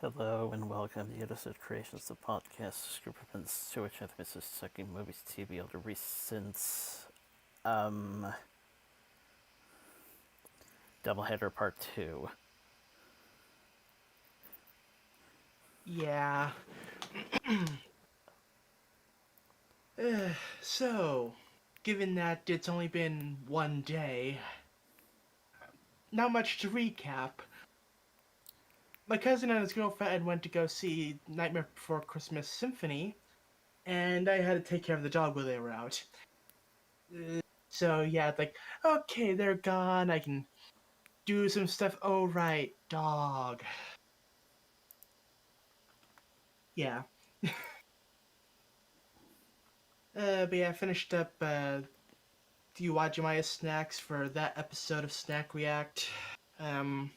Hello and welcome to Yoda Soda Creations, the podcast group of friends to which I've missed sucking movies, TV, or the recent um, Doubleheader Part 2. Yeah. So, given that it's only been one day, not much to recap. My cousin and his girlfriend went to go see Nightmare Before Christmas Symphony, and I had to take care of the dog while they were out. So yeah, it's like, okay, they're gone. I can do some stuff. Oh right, dog. Yeah. But yeah, I finished up. Do you watch my snacks for that episode of Snack React? Um,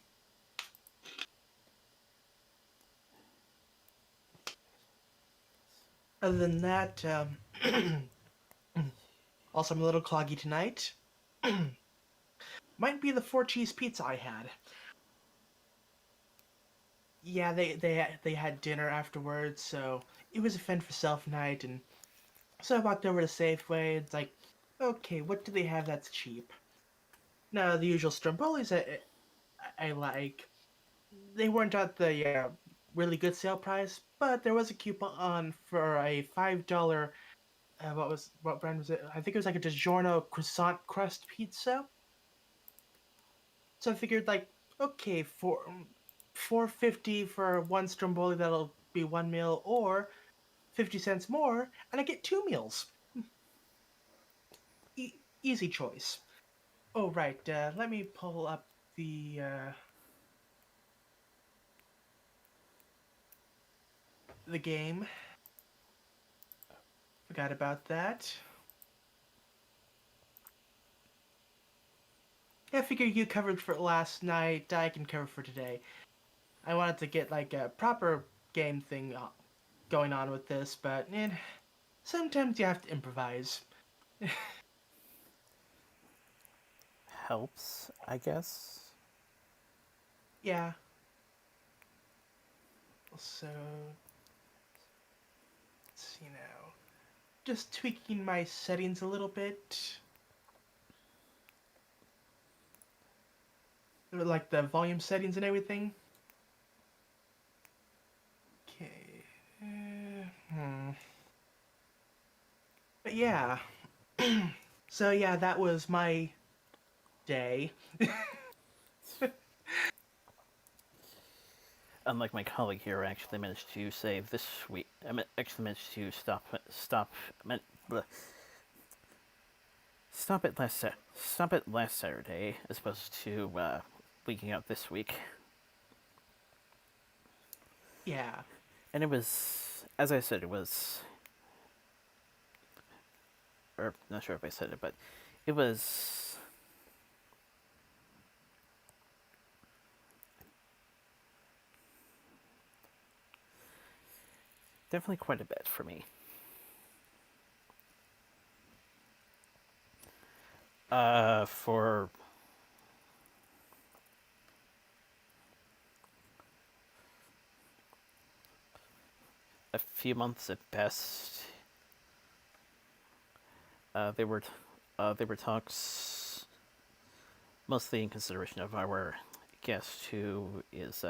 Other than that, also I'm a little cloggy tonight. Might be the four cheese pizza I had. Yeah, they had dinner afterwards, so it was a fend for self night, and so I walked over to Safeway. It's like, okay, what do they have that's cheap? No, the usual Strombolis I like. They weren't at the really good sale price, but there was a coupon for a $5. What brand was it? I think it was like a DiGiorno croissant crust pizza. So I figured like, okay, for 4.50 for one stromboli, that'll be one meal, or 50 cents more, and I get two meals. Easy choice. Oh right, let me pull up the game. Forgot about that. Yeah, I figured you covered for last night. I can cover for today. I wanted to get like a proper game thing going on with this, but sometimes you have to improvise. Helps, I guess. Yeah. So let's see now. Just tweaking my settings a little bit. Like the volume settings and everything. Okay. But yeah. So yeah, that was my day. Unlike my colleague here, I actually managed to save this week. Actually managed to stop it last Saturday, as opposed to leaking out this week. Yeah. And it was, as I said, it was, or not sure if I said it, but it was definitely quite a bit for me. For a few months at best, they were talks mostly in consideration of our guest, who is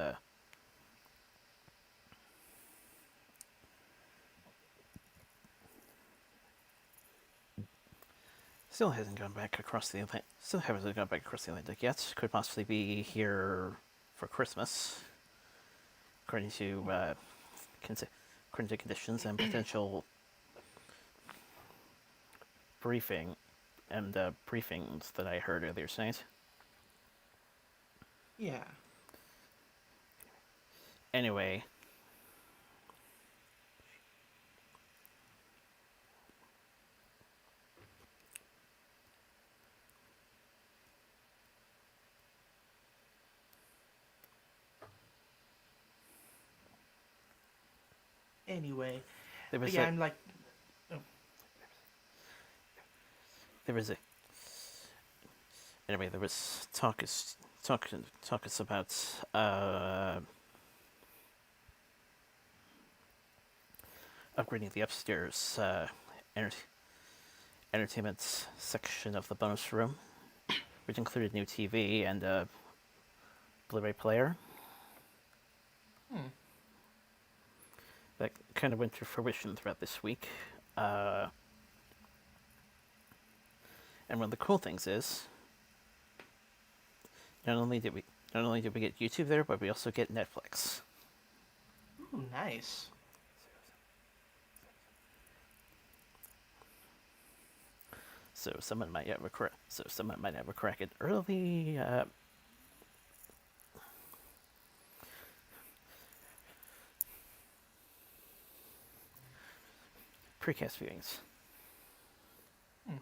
still hasn't gone back across the Atlantic. Still hasn't gone back across the Atlantic yet. Could possibly be here for Christmas, according to according to conditions and potential briefing and briefings that I heard earlier tonight. Yeah. Anyway, Anyway. there But was yeah, a I'm like, oh, there was a anyway there was talk is about upgrading the upstairs enter- entertainment section of the bonus room, which included new TV and a Blu-ray player. Hmm. That kind of went to fruition throughout this week. And one of the cool things is, not only did we get YouTube there, but we also get Netflix. Ooh, nice. So someone might have a crack at early precast viewings. Hmm.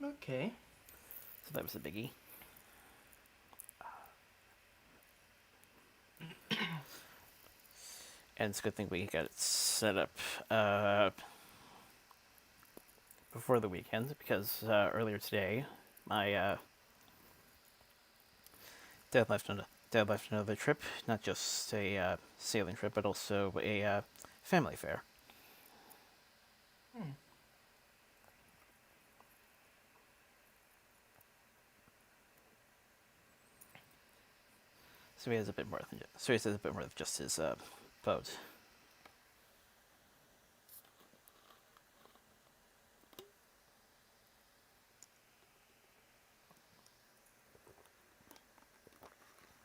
Okay. So that was a biggie. And it's a good thing we got it set up before the weekend, because earlier today, my dad left another trip, not just a sailing trip, but also a family fair. Hmm. So he has a bit more than just his boat.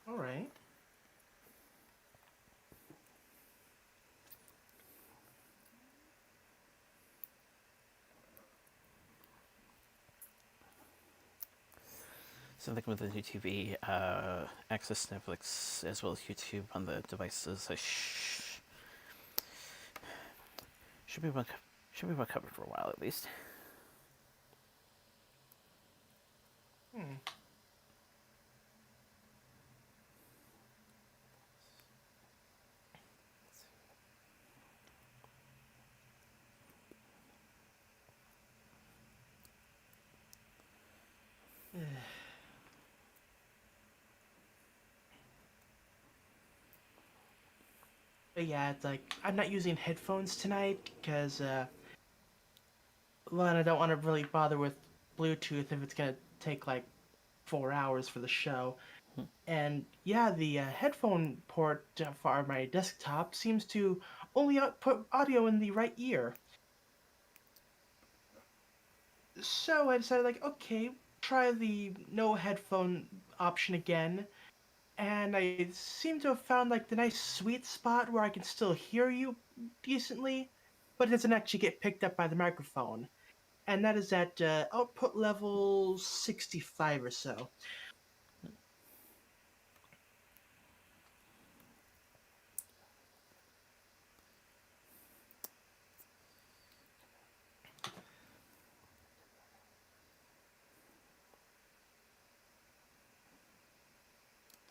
All right. So thinking with the new TV, access Netflix as well as YouTube on the devices, I should be well covered for a while at least. Hmm. But yeah, it's like I'm not using headphones tonight because one, I don't want to really bother with Bluetooth if it's gonna take like 4 hours for the show. And yeah, the headphone port for my desktop seems to only output audio in the right ear. So I decided, like, okay, try the no headphone option again. And I seem to have found like the nice sweet spot where I can still hear you decently, but it doesn't actually get picked up by the microphone. And that is at output level 65 or so.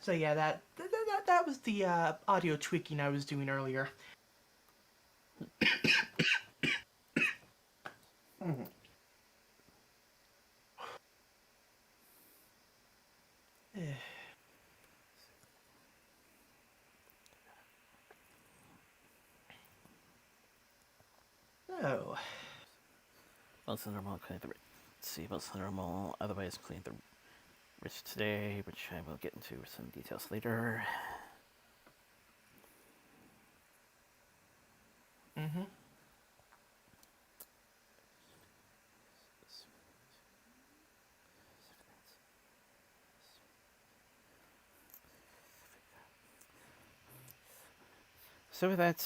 So yeah, that was the audio tweaking I was doing earlier. Mhm. So, Most of the normal clean the let's see, most of the normal otherwise clean the wrist today, which I will get into some details later. mm-hmm. So with that,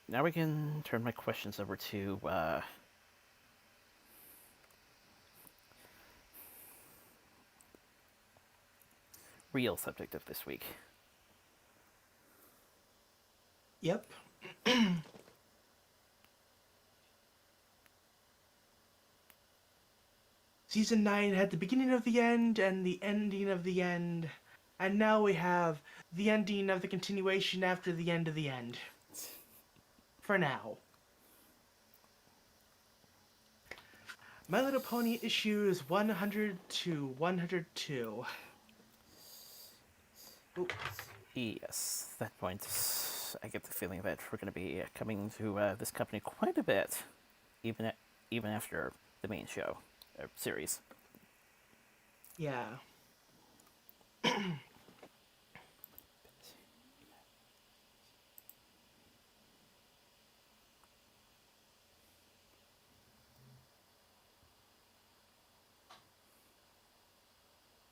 now we can turn my questions over to real subject of this week. Yep. Season 9 had the beginning of the end and the ending of the end, and now we have the ending of the continuation after the end of the end. For now. My Little Pony issues 100 to 102. Ooh, Yes, that point, I get the feeling that we're going to be coming to this company quite a bit, even even after the main show series. yeah.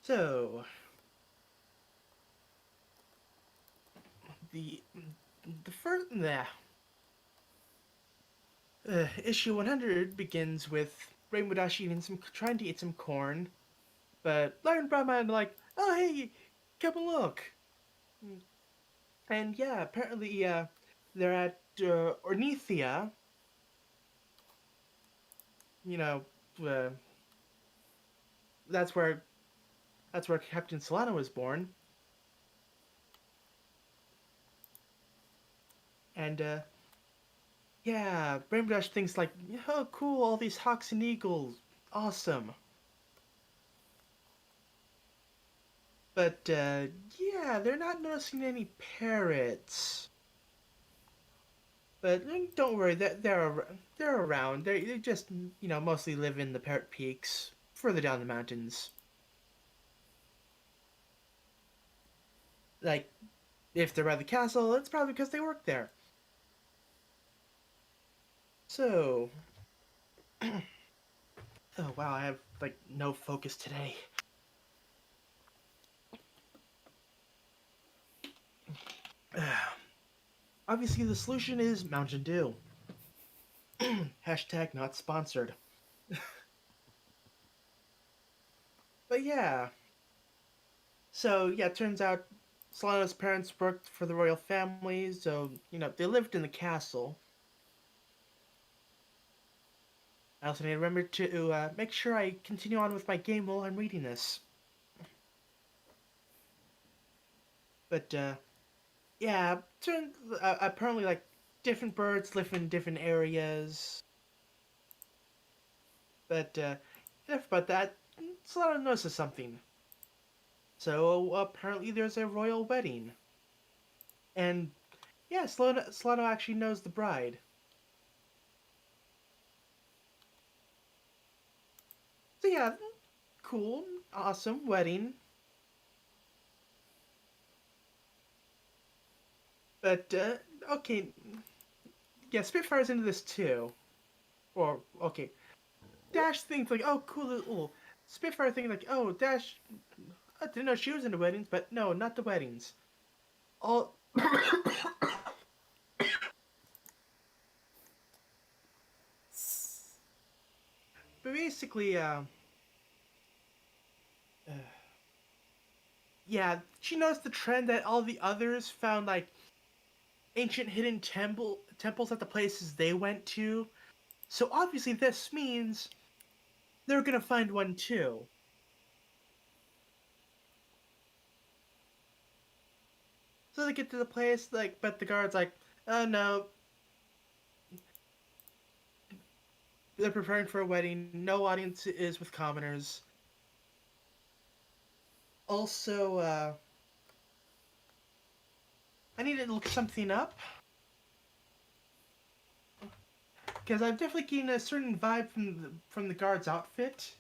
So the the first issue 100 begins with Rainbow Dash eating trying to eat some corn, but Lion Brown Man like, oh hey, come and look. And yeah, apparently they're at Ornithia. You know, uh, that's where that's where Captain Solano was born. And yeah, Rainbow Dash thinks like, oh cool, all these hawks and eagles, awesome. But yeah, they're not noticing any parrots. But don't worry, they're around. They just mostly live in the Parrot Peaks, further down the mountains. Like if they're by the castle, it's probably because they work there. So, oh wow, I have like no focus today. Obviously, the solution is Mountain Dew. Hashtag not sponsored. But yeah, so yeah, it turns out Solano's parents worked for the royal family, so they lived in the castle. I also need to remember to make sure I continue on with my game while I'm reading this. But yeah, apparently like different birds live in different areas. But enough about that. Solano notices something. So apparently there's a royal wedding, and yeah, Solano actually knows the bride. So yeah, cool, awesome wedding. But okay, yeah, Spitfire's into this too. Or okay, Dash thinks like, oh, cool. Little Spitfire thinking like, oh, Dash. I didn't know she was into weddings, but no, not the weddings. All, but basically, uh, yeah, she noticed the trend that all the others found like ancient hidden temples at the places they went to. So obviously, this means they're gonna find one too. So they get to the place, like, but the guard's like, oh no, they're preparing for a wedding. No audience is with commoners. Also, I need to look something up because I'm definitely getting a certain vibe from the guard's outfit.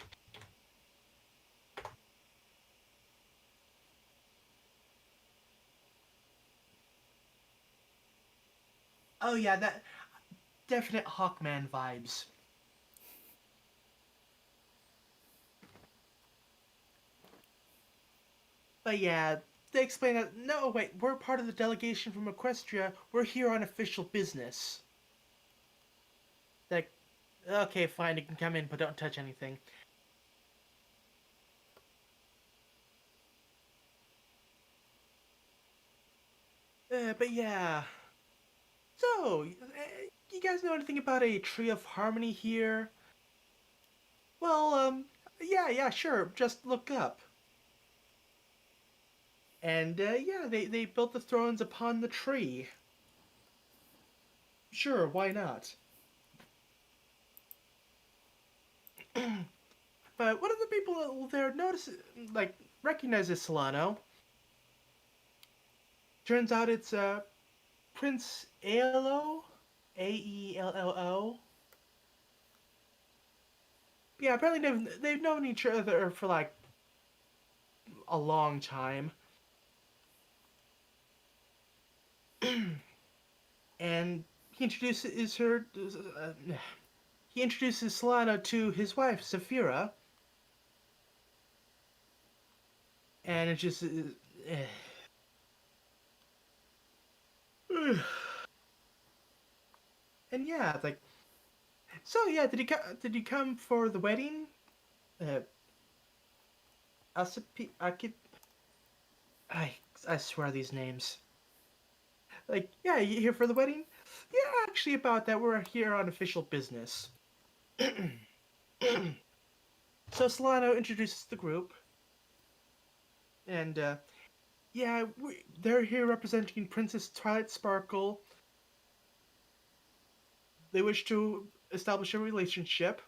Oh yeah, that definite Hawkman vibes. But yeah, they explain that no, wait, we're part of the delegation from Equestria. We're here on official business. Like, okay, fine, you can come in, but don't touch anything. But yeah. So, you guys know anything about a tree of harmony here? Well, yeah, sure. Just look up. And yeah, they built the thrones upon the tree. Sure, why not? But one of the people there notice, like, recognizes Solano. Turns out it's Prince Aello, Aello. Yeah, apparently they've known each other for like a long time, and he introduces her. He introduces Solano to his wife Saphira, and it's just. And yeah, it's like, so yeah, did he come for the wedding? Uh, Asapi, I I swear these names. Like, yeah, you here for the wedding? Yeah, actually, about that, we're here on official business. So Solano introduces the group, and yeah, they're here representing Princess Twilight Sparkle. They wish to establish a relationship.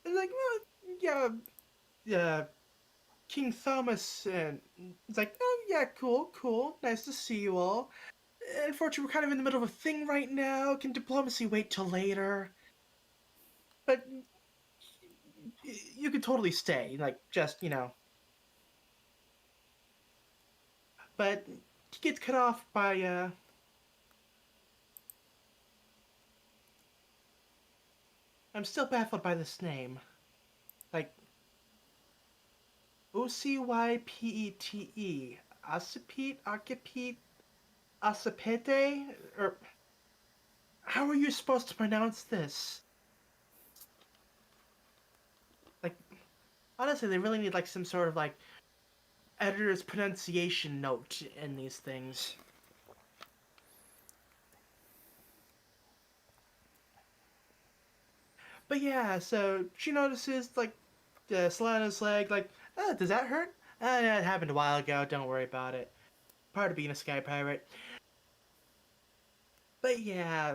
And like, well, yeah, yeah, King Thomas, and it's like, oh yeah, cool, cool, nice to see you all. Unfortunately, we're kind of in the middle of a thing right now. Can diplomacy wait till later? But you could totally stay, like, just, But he gets cut off by, I'm still baffled by this name. Like, Ocypete. Acipete? Acipete? Acipete? Or, how are you supposed to pronounce this? Like, honestly, they really need, like, some sort of, like, editor's pronunciation note in these things. But yeah, so she notices, like, Solano's leg, like, oh, does that hurt? Yeah, it happened a while ago, don't worry about it. Part of being a sky pirate. But yeah,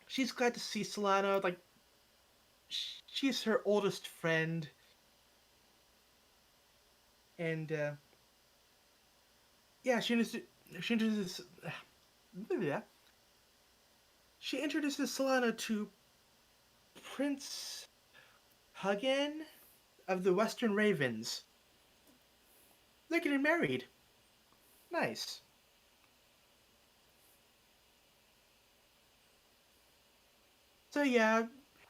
she's glad to see Solano, like, she's her oldest friend. And, yeah, she introduces, yeah, she introduces Solano to Prince Hagen of the Western Ravens. They're getting married. Nice. So yeah,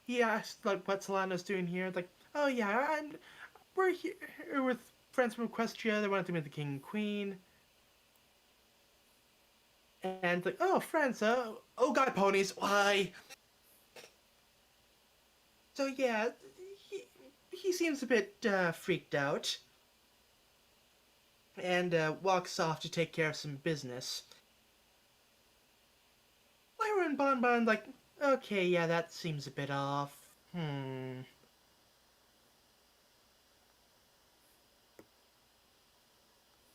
he asked like what Solano's doing here. Like, oh yeah, we're here with friends from Equestria. They wanted to meet the king and queen. And like, oh friends, oh god, ponies, why? So yeah, he he seems a bit freaked out, and walks off to take care of some business. Lyra and Bonbon like, okay, yeah, that seems a bit off.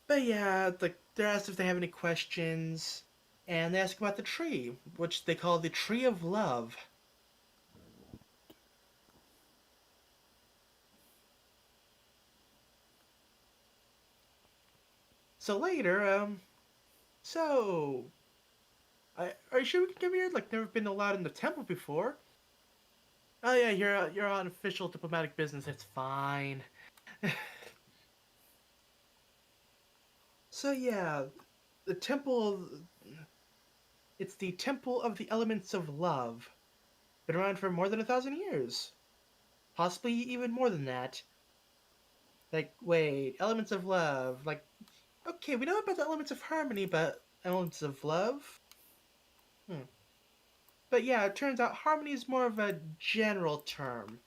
But yeah, like they're asked if they have any questions, and they ask about the tree, which they call the Tree of Love. So later, so are you sure we can come here? Like, never been allowed in the temple before. Oh yeah, you're on official diplomatic business. It's fine. So yeah, the temple. It's the Temple of the Elements of Love. Been around for more than 1,000 years, possibly even more than that. Like, wait, elements of love. Like, okay, we know about the elements of harmony, but elements of love. Hmm. But yeah, it turns out harmony is more of a general term.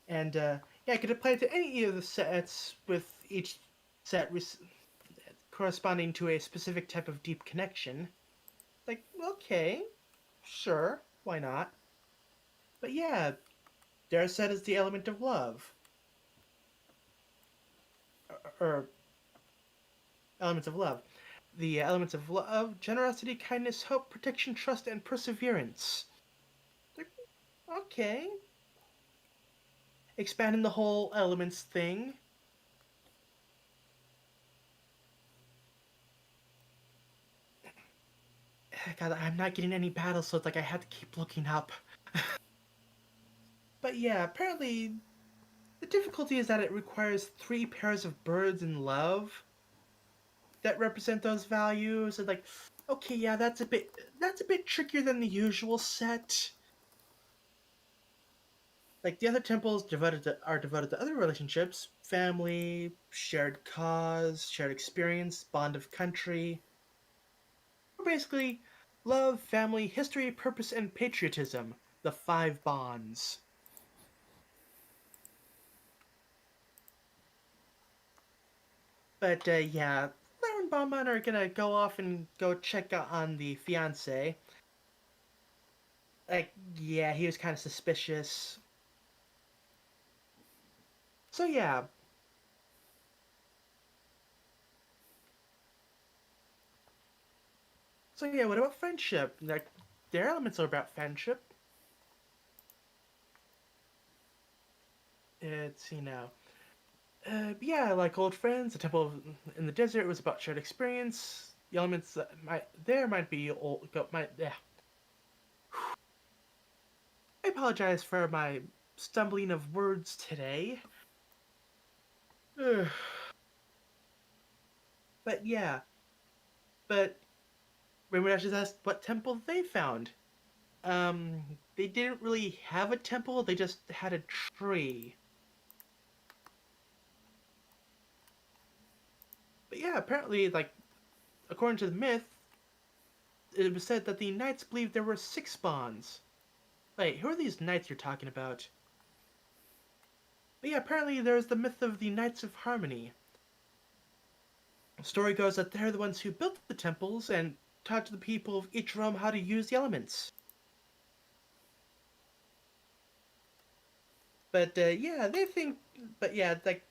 And yeah, it could apply to any of the sets, with each set corresponding to a specific type of deep connection. Like, okay, sure, why not? But yeah, their set is the element of love. Or elements of love. The elements of love, generosity, kindness, hope, protection, trust, and perseverance. Like, okay. expanding the whole elements thing. God, I'm not getting any battles, so it's like I have to keep looking up. But yeah, apparently the difficulty is that it requires 3 pairs of birds in love that represent those values. And like, okay, yeah, that's a bit trickier than the usual set. Like the other temples are devoted to other relationships: family, shared cause, shared experience, bond of country. Basically, love, family, history, purpose, and patriotism. The 5 bonds. But yeah, Claire and Bonbon are gonna go off and go check out on the fiance. Like, yeah, he was kind of suspicious. So yeah, what about friendship? Like, their elements are about friendship. It's yeah, like old friends. The temple in the desert was about shared experience. The elements that might be old. Might yeah. I apologize for my stumbling of words today. But yeah, but Rainbow Dashes asked what temple they found. They didn't really have a temple. They just had a tree. But yeah, apparently, like according to the myth, it was said that the knights believed there were 6 bonds. Wait, who are these knights you're talking about? But yeah, apparently there's the myth of the Knights of Harmony. The story goes that they're the ones who built the temples and taught to the people of each realm how to use the elements. But yeah, they think. But yeah, like,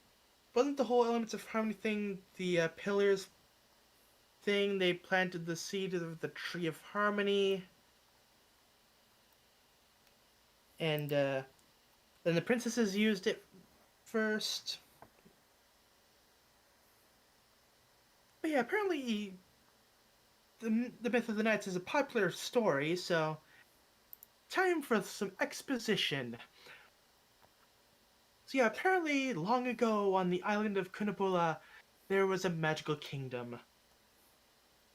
wasn't the whole Elements of Harmony thing the pillars thing? They planted the seed of the Tree of Harmony, and then the princesses used it first. But yeah, apparently the myth of the knights is a popular story, so time for some exposition. So yeah, apparently long ago on the island of Kunabula, there was a magical kingdom.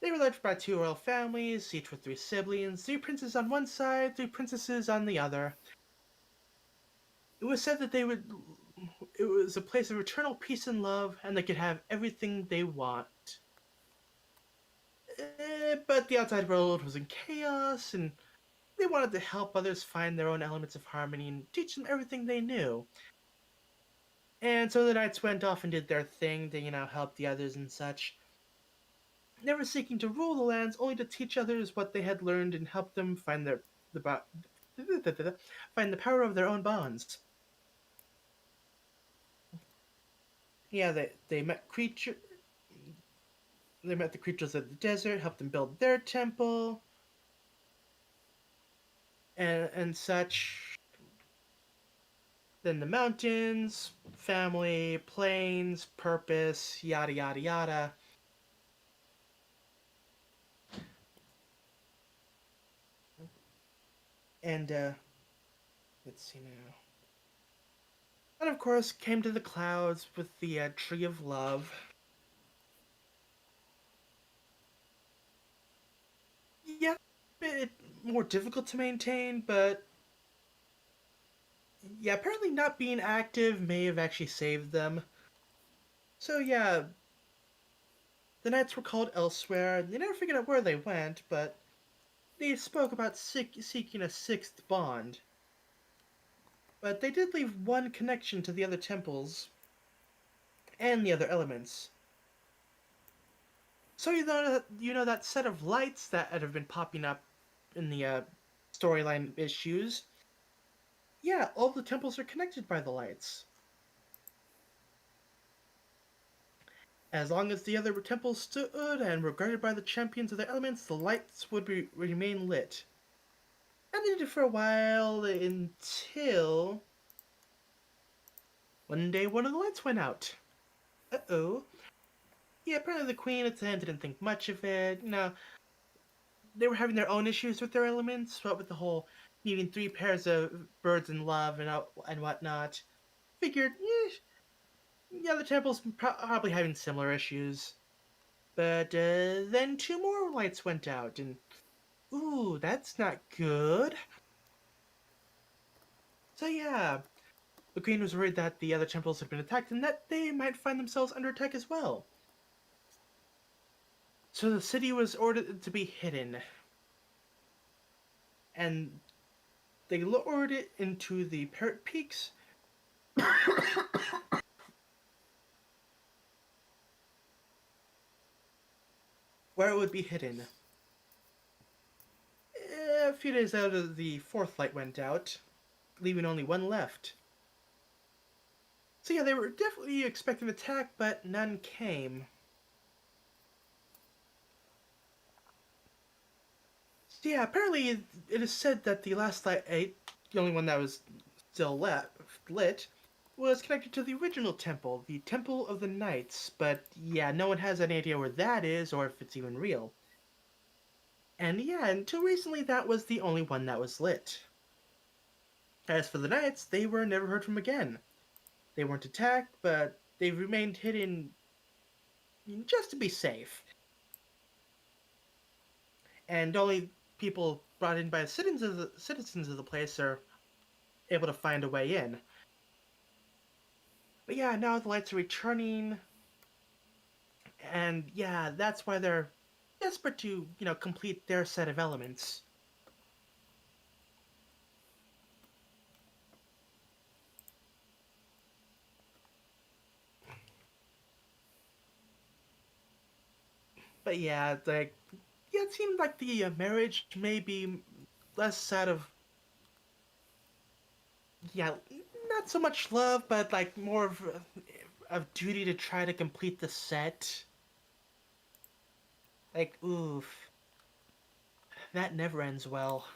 They were led by 2 royal families, each with 3 siblings, 3 princes on one side, 3 princesses on the other. It was said that it was a place of eternal peace and love, and they could have everything they want. But the outside world was in chaos, and they wanted to help others find their own elements of harmony and teach them everything they knew. And so the knights went off and did their thing to, help the others and such, never seeking to rule the lands, only to teach others what they had learned and help them find find the power of their own bonds. Yeah, they met the creatures of the desert, helped them build their temple, and such. Then the mountains, family, plains, purpose, yada yada yada. And let's see now. And of course, came to the clouds with the tree of love. Yeah, a bit more difficult to maintain, but yeah, apparently not being active may have actually saved them. So yeah, the knights were called elsewhere. They never figured out where they went, but they spoke about seeking a 6th bond. But they did leave one connection to the other temples and the other elements. So that set of lights that have been popping up in the storyline issues. Yeah, all the temples are connected by the lights. As long as the other temples stood and were guarded by the champions of the elements, the lights would remain lit. And they did it for a while until One day, one of the lights went out. Uh-oh. Yeah, apparently the queen at the end didn't think much of it. They were having their own issues with their elements, what with the whole needing three pairs of birds in love and whatnot. Figured, yeah, the temple's probably having similar issues. But then two more lights went out, and ooh, that's not good. So yeah, the queen was worried that the other temples had been attacked and that they might find themselves under attack as well. So the city was ordered to be hidden, and they lowered it into the Parrot Peaks, where it would be hidden. A few days later, the fourth light went out, leaving only one left. So yeah, they were definitely expecting an attack, but none came. So yeah, apparently it is said that the last light, the only one that was still lit, was connected to the original temple, the Temple of the Knights. But yeah, no one has any idea where that is or if it's even real. And yeah, until recently, that was the only one that was lit. As for the Knights, they were never heard from again. They weren't attacked, but they remained hidden just to be safe. And only people brought in by the citizens of the place are able to find a way in. But yeah, now the lights are returning, and yeah, that's why they're desperate to, complete their set of elements. But yeah, it seemed like the marriage may be less out of, yeah, not so much love, but like more of duty to try to complete the set. Like, oof, that never ends well.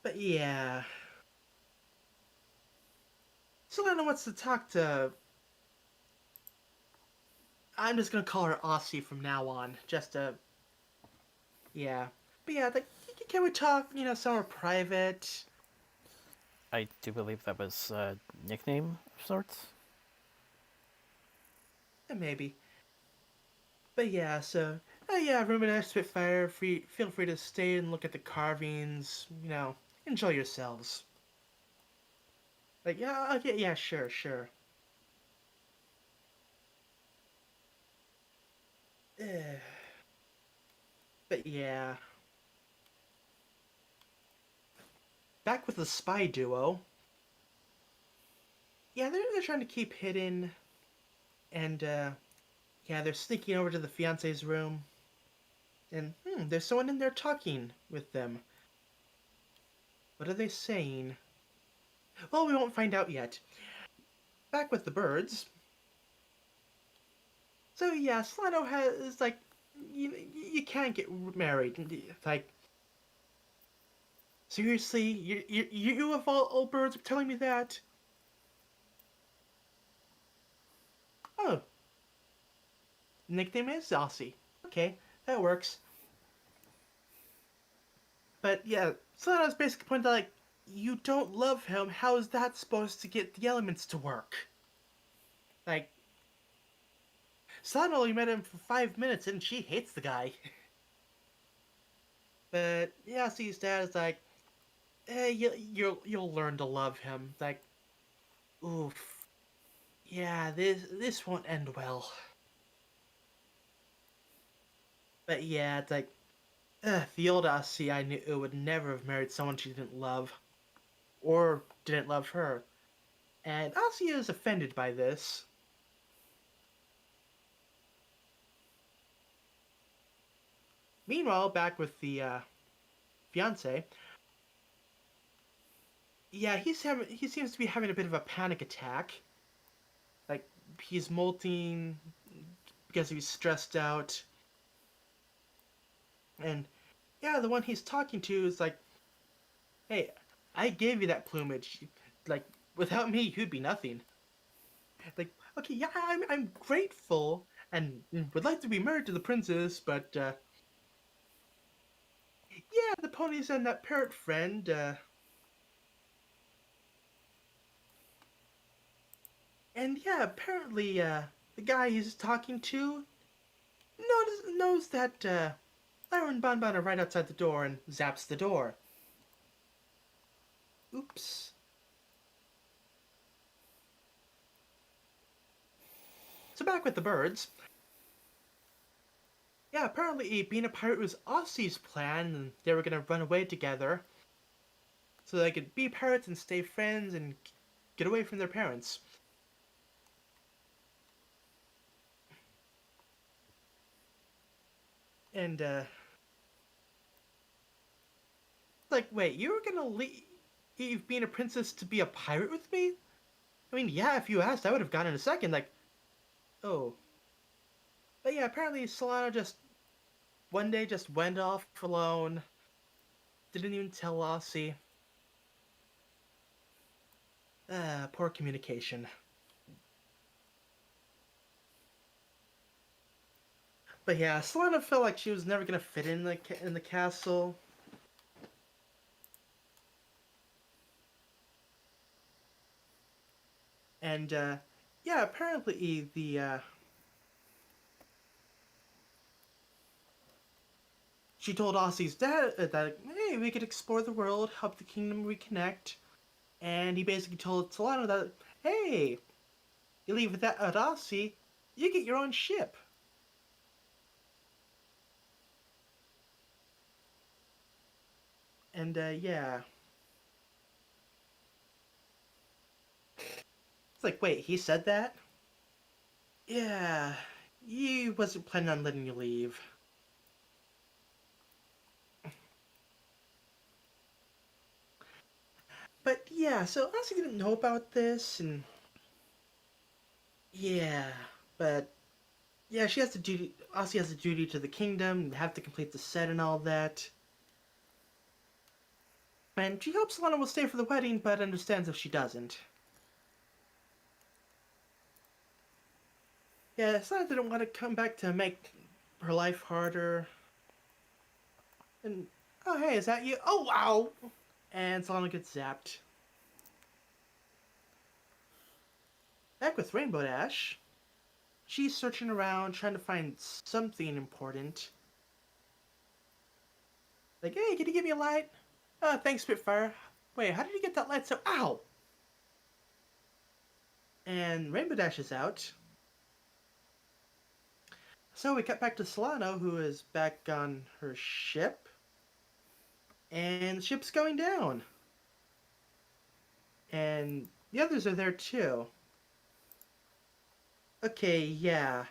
But yeah, Solana wants to talk to. I'm just gonna call her Aussie from now on, just to, yeah. But yeah, like, can we talk, somewhere private? I do believe that was a nickname of sorts. Maybe. But yeah, so, yeah, Ruminator Spitfire, feel free to stay and look at the carvings, enjoy yourselves. Like, yeah, okay, yeah, sure, sure. Eh, but yeah. Back with the spy duo. Yeah, they're trying to keep hidden, and, yeah, they're sneaking over to the fiance's room, and, there's someone in there talking with them. What are they saying? Well, we won't find out yet. Back with the birds. So yeah, Solano has like, you can't get married. Like, seriously, you of all birds are telling me that? Oh, nickname is Aussie. Okay, that works. But yeah, Solano's basically pointing out like, you don't love him. How is that supposed to get the elements to work? Like, Solano only met him for 5 minutes and she hates the guy. But yeah, Aussie's dad is like, you'll learn to love him. Like, oof, yeah, this won't end well. But yeah, it's like, the old Aussie I knew would never have married someone she didn't love, or didn't love her. And Aussie is offended by this. Meanwhile, back with the fiance, yeah, he seems to be having a bit of a panic attack. Like, he's molting because he's stressed out. And yeah, the one he's talking to is like, hey, I gave you that plumage. Like, without me, you'd be nothing. Like, okay, yeah, I'm grateful and would like to be married to the princess, but yeah, the ponies and that parrot friend. And yeah, apparently, the guy he's talking to knows that Lyra and Bonbon are right outside the door and zaps the door. Oops. So back with the birds. Yeah, apparently being a pirate was Ossie's plan, and they were gonna run away together so they could be pirates and stay friends and get away from their parents. And like, wait, you were gonna leave being a princess to be a pirate with me? I mean, yeah, if you asked, I would have gone in a second. Like, oh, but yeah, apparently Solana just one day just went off alone. Didn't even tell Ossie. Poor communication. But yeah, Solana felt like she was never gonna fit in the castle. And yeah, apparently the she told Ossie's dad that hey, we could explore the world, help the kingdom reconnect, and he basically told Solana that hey, you leave with that at Ossie, you get your own ship. And yeah, it's like wait, he said that? Yeah, he wasn't planning on letting you leave. But yeah, so Ossie didn't know about this, and yeah, but yeah, she has the duty. Ossie has a duty to the kingdom, and have to complete the set and all that. And she hopes Lana will stay for the wedding, but understands if she doesn't. Yeah, Lana didn't want to come back to make her life harder. And oh hey, is that you? Oh wow! And Solana gets zapped. Back with Rainbow Dash. She's searching around, trying to find something important. Like, hey, can you give me a light? Thanks, Spitfire. Wait, how did you get that light so... Ow! And Rainbow Dash is out. So we cut back to Solano, who is back on her ship. And the ship's going down. And the others are there too. Okay, yeah.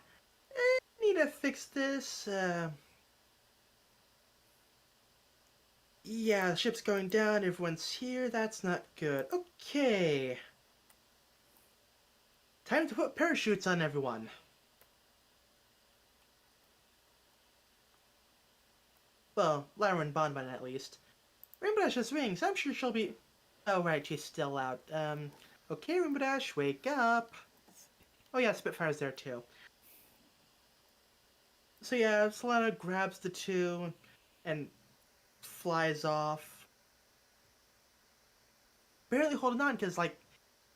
I need to fix this. Yeah, the ship's going down. Everyone's here. That's not good. Okay. Time to put parachutes on everyone. Well, Lyra and Bonbon at least. Rainbow Dash has wings. I'm sure she'll be... Oh, right, she's still out. Okay, Rainbow Dash, wake up. Oh yeah, Spitfire's there too. So yeah, Solana grabs the two and flies off. Barely holding on, because, like,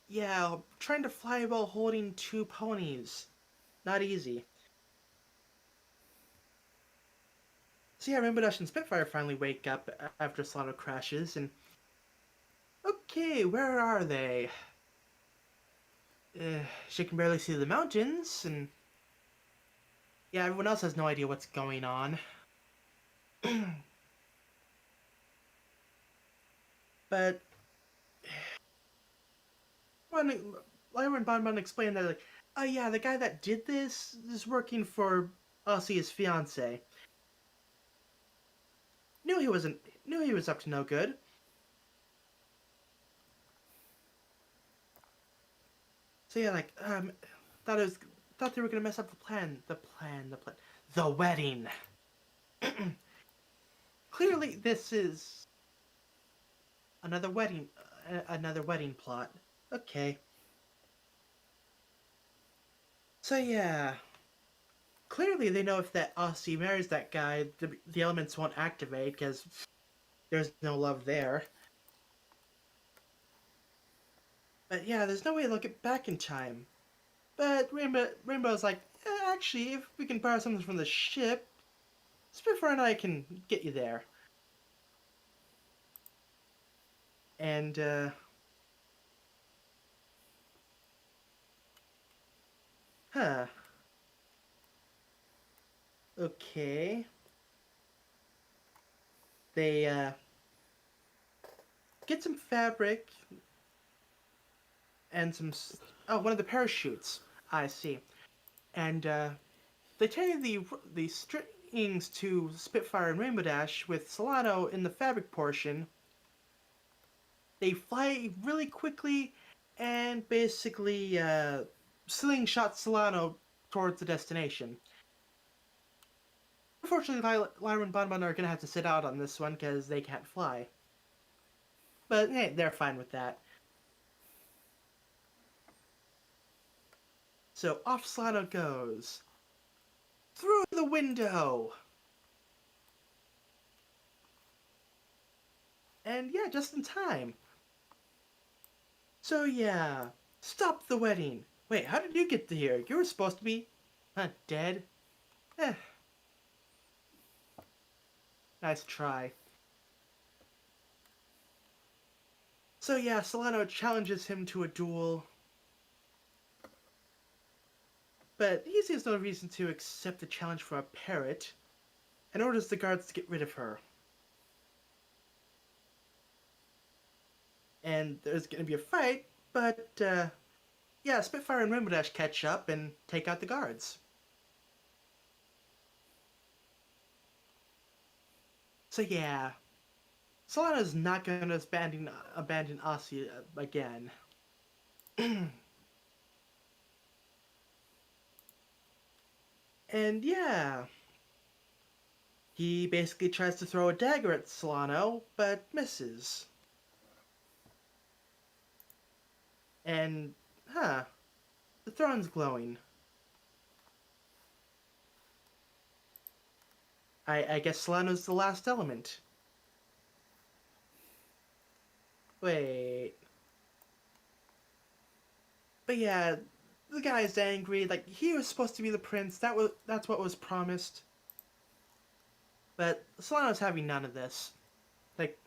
yeah, trying to fly while holding two ponies. Not easy. So yeah, Rainbow Dash and Spitfire finally wake up after Solana crashes, and... Okay, where are they? She can barely see the mountains, and... Yeah, everyone else has no idea what's going on. But... When Lyra and Bonbon explain that, like, oh yeah, the guy that did this is working for Ossie's fiance. Knew he was up to no good. So yeah, like, thought they were gonna mess up the plan. The wedding. Clearly, this is another wedding plot. Okay. So yeah, clearly they know if that Aussie marries that guy, the elements won't activate because there's no love there. But yeah, there's no way they'll get back in time. But Rainbow's like, actually, if we can borrow something from the ship, Spitfire and I can get you there. And huh, okay. They get some fabric and one of the parachutes. I see. And they tie the strings to Spitfire and Rainbow Dash with Solano in the fabric portion. They fly really quickly and basically slingshot Solano towards the destination. Unfortunately, Lyra and Bonbon are going to have to sit out on this one because they can't fly. But hey, they're fine with that. So off Solano goes. Through the window! And yeah, just in time. So yeah, stop the wedding. Wait, how did you get here? You were supposed to be, dead? Eh, nice try. So yeah, Solano challenges him to a duel. But he sees no reason to accept the challenge from a parrot, and orders the guards to get rid of her. And there's gonna be a fight, but yeah, Spitfire and Rainbow Dash catch up and take out the guards. So yeah, Solano's not gonna abandon Aussie again. And yeah, he basically tries to throw a dagger at Solano, but misses. And, the throne's glowing. I guess Solano's the last element. Wait. But yeah, the guy's angry. Like, he was supposed to be the prince. That's what was promised. But Solano's having none of this. Like,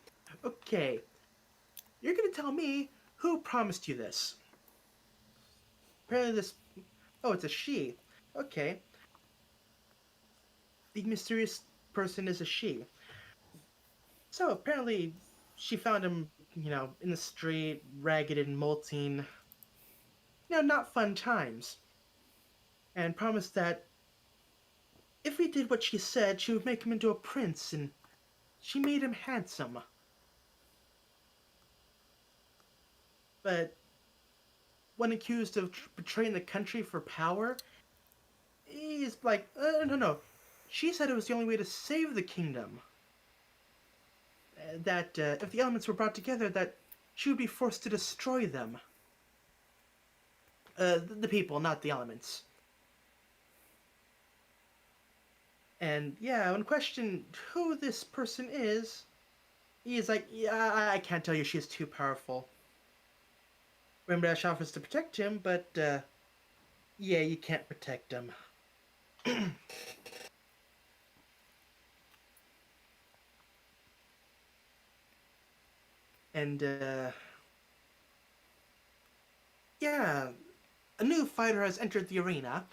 okay, you're gonna tell me who promised you this? Apparently this... Oh, it's a she. Okay. The mysterious person is a she. So apparently she found him, in the street, ragged and molting. Not fun times. And promised that if he did what she said, she would make him into a prince, and she made him handsome. But when accused of betraying the country for power, he's like, no. She said it was the only way to save the kingdom. That if the elements were brought together, that she would be forced to destroy them. The people, not the elements. And yeah, when questioned who this person is, he's like, yeah, I can't tell you, she's too powerful. Rainbow Dash offers to protect him, but yeah, you can't protect him. And yeah, a new fighter has entered the arena.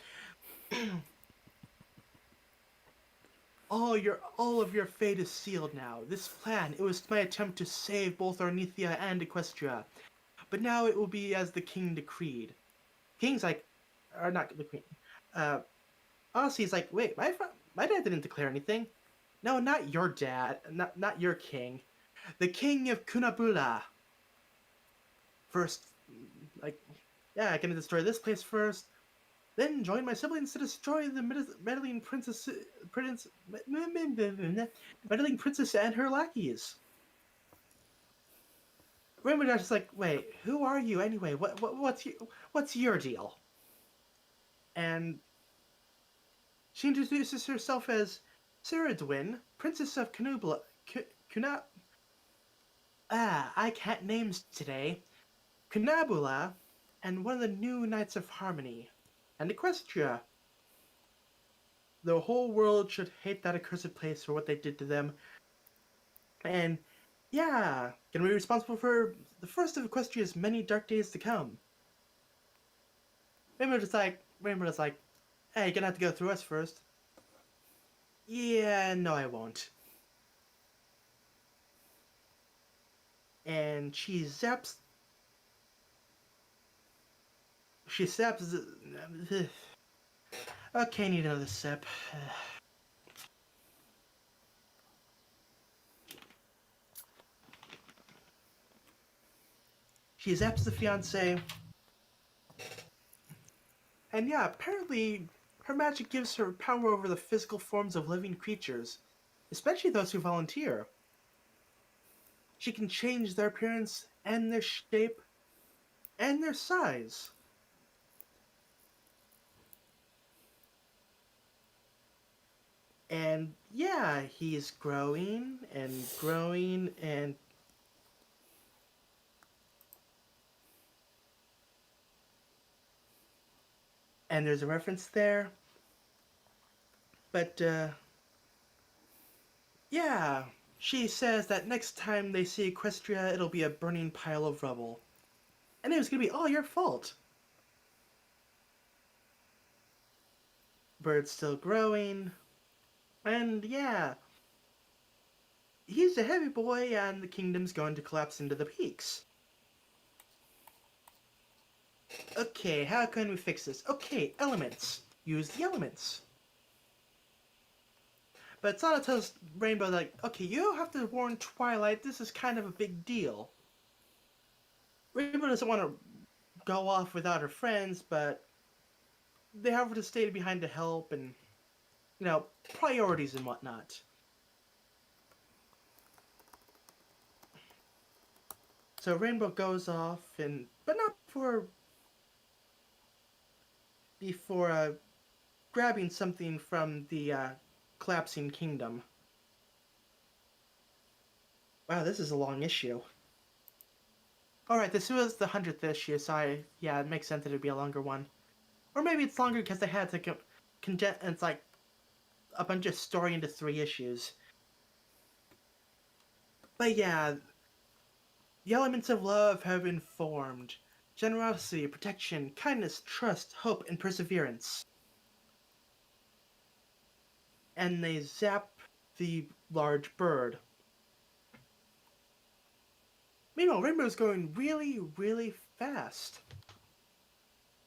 All of your fate is sealed now. This plan, it was my attempt to save both Ornithia and Equestria, but now it will be as the king decreed. King's like, or not the queen. Ossie's like, wait, my dad didn't declare anything. No, not your dad, not your king. The king of Kunabula. First, like, yeah, I'm gonna destroy this place first. Then join my siblings to destroy the meddling meddling princess and her lackeys. Rainbow Dash is like, wait, who are you anyway? What's your deal? And she introduces herself as Ceridwen, Princess of Canubla. Cuna. I can't names today. Cunabula, and one of the new Knights of Harmony, and Equestria. The whole world should hate that accursed place for what they did to them. And yeah, gonna be responsible for the first of Equestria's many dark days to come. Rainbow's like, hey, you're gonna have to go through us first. Yeah, no, I won't. And she zaps. She zaps. Okay, need another sip. She zaps the fiance. And yeah, apparently her magic gives her power over the physical forms of living creatures, especially those who volunteer. She can change their appearance and their shape and their size. And yeah, he's growing and growing and there's a reference there. But yeah, she says that next time they see Equestria, it'll be a burning pile of rubble. And it was gonna be all your fault. Bird's still growing. And yeah, he's a heavy boy and the kingdom's going to collapse into the peaks. Okay, how can we fix this? Okay, elements. Use the elements. But Sana tells Rainbow, like, okay, you don't have to warn Twilight, this is kind of a big deal. Rainbow doesn't want to go off without her friends, but they have her to stay behind to help and, priorities and whatnot. So Rainbow goes off, but not before grabbing something from the collapsing kingdom. Wow, this is a long issue. Alright, this was the 100th issue, so it makes sense that it'd be a longer one. Or maybe it's longer because they had to condense, it's like a bunch of story into 3 issues. But yeah, the elements of love have been formed. Generosity, protection, kindness, trust, hope, and perseverance. And they zap the large bird. Meanwhile, Rainbow's going really, really fast.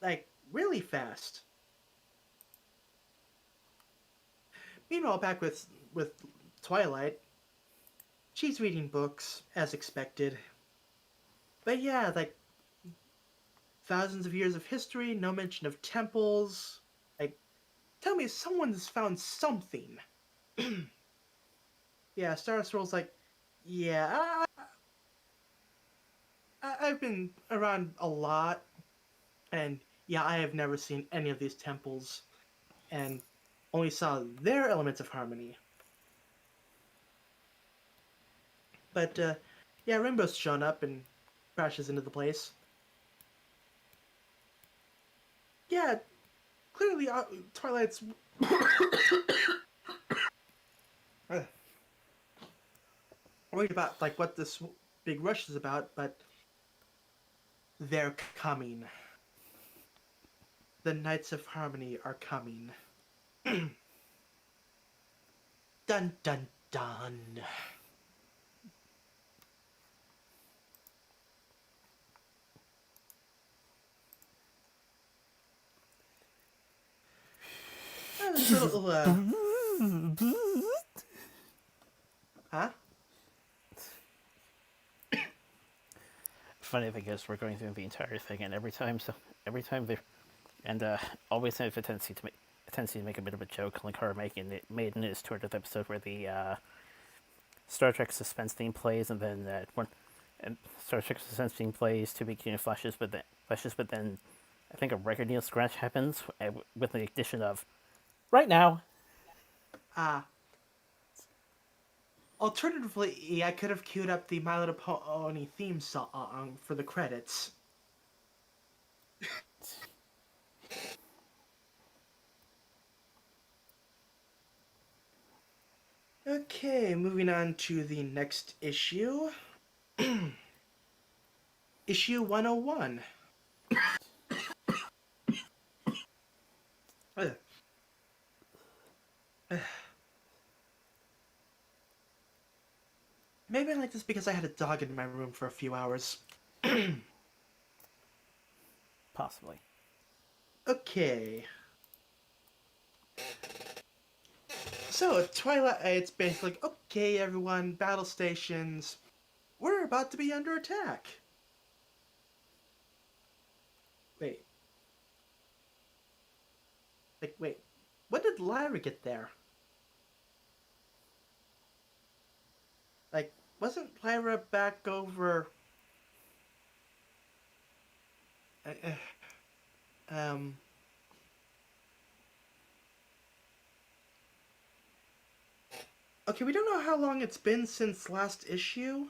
Like, really fast. Meanwhile, back with Twilight, she's reading books, as expected. But yeah, like, thousands of years of history, no mention of temples. Like, tell me someone's found something. Yeah, Star Swirl's like, yeah, I've been around a lot, and yeah, I have never seen any of these temples, and only saw their elements of harmony. But yeah, Rainbow's shown up and crashes into the place. Yeah, clearly Twilight's worried about like what this big rush is about, but they're coming. The Knights of Harmony are coming. Dun dun dun. This little, huh? Funny thing is, we're going through the entire thing, and every time they, and always have a tendency to make a bit of a joke, like her made in this tour of episode where the Star Trek suspense theme plays, and then And Star Trek Suspense being placed to begin flashes, but then I think a record deal scratch happens with the addition of right now. Ah, alternatively, I could have queued up the My Little Pony theme song for the credits. Okay, moving on to the next issue. Issue 101. Ugh. Ugh. Maybe I like this because I had a dog in my room for a few hours. Possibly. Okay. So, Twilight, it's basically like, okay, everyone, battle stations, we're about to be under attack. Wait. Wait. When did Lyra get there? Wasn't Lyra back over... Uh, uh, um... Okay, we don't know how long it's been since last issue.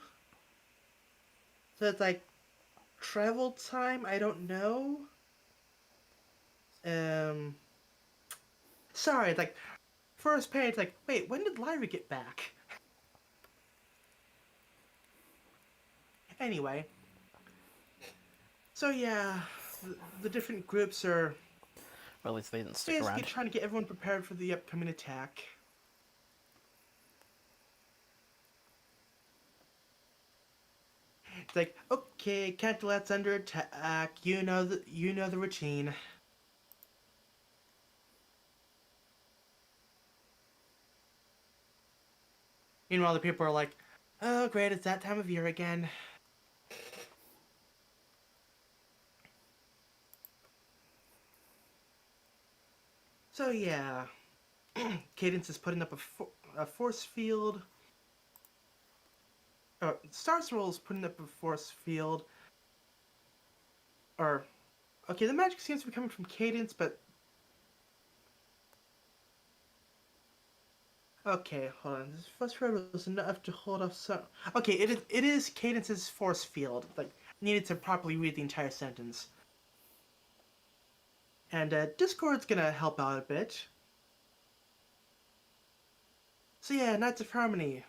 So it's travel time, I don't know. Sorry, first page, wait, when did Lyra get back? Anyway. So yeah, the different groups are Or at least they didn't stick basically around. trying to get everyone prepared for the upcoming attack. It's okay, Cantalet's under attack. You know the routine. Meanwhile, the people are like, oh great, it's that time of year again. So yeah, Cadence is putting up a force field. Star Swirl is putting up a force field. Okay, the magic seems to be coming from Cadence, but... Okay, hold on. This force field was enough to hold off some... Okay, it is Cadence's force field. Needed to properly read the entire sentence. And Discord's gonna help out a bit. So yeah, Knights of Harmony.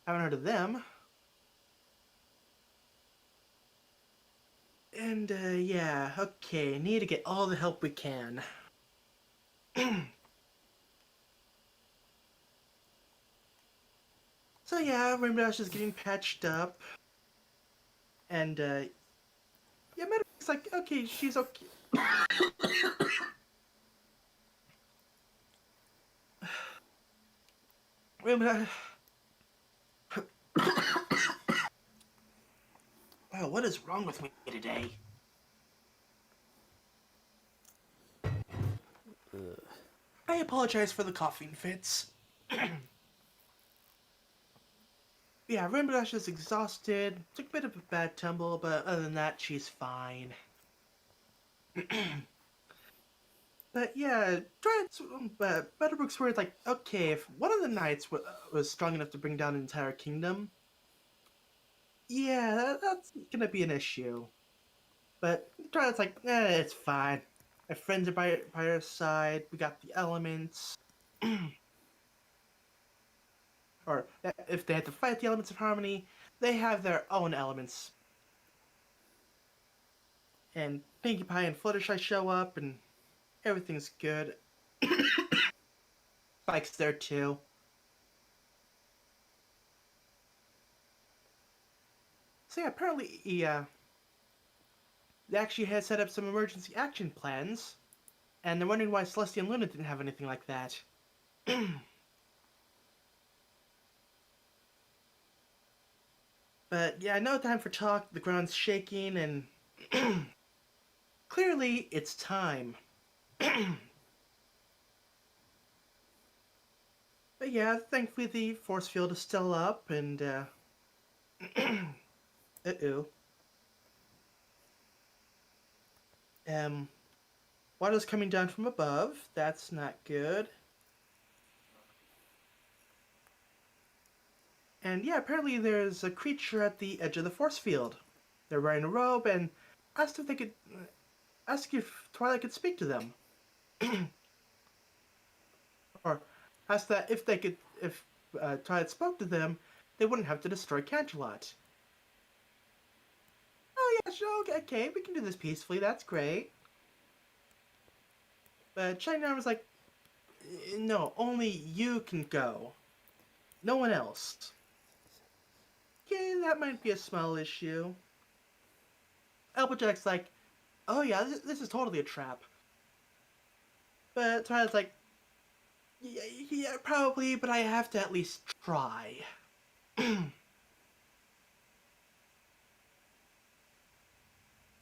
Haven't heard of them. And yeah, okay, need to get all the help we can. So yeah, Rainbow Dash is getting patched up. And yeah, Meadowbrook's okay, she's okay. Rainbow Dash... Wow, what is wrong with me today? I apologize for the coughing fits. Yeah, Rainbow Dash is exhausted. Took a bit of a bad tumble, but other than that, she's fine. But yeah, Meadowbrook's worried, okay, if one of the knights was strong enough to bring down an entire kingdom, yeah, that's gonna be an issue. But Twiliight's it's fine. My friends are by our side. We got the elements. Or if they had to fight the elements of harmony, they have their own elements. And Pinkie Pie and Fluttershy show up, and everything's good. Spike's there too. So yeah, apparently they actually had set up some emergency action plans, and they're wondering why Celestia and Luna didn't have anything like that. But yeah, no time for talk. The ground's shaking, and clearly it's time. But yeah, thankfully the force field is still up, and Uh-oh. Um, Water's coming down from above. That's not good. And yeah, apparently there's a creature at the edge of the force field. They're wearing a robe and asked if they could ask if Twilight could speak to them. Or asked that if Twilight spoke to them, they wouldn't have to destroy Canterlot. Oh yeah, sure, okay, we can do this peacefully, that's great. But Shining Armor was like, no, only you can go. No one else. Okay, that might be a small issue. Applejack's like, oh yeah, this is totally a trap. But Twilight's like, yeah, probably, but I have to at least try.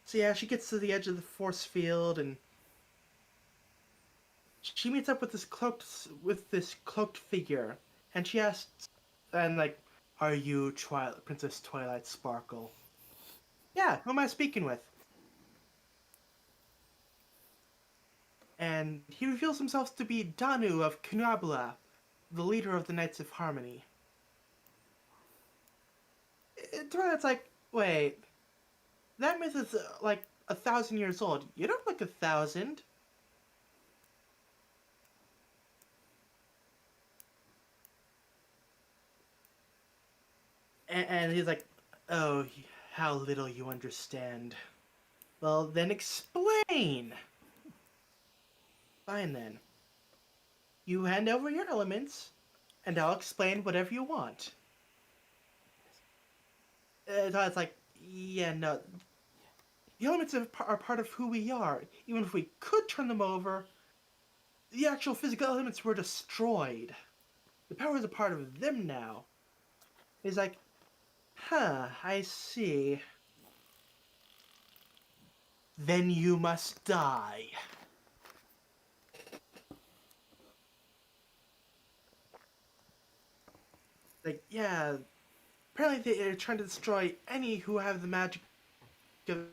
So yeah, she gets to the edge of the force field and she meets up with this cloaked figure, and she asks, and like, "Are you Princess Twilight Sparkle?" Yeah, who am I speaking with? And he reveals himself to be Danu of Kunabla, the leader of the Knights of Harmony. Twilight's like, wait, that myth is like 1,000 years old. You don't look 1,000. And he's like, oh, how little you understand. Well, then explain. Fine then. You hand over your elements, and I'll explain whatever you want. Todd's like, yeah, no. The elements are part of who we are. Even if we could turn them over, the actual physical elements were destroyed. The power is a part of them now. He's like, huh, I see. Then you must die. Like, yeah, apparently they're trying to destroy any who have the magic of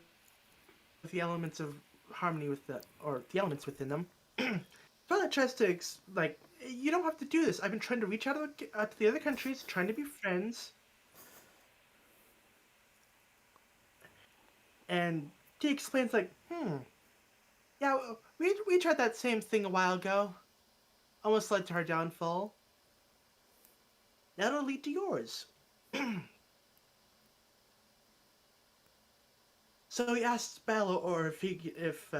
the elements of harmony or the elements within them. Twilight tries to, like, you don't have to do this. I've been trying to reach out to the other countries, trying to be friends. And he explains, like, yeah, we tried that same thing a while ago. Almost led to our downfall. That'll lead to yours. So he asks Balor if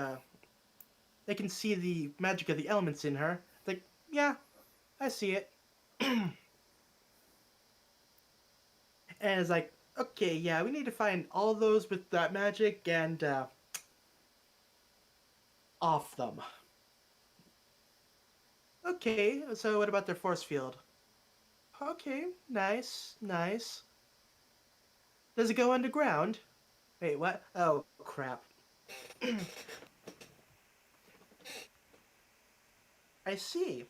they can see the magic of the elements in her. Like, yeah, I see it. And it's like, okay, yeah, we need to find all those with that magic and off them. Okay, so what about their force field? Okay, nice, nice. Does it go underground? Wait, what? Oh, crap. I see.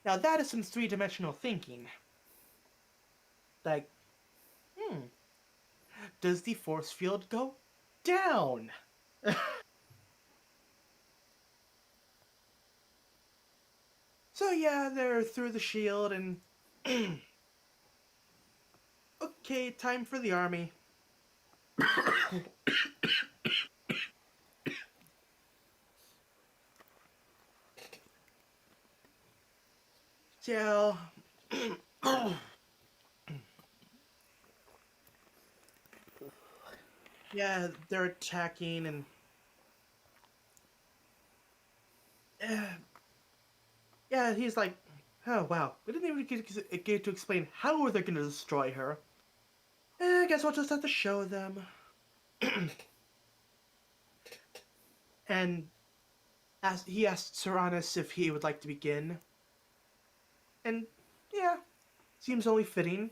Now that is some three-dimensional thinking. Like, does the force field go down? So yeah, they're through the shield and... okay, time for the army. So... yeah, they're attacking and... yeah, he's like, oh wow, we didn't even get to explain how they're going to destroy her. I guess we'll just have to show them. And he asked Seranus if he would like to begin. And yeah, seems only fitting.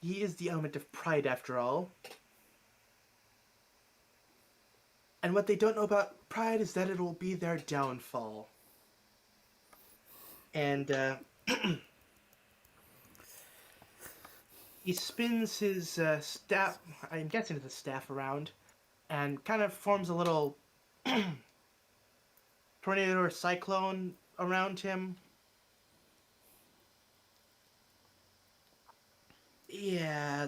He is the element of pride after all. And what they don't know about pride is that it'll be their downfall. And He spins his staff, I'm guessing it's a staff, around, and kind of forms a little tornado or cyclone around him. Yeah.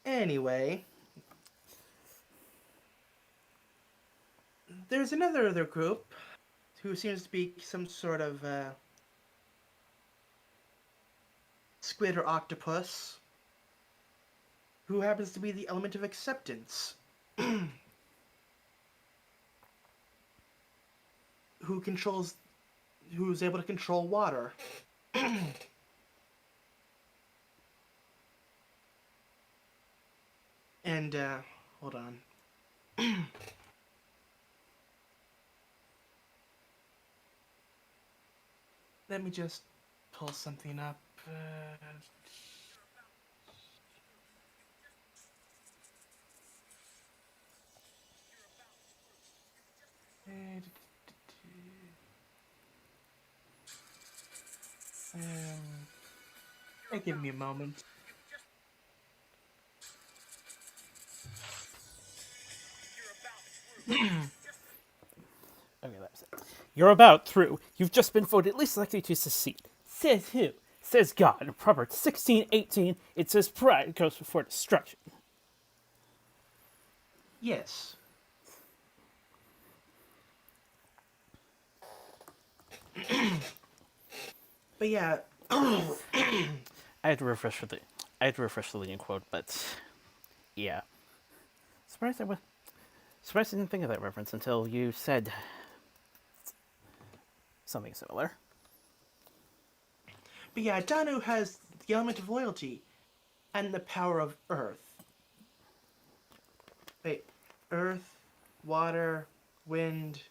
Anyway, there's another other group who seems to be some sort of squid or octopus who happens to be the element of acceptance, who's able to control water. And hold on. Let me just pull something up. Give me a moment. Okay, that's it. You're about through. You've just been voted least likely to succeed. Says who? Says God. In Proverbs 16:18, it says pride goes before destruction. Yes. But yeah. I had to refresh for the leading quote, but yeah. Surprised I didn't think of that reference until you said something similar. But yeah, Danu has the element of loyalty and the power of earth. Wait, earth, water, wind.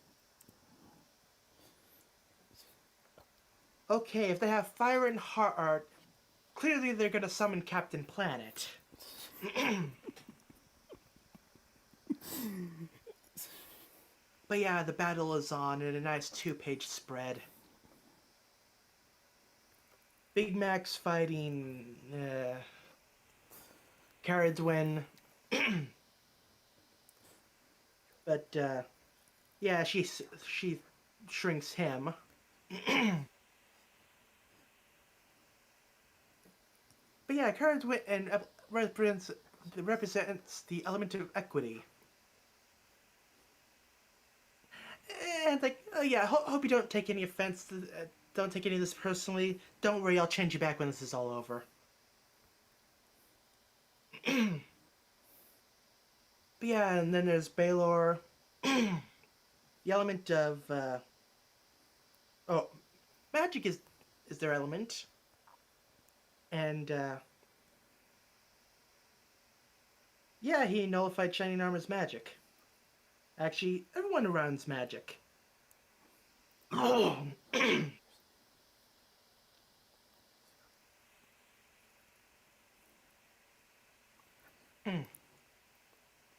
Okay, if they have fire and heart, clearly they're gonna summon Captain Planet. But yeah, the battle is on in a nice 2-page spread. Big Mac's fighting Caradwin. But yeah, she shrinks him. But yeah, Caradwin and represents the element of equity. And like, oh yeah, hope you don't take any offense. Don't take any of this personally. Don't worry, I'll change you back when this is all over. But yeah, and then there's Baylor. The element of oh, magic is their element, and yeah, he nullified Shining Armor's magic. Actually, everyone around's magic.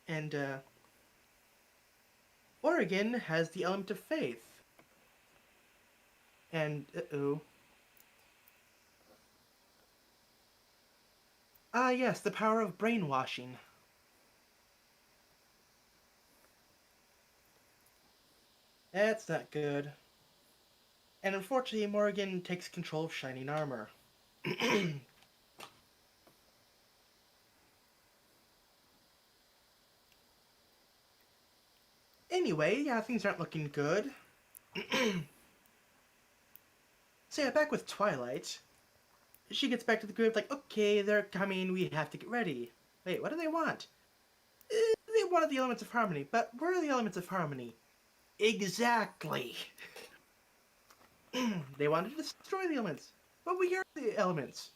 And Oregon has the element of faith. And yes, the power of brainwashing. That's not good. And unfortunately, Morgan takes control of Shining Armor. Anyway, yeah, things aren't looking good. So yeah, back with Twilight. She gets back to the group like, okay, they're coming, we have to get ready. Wait, what do they want? They wanted the elements of harmony, but where are the elements of harmony? Exactly. They wanted to destroy the elements, but we are the elements.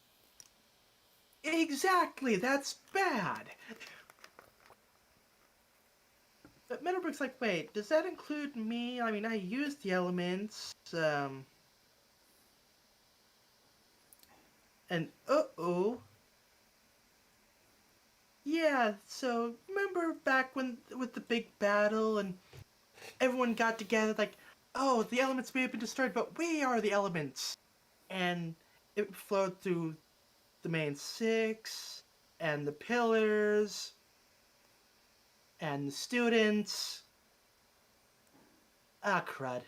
Exactly, that's bad. But Meadowbrook's like, wait, does that include me? I mean, I used the elements, and uh-oh. Yeah, so remember back when, with the big battle, and everyone got together like, oh, the elements may have been destroyed, but we are the elements. And it flowed through the main six, and the pillars, and the students. Ah, crud.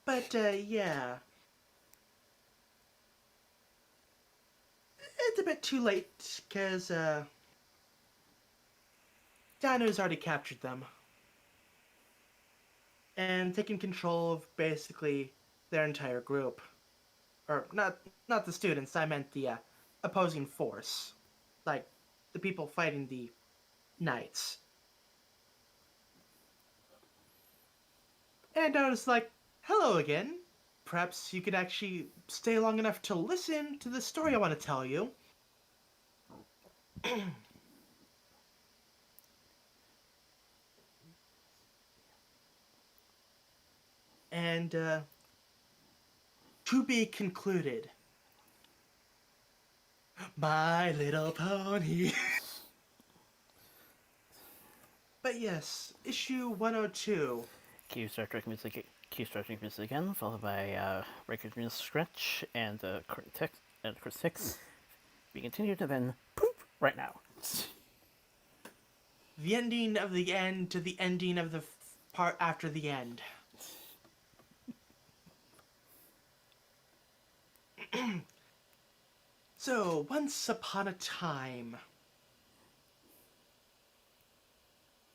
But, yeah. It's a bit too late, because, Dino's already captured them. And taken control of basically their entire group. Or, not the students, I meant the, opposing force. Like, the people fighting the knights. And I was like, hello again. Perhaps you could actually stay long enough to listen to the story I want to tell you. And, to be concluded. My Little Pony. But yes, issue 102. Cue Star Trek music. Cue Star Trek music again, followed by record music scratch and text and text. We continue to then poop right now. The ending of the end to the ending of the part after the end. So, once upon a time.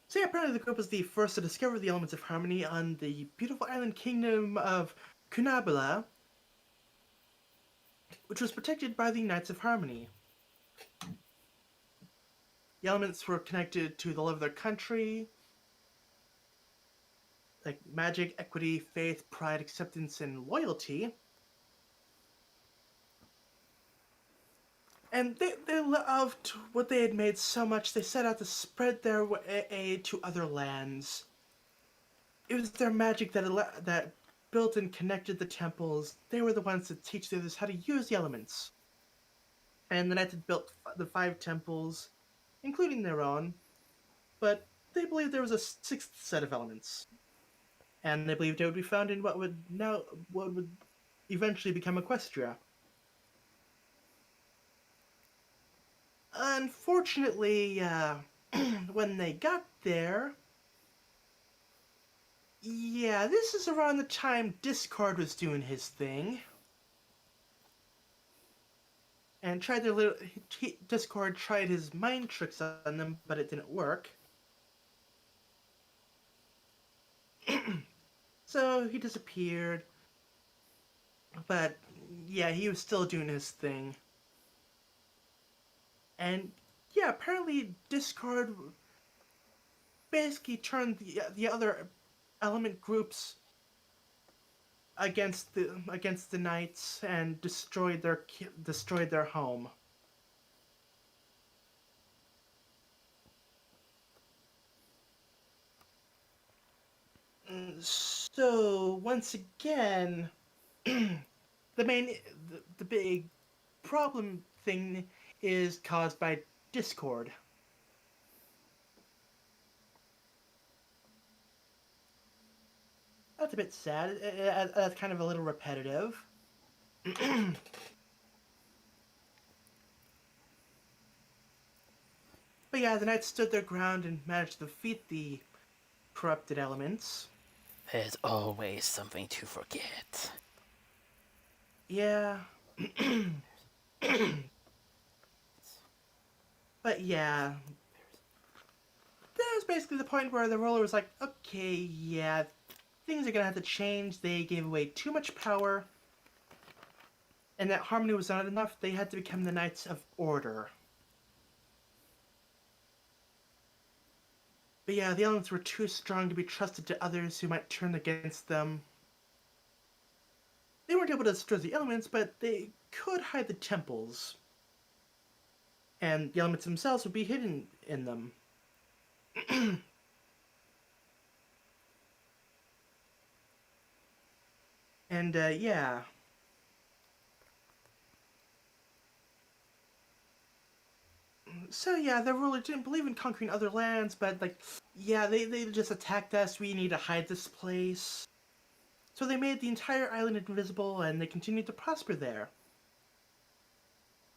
So yeah, apparently the group was the first to discover the elements of harmony on the beautiful island kingdom of Kunabula, which was protected by the Knights of Harmony. The elements were connected to the love of their country, like magic, equity, faith, pride, acceptance, and loyalty. And they loved what they had made so much, they set out to spread their aid to other lands. It was their magic that built and connected the temples. They were the ones to teach the others how to use the elements. And the Knights had built the 5 temples, including their own, but they believed there was a 6th set of elements. And they believed it would be found in what would eventually become Equestria. Unfortunately, when they got there, yeah, this is around the time Discord was doing his thing. And Discord tried his mind tricks on them, but it didn't work. So he disappeared. But yeah, he was still doing his thing. And yeah, apparently Discord basically turned the other element groups against the knights and destroyed their home. So once again, the big problem thing is caused by Discord. That's a bit sad. That's kind of a little repetitive. But yeah, the knights stood their ground and managed to defeat the corrupted elements. There's always something to forget. Yeah. But yeah. That was basically the point where the ruler was like, okay, yeah, things are gonna have to change. They gave away too much power. And that harmony was not enough. They had to become the Knights of Order. But yeah, the elements were too strong to be trusted to others who might turn against them. They weren't able to destroy the elements, but they could hide the temples. And the elements themselves would be hidden in them. And, yeah. So yeah, the ruler didn't believe in conquering other lands, but like, yeah, they just attacked us. We need to hide this place. So they made the entire island invisible, and they continued to prosper there.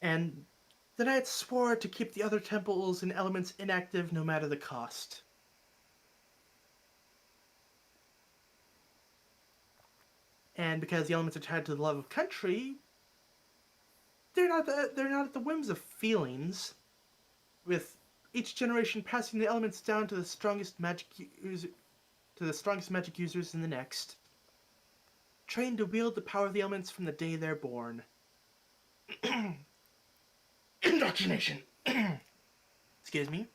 And the knights swore to keep the other temples and elements inactive no matter the cost. And because the elements are tied to the love of country, they're not at the whims of feelings. With each generation passing the elements down to the strongest magic users in the next, trained to wield the power of the elements from the day they're born. Indoctrination. Excuse me.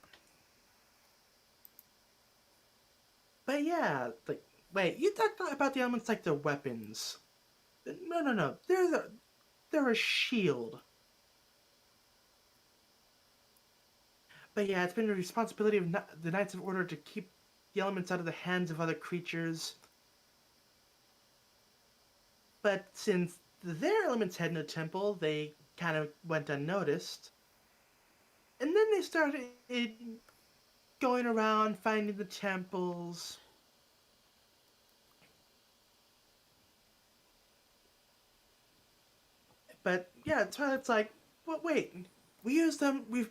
But yeah, like, wait, you talked about the elements like they're weapons. No, no, no. They're a shield. But yeah, it's been the responsibility of the Knights of Order to keep the elements out of the hands of other creatures. But since their elements had no temple, they kind of went unnoticed. And then they started going around finding the temples. But yeah, Twilight's like, well, wait, we use them. We've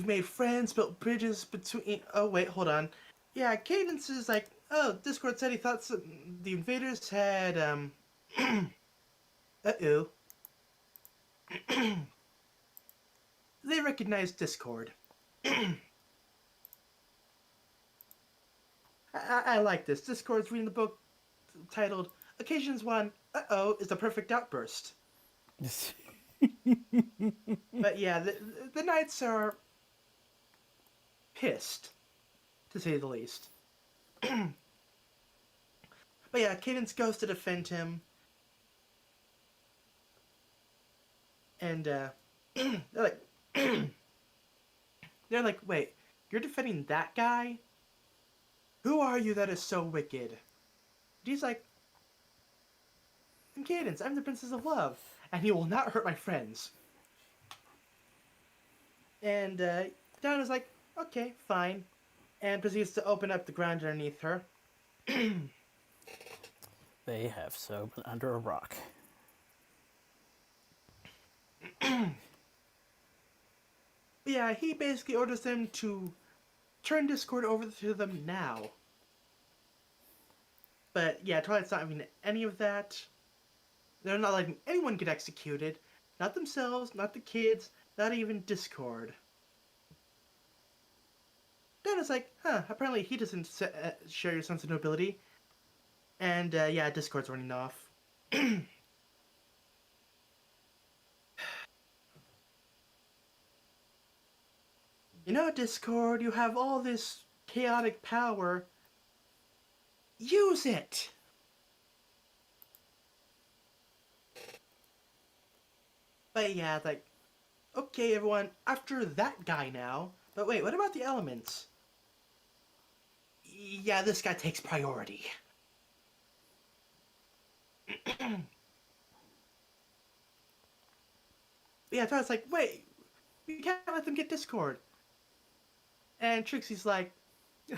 made friends, built bridges between. Oh wait, hold on. Yeah, Cadence is like, oh, Discord said he thought the invaders had uh-oh. They recognized Discord. I like this. Discord's reading the book titled Occasions 1, uh-oh, is the perfect outburst. But yeah, the Knights are pissed, to say the least. But yeah, Cadence goes to defend him. And they're like, wait, you're defending that guy? Who are you that is so wicked? And he's like, I'm Cadence, I'm the Princess of Love, and he will not hurt my friends. And Don is like, okay, fine, and proceeds to open up the ground underneath her. They have so been under a rock. But yeah, he basically orders them to turn Discord over to them now. But yeah, Twilight's not having any of that. They're not letting anyone get executed. Not themselves, not the kids, not even Discord. Dan is like, huh, apparently he doesn't share your sense of nobility. And yeah, Discord's running off. You know, Discord, you have all this chaotic power. Use it! But yeah, it's like, okay, everyone, after that guy now. But wait, what about the elements? Yeah, this guy takes priority. Yeah, Todd's like, wait, you can't let them get Discord. And Trixie's like,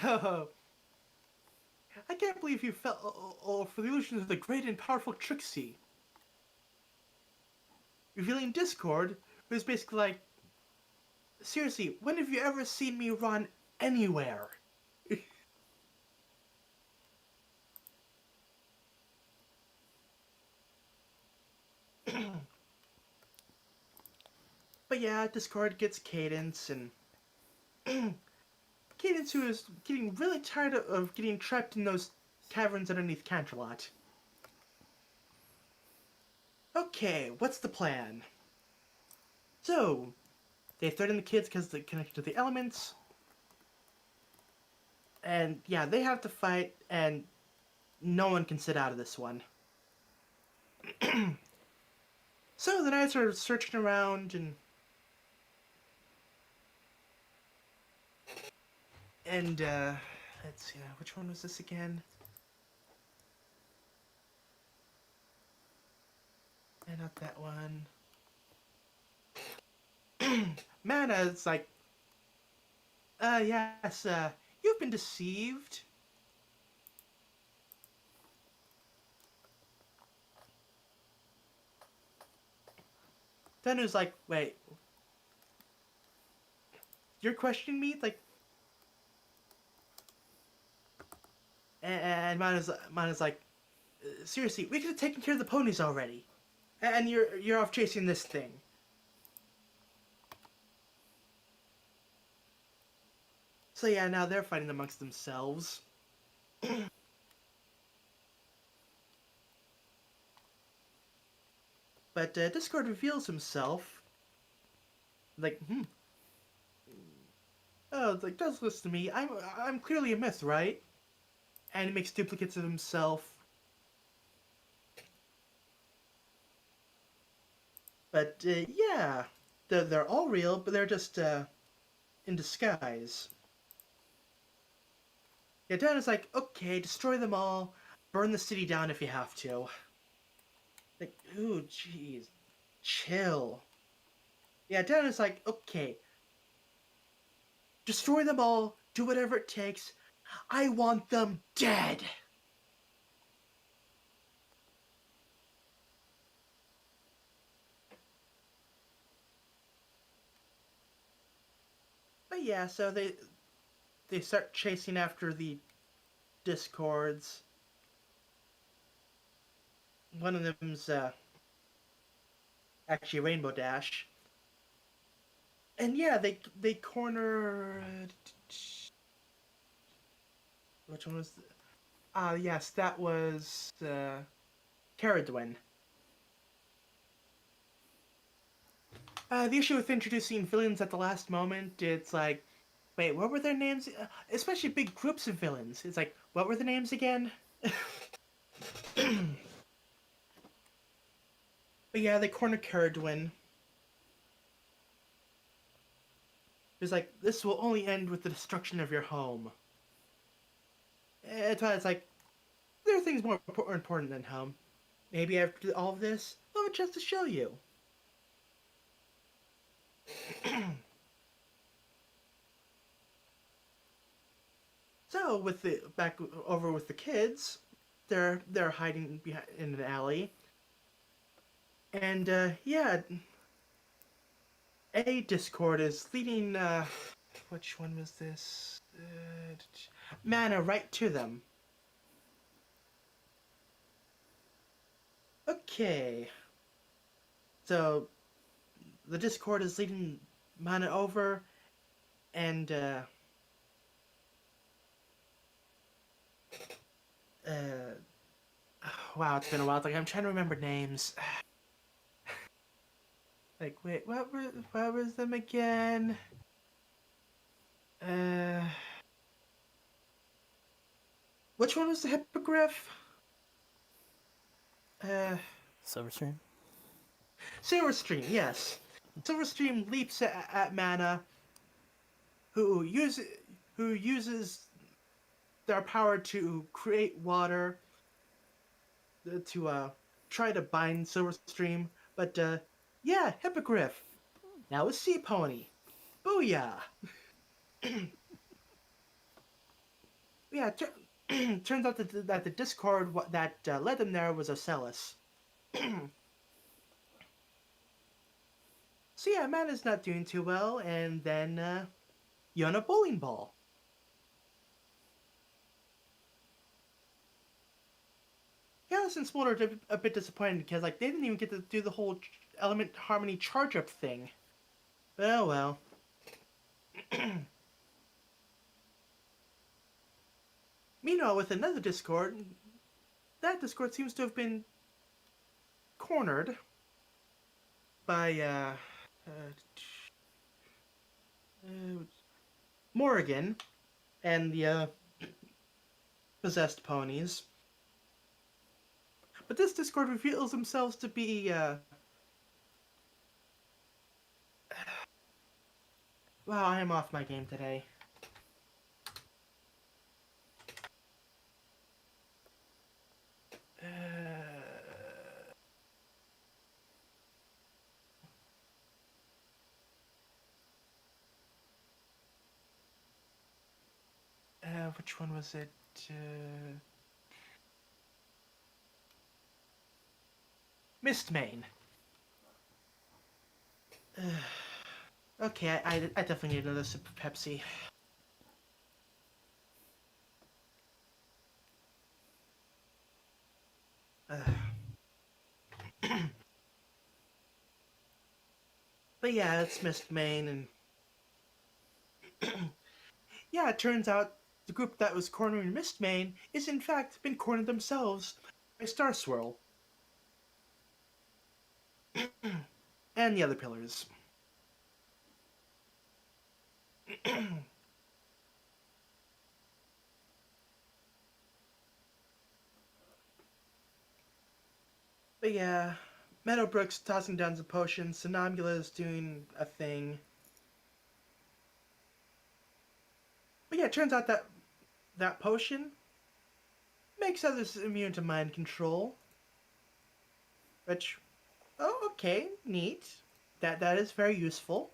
oh, I can't believe you fell for the illusion of the great and powerful Trixie. Revealing Discord was basically like, seriously, when have you ever seen me run anywhere? But yeah, Discord gets Cadence, and Cadence, who is getting really tired of getting trapped in those caverns underneath Canterlot. Okay, what's the plan? So, they threaten the kids because they're connected to the elements. And yeah, they have to fight, and no one can sit out of this one. So the knights are searching around, and let's see now, which one was this again? And not that one. Mana is like, yes, you've been deceived. Danu's like, wait, you're questioning me? Like, and Mana's like, seriously, we could have taken care of the ponies already, and you're off chasing this thing. So yeah, now they're fighting amongst themselves. But Discord reveals himself. Like, oh, it's like, does listen to me. I'm clearly a myth, right? And he makes duplicates of himself. But yeah, they're all real, but they're just in disguise. Yeah, Dan is like, okay, destroy them all, burn the city down if you have to. Like, ooh, jeez, chill. Yeah, Dan is like, okay, destroy them all, do whatever it takes. I want them dead. But yeah, so they start chasing after the discords. One of them's actually Rainbow Dash. And yeah, they corner. Which one was? Yes, that was Caradwin. The issue with introducing villains at the last moment, it's like, wait, what were their names? Especially big groups of villains. It's like, what were the names again? But yeah, they corner Caradwin. It's like, this will only end with the destruction of your home. It's like, there are things more important than home. Maybe after all of this, I'll have a chance to show you. So, with the back over with the kids, they're hiding behind in an alley, and yeah, a Discord is leading. Which one was this? Mana right to them. Okay, so the Discord is leading Mana over, and wow, it's been a while. Like, I'm trying to remember names. Like, wait, what was them again? Which one was the hippogriff? Silverstream? Silverstream, yes. Silverstream leaps at Mana, who uses their power to create water to try to bind Silverstream. But yeah, hippogriff. Now a sea pony. Booyah! Yeah, turns out that the Discord that led them there was Ocellus. So yeah, Mana's not doing too well, and then Yona bowling ball. Gallus and Smolder are a bit disappointed because like they didn't even get to do the whole element harmony charge up thing. But oh well. Meanwhile, with another Discord, that Discord seems to have been cornered by Morrigan and the possessed ponies. But this Discord reveals themselves to be wow, I am off my game today. which one was it? Mistmane. Okay, I definitely need another sip of Pepsi. But yeah, it's Mistmane, and yeah, it turns out the group that was cornering Mistmane is in fact been cornered themselves by Star Swirl and the other pillars. But yeah, Meadowbrook's tossing down some potions, Somnambula's doing a thing. But yeah, it turns out that that potion makes others immune to mind control. Which, oh, okay, neat. That is very useful.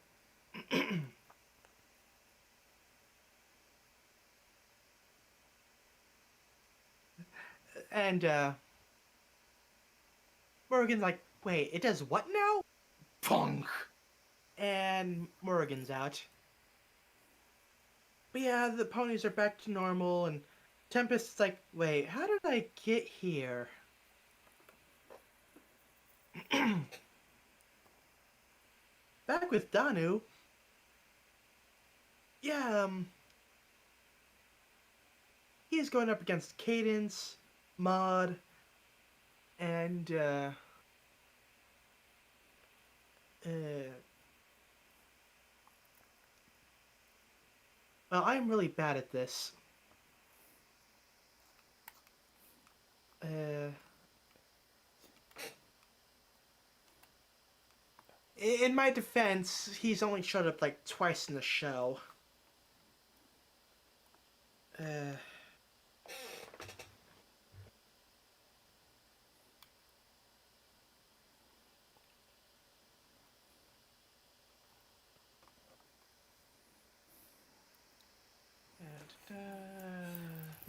And Morrigan's like, wait, it does what now? Punk! And Morrigan's out. But yeah, the ponies are back to normal, and Tempest's like, wait, how did I get here? Back with Danu. Yeah, he's going up against Cadence, Maud, and well, I'm really bad at this. In my defense, he's only showed up like twice in the show.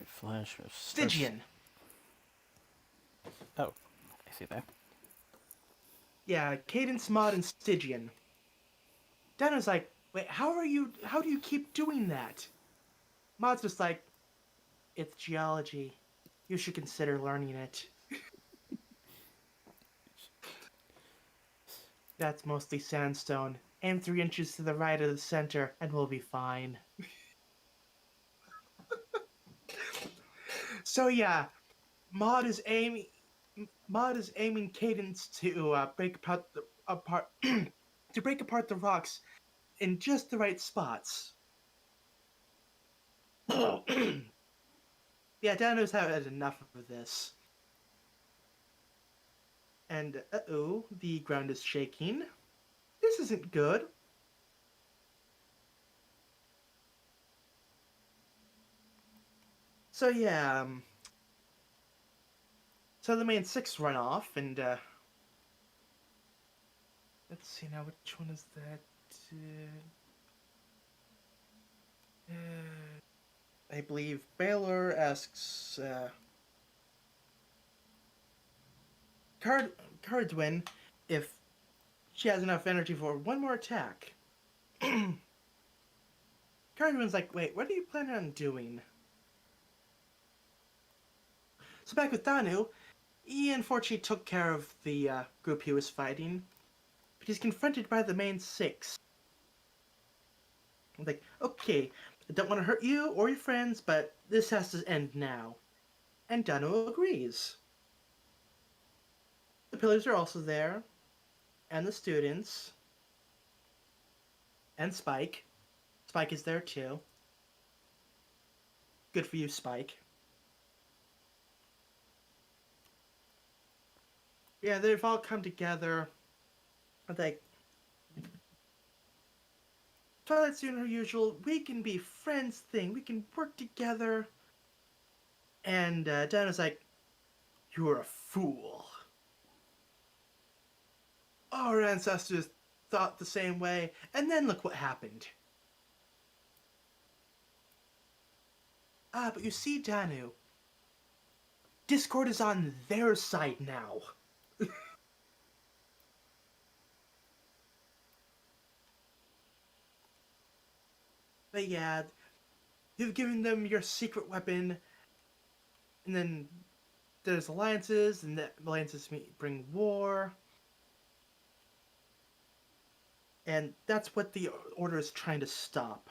Flash. Stygian. Oh, I see that. Yeah, Cadence, Maud, and Stygian. Danu's like, wait, how do you keep doing that? Maud's just like, it's geology. You should consider learning it. That's mostly sandstone. Aim 3 inches to the right of the center, and we'll be fine. So yeah, Maud is aiming Cadence to break apart to break apart the rocks in just the right spots. Yeah, Danu's had enough of this. And uh-oh, the ground is shaking. This isn't good. So yeah, so the main 6 run off, and let's see now, which one is that? I believe Baylor asks Cardwin if she has enough energy for one more attack. Cardwin's like, wait, what are you planning on doing? So back with Danu, he unfortunately took care of the group he was fighting, but he's confronted by the main 6. I'm like, okay, I don't want to hurt you or your friends, but this has to end now. And Danu agrees. The pillars are also there, and the students, and Spike. Spike is there too. Good for you, Spike. Yeah, they've all come together. Like, Twilight's doing her usual, we can be friends thing. We can work together. And Danu's like, you're a fool. Our ancestors thought the same way, and then look what happened. Ah, but you see, Danu, Discord is on their side now. But yeah, you've given them your secret weapon, and then there's alliances, and the alliances bring war. And that's what the Order is trying to stop.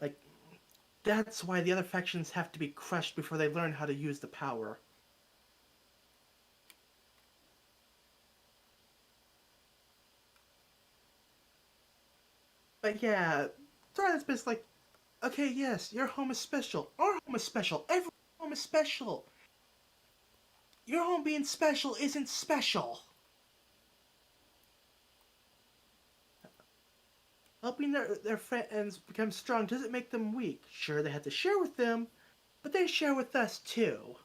Like, that's why the other factions have to be crushed before they learn how to use the power. But yeah, Thread is like, okay, yes, your home is special. Our home is special. Everyone's home is special. Your home being special isn't special. Helping their friends become strong doesn't make them weak. Sure, they have to share with them, but they share with us too.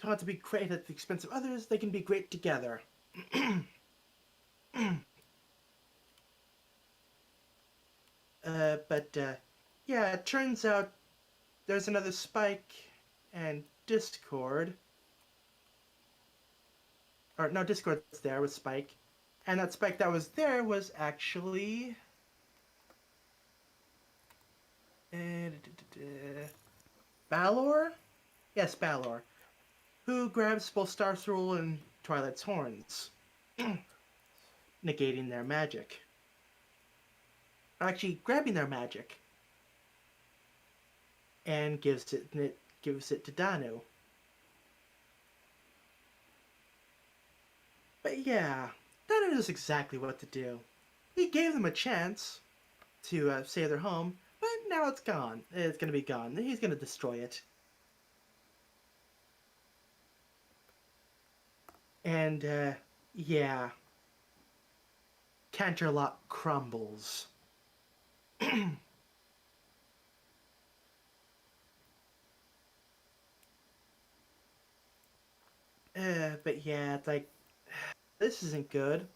Taught to be great at the expense of others, they can be great together. Yeah, it turns out there's another Spike and Discord. Or, no, Discord's there with Spike. And that Spike that was there was actually... Balor? Yes, Balor. Who grabs both Star Thruel and Twilight's horns, negating their magic. Actually, grabbing their magic. And gives it to Danu. But yeah, Danu knows exactly what to do. He gave them a chance to save their home, but now it's gone. It's gonna be gone. He's gonna destroy it. And, yeah. Canterlot crumbles. But yeah, it's like, this isn't good.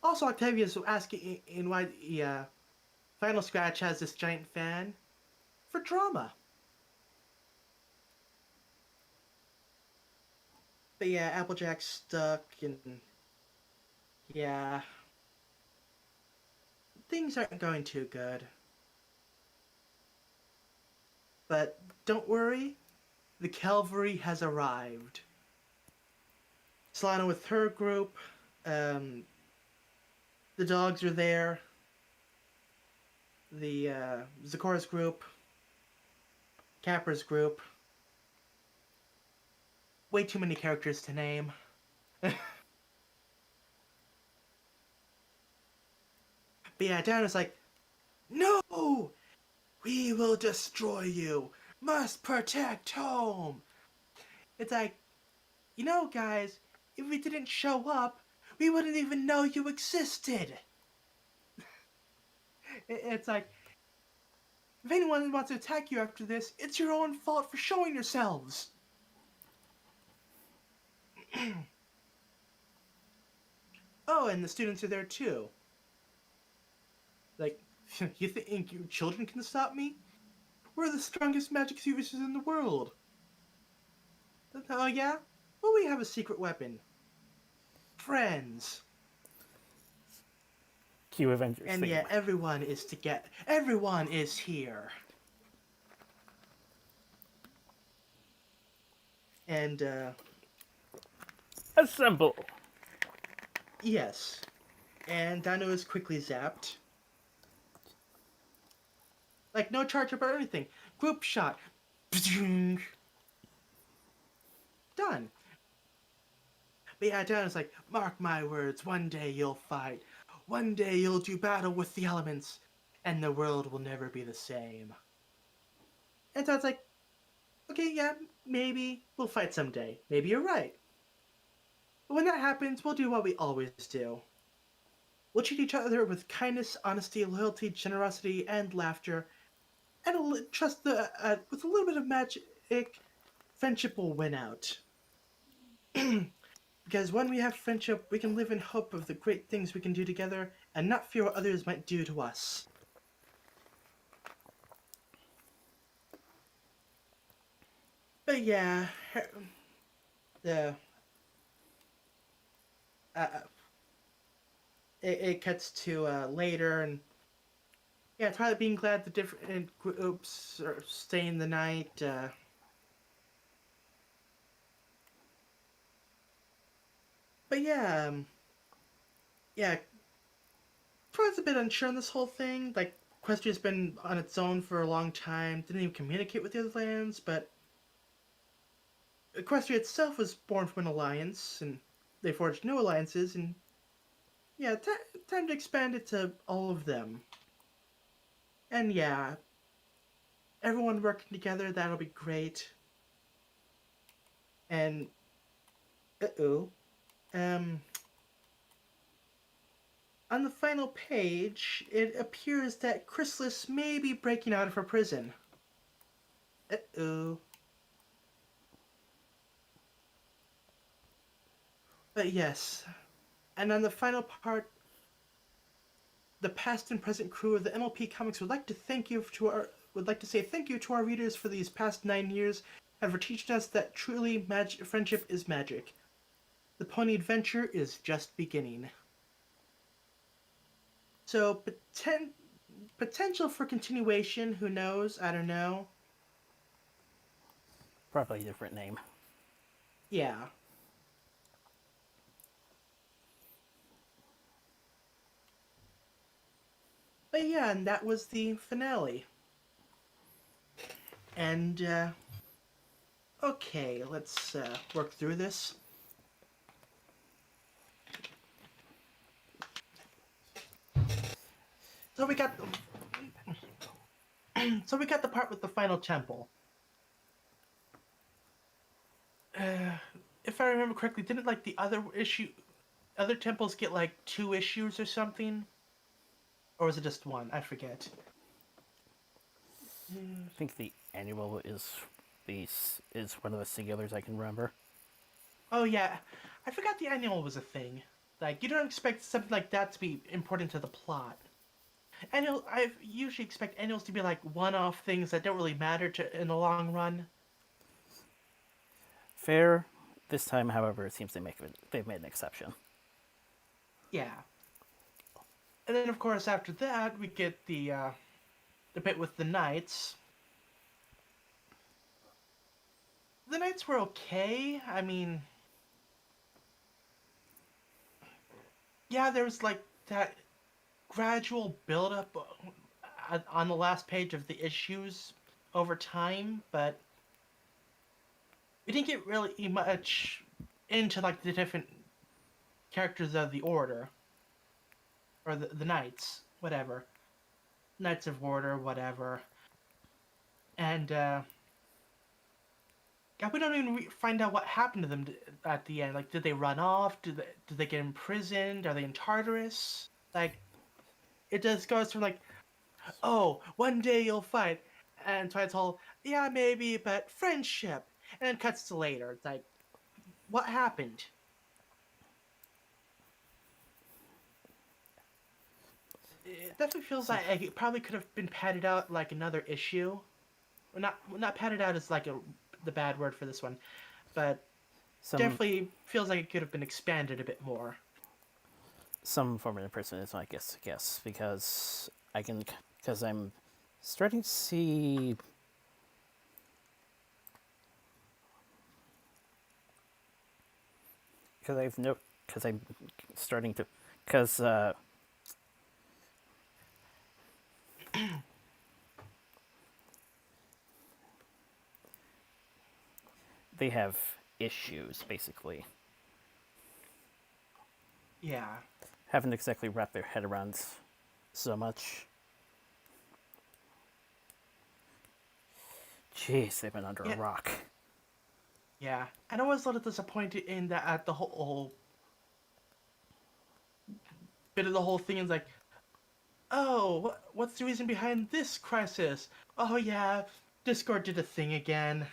Also, Octavia's asking in why the Final Scratch has this giant fan for drama. But yeah, Applejack's stuck, and yeah, things aren't going too good. But don't worry, the cavalry has arrived. Solana with her group, the dogs are there, the Zakora's group, Capra's group. Way too many characters to name. But yeah, Dan is like, no! We will destroy you! Must protect home! It's like, you know, guys, if we didn't show up, we wouldn't even know you existed! It's like, if anyone wants to attack you after this, it's your own fault for showing yourselves! Oh, and the students are there too. Like, you think your children can stop me? We're the strongest magic users in the world. Oh yeah? Well, we have a secret weapon. Friends. Cue Avengers And theme. yeah, everyone is here. And, Assemble! yes. And Dino is quickly zapped. Like, no charge up or anything. Group shot. Done. But yeah, Dino's like, mark my words, one day you'll fight. One day you'll do battle with the elements. And the world will never be the same. And so it's like, okay, yeah, maybe we'll fight someday. Maybe you're right. But when that happens, we'll do what we always do. We'll treat each other with kindness, honesty, loyalty, generosity, and laughter. And trust with a little bit of magic, friendship will win out. Because when we have friendship, we can live in hope of the great things we can do together and not fear what others might do to us. But yeah, the uh, it cuts to later, and yeah, Twilight being glad the different groups are staying the night. But yeah, yeah, Twilight's a bit unsure on this whole thing. Like, Equestria's been on its own for a long time, didn't even communicate with the other lands, but Equestria itself was born from an alliance, and they forged new alliances, and yeah, time to expand it to all of them. And yeah, everyone working together, that'll be great. And, uh-oh, um, on the final page, it appears that Chrysalis may be breaking out of her prison. Uh-oh. But yes, and on the final part, the past and present crew of the MLP Comics would like to say thank you to our readers for these past 9 years and for teaching us that truly friendship is magic. The Pony Adventure is just beginning. So potential for continuation, who knows? I don't know. Probably a different name. Yeah. But yeah, and that was the finale. And okay, let's work through this. So we got the part with the final temple. If I remember correctly, didn't like the other temples get like 2 issues or something, or was it just 1? I forget. I think the annual is one of the singulars I can remember. Oh yeah, I forgot the annual was a thing. Like, you don't expect something like that to be important to the plot. I usually expect annuals to be like one-off things that don't really matter in the long run. Fair. This time, however, it seems they've made an exception. Yeah. And then, of course, after that, we get the bit with the knights. The knights were okay. I mean, yeah, there was like that gradual build-up on the last page of the issues over time, but we didn't get really much into like the different characters of the order or the knights, whatever, knights of order, whatever. And we don't even find out what happened to them at the end. Like, did they run off? Did they get imprisoned? Are they in Tartarus? Like, it just goes from like, oh, one day you'll fight, and Twilight's all, yeah, maybe, but friendship, and then cuts to later. It's like, what happened? It definitely feels like it probably could have been padded out like another issue. Well, not padded out is like the bad word for this one, but definitely feels like it could have been expanded a bit more. Some form of impersonation, I guess, because I'm starting to see. Because I'm starting to, because they have issues, basically. Yeah. Haven't exactly wrapped their head around so much. Jeez, they've been under a rock. Yeah, and I was a little disappointed in that at the whole bit of the whole thing is like, oh, what's the reason behind this crisis? Oh yeah, Discord did a thing again.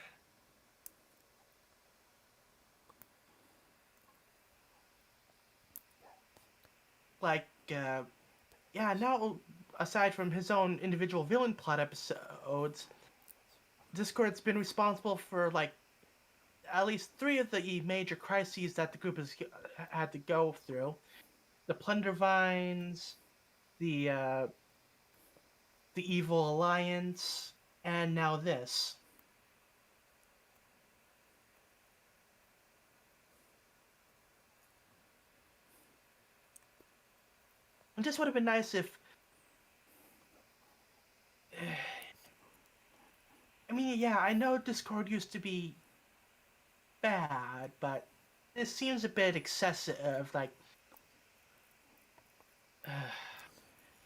like, yeah, now, aside from his own individual villain plot episodes, Discord's been responsible for, like, at least three of the major crises that the group has had to go through. The Plundervines, the the Evil Alliance, and now this. It just would have been nice if. I mean, yeah, I know Discord used to be bad, but this seems a bit excessive. Like,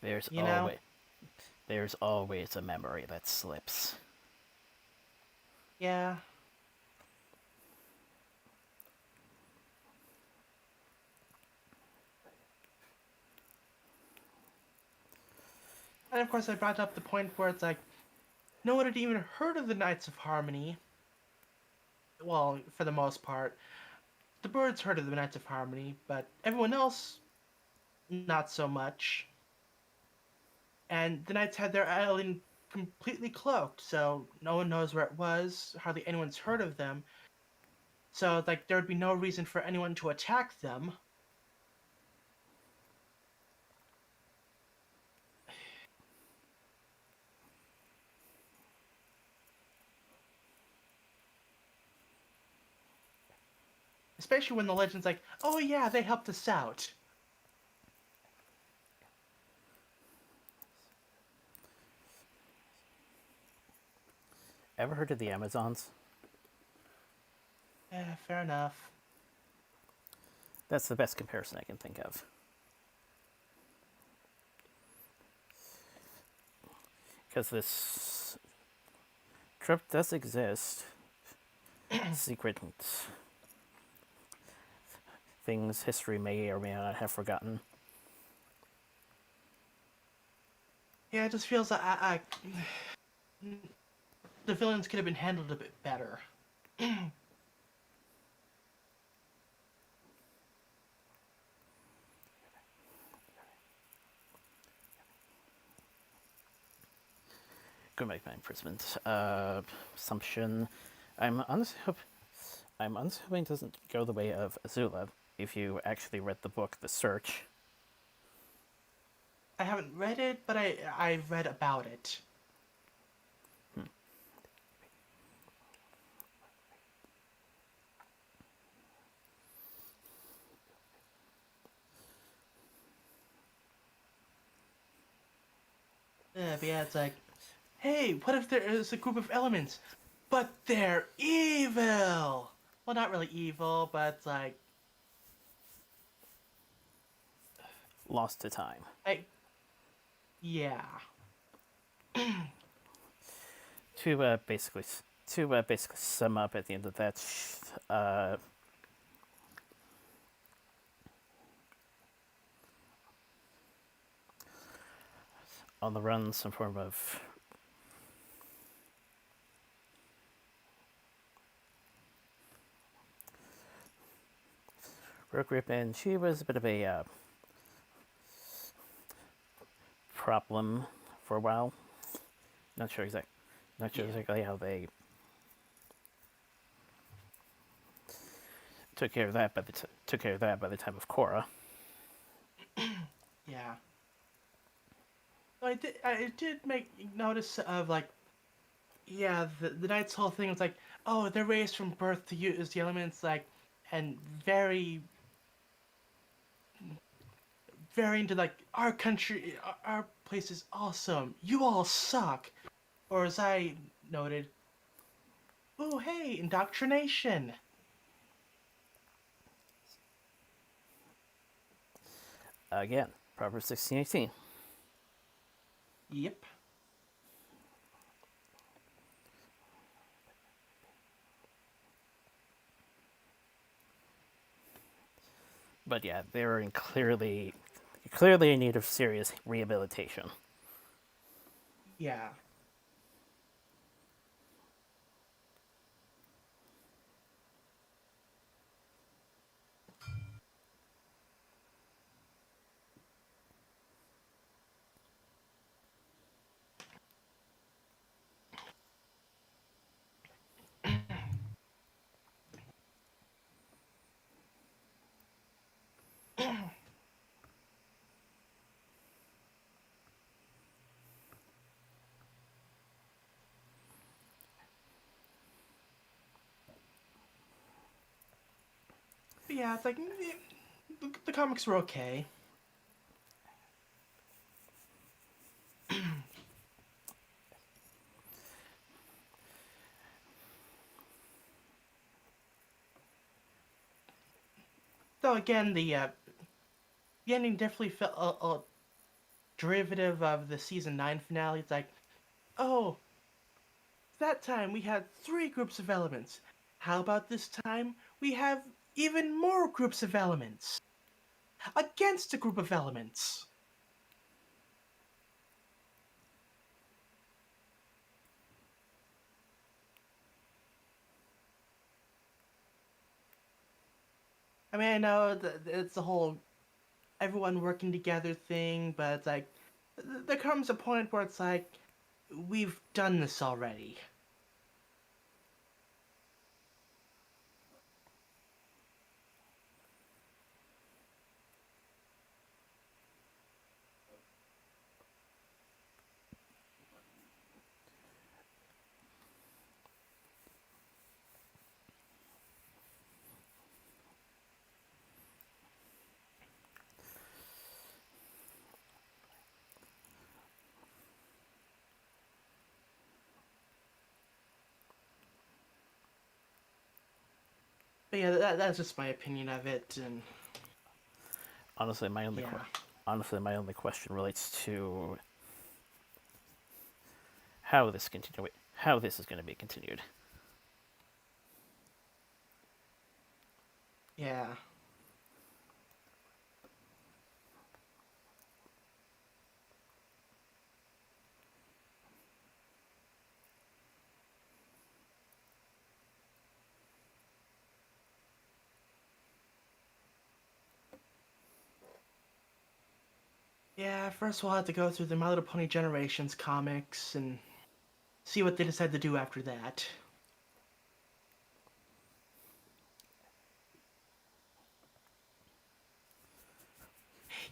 There's you know? always there's always a memory that slips. Yeah. And of course, I brought up the point where it's like, no one had even heard of the Knights of Harmony. Well, for the most part. The birds heard of the Knights of Harmony, but everyone else, not so much. And the Knights had their island completely cloaked, so no one knows where it was, hardly anyone's heard of them. So, like, there would be no reason for anyone to attack them. Especially when the legend's like, oh yeah, they helped us out. Ever heard of the Amazons? Fair enough. That's the best comparison I can think of. Because this trip does exist. Secret things history may or may not have forgotten. Yeah, it just feels like the villains could have been handled a bit better. Go make my imprisonment. Assumption. I'm honestly hoping it doesn't go the way of Azula. If you actually read the book, The Search. I haven't read it, but I've read about it. But yeah, it's like, hey, what if there is a group of elements, but they're evil? Well, not really evil, but it's Lost to time. like, yeah, To basically sum up at the end of that, on the run, some form of road grip, and she was a bit of a problem for a while. Not sure yeah, exactly how they took care of that by the time of Korra. yeah. I did make notice of like, yeah, the Knight's whole thing was like, oh, they're raised from birth to use the elements, like, and very into like our country, our place is awesome. You all suck. Or as I noted, oh hey, indoctrination. Again, Proverbs 16:18. Yep. But yeah, they're clearly in need of serious rehabilitation. Yeah. But yeah, it's like the comics were okay. Though again, the ending definitely felt a derivative of the season 9 finale. It's like, oh, that time we had 3 groups of elements. How about this time we have even more groups of elements against a group of elements? I mean, I know it's the whole everyone working together thing, but it's like there comes a point where it's like we've done this already. But yeah, that's just my opinion of it, and Honestly, yeah. my only question relates to how how this is going to be continued. Yeah. Yeah, first we'll have to go through the My Little Pony Generations comics and see what they decide to do after that.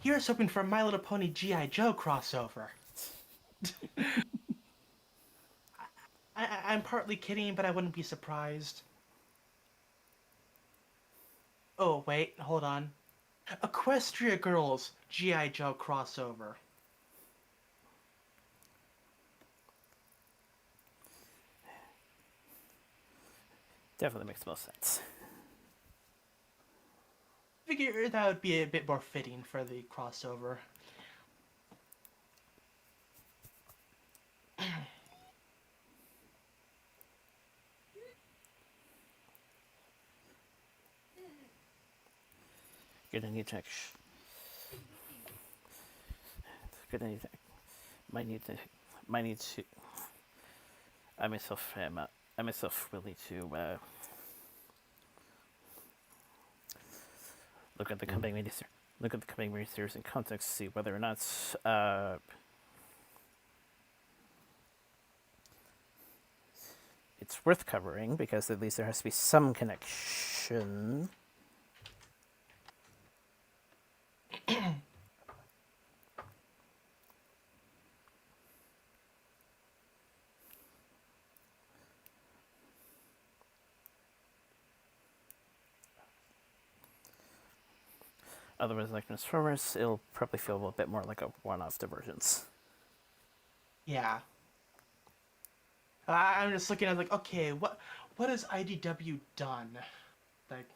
Here's hoping for a My Little Pony G.I. Joe crossover. I'm partly kidding, but I wouldn't be surprised. Oh, wait, hold on. Equestria Girls G.I. Joe crossover. Definitely makes most sense. Figure that would be a bit more fitting for the crossover. Gonna need to. Gonna need to. Might need to. Might need to. I myself will need to look at the coming miniseries. Look at the coming miniseries in context, see whether or not it's worth covering, because at least there has to be some connection. Otherwise, like Transformers, it'll probably feel a bit more like a one-off divergence. Yeah. I'm just looking at like, okay, what has IDW done? Like,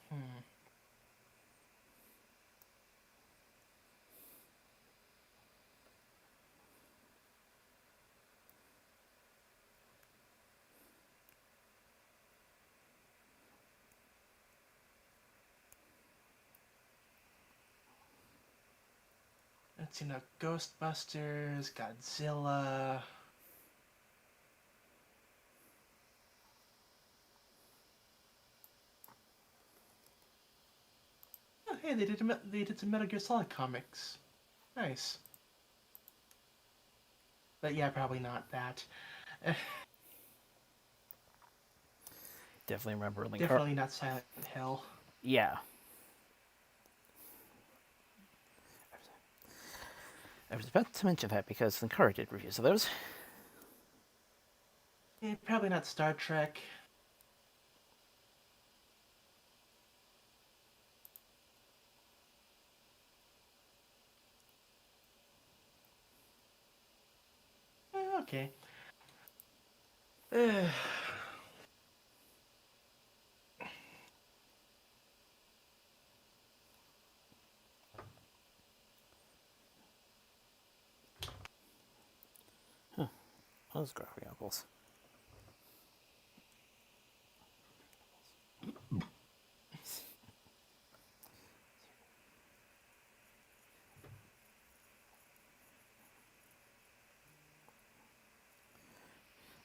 let's see now, Ghostbusters, Godzilla. Oh, hey, they did some Metal Gear Solid comics. Nice. But yeah, probably not that. Definitely remember Link. Definitely not Silent Hill. Yeah. I was about to mention that because Linkara did reviews of those. Yeah, probably not Star Trek. Okay. Those graphic apples.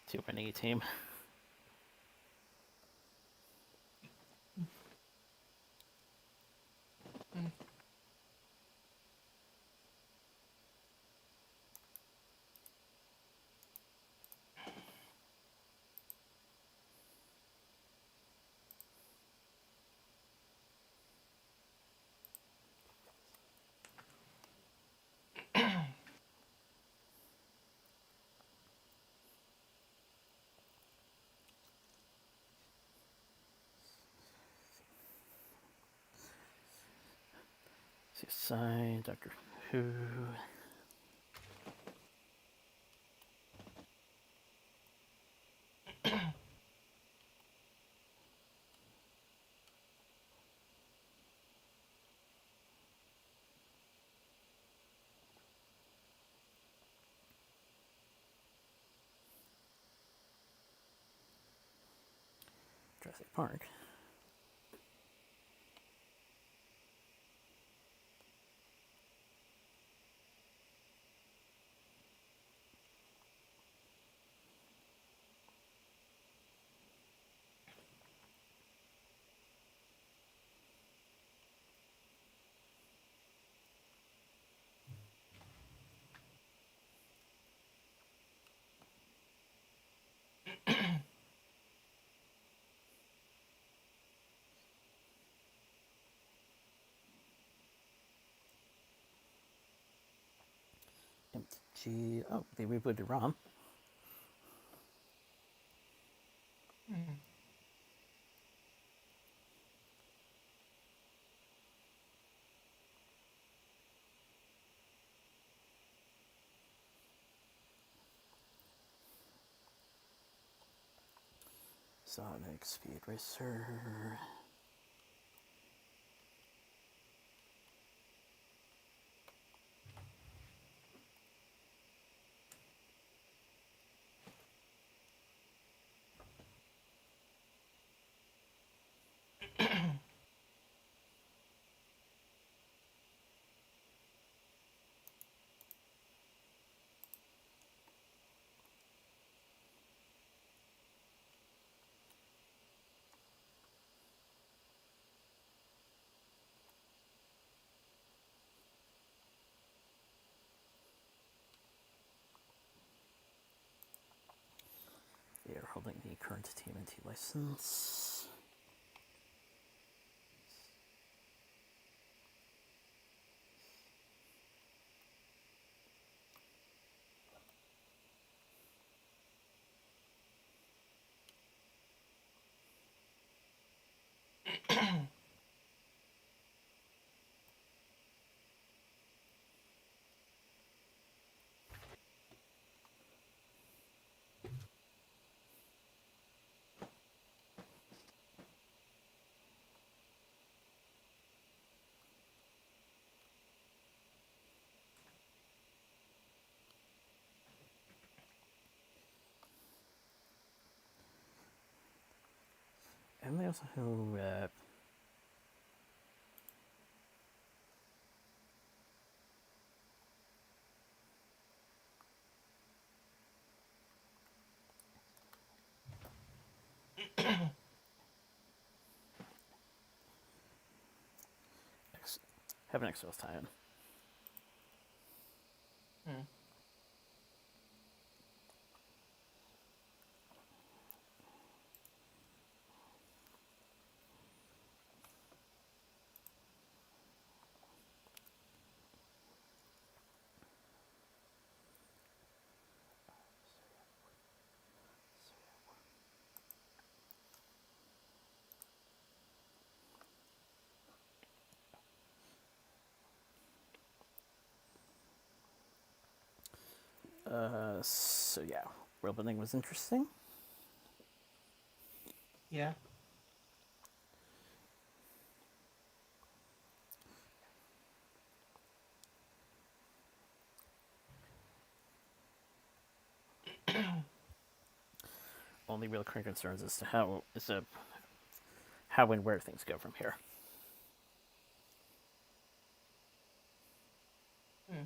Two winning a team. CSI, Doctor Who. Jurassic Park. MTG. Oh, they rebooted ROM. Sonic Speed Racer. They are holding the current TMNT license. And they also have have an X-Files tie-in. So yeah, world building was interesting. Yeah. Only real current concerns as to how and where things go from here. Hmm.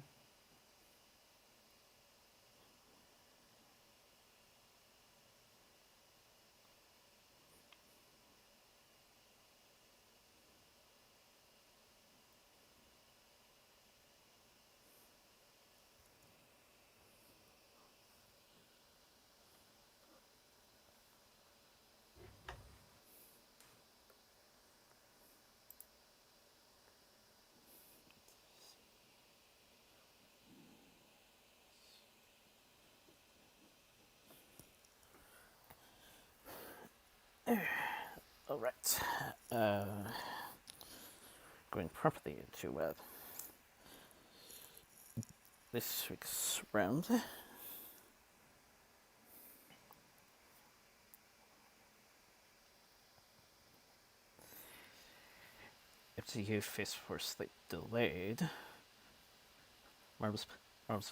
All right. Uh, Going properly into this week's round. FTU face for sleep delayed. Marbles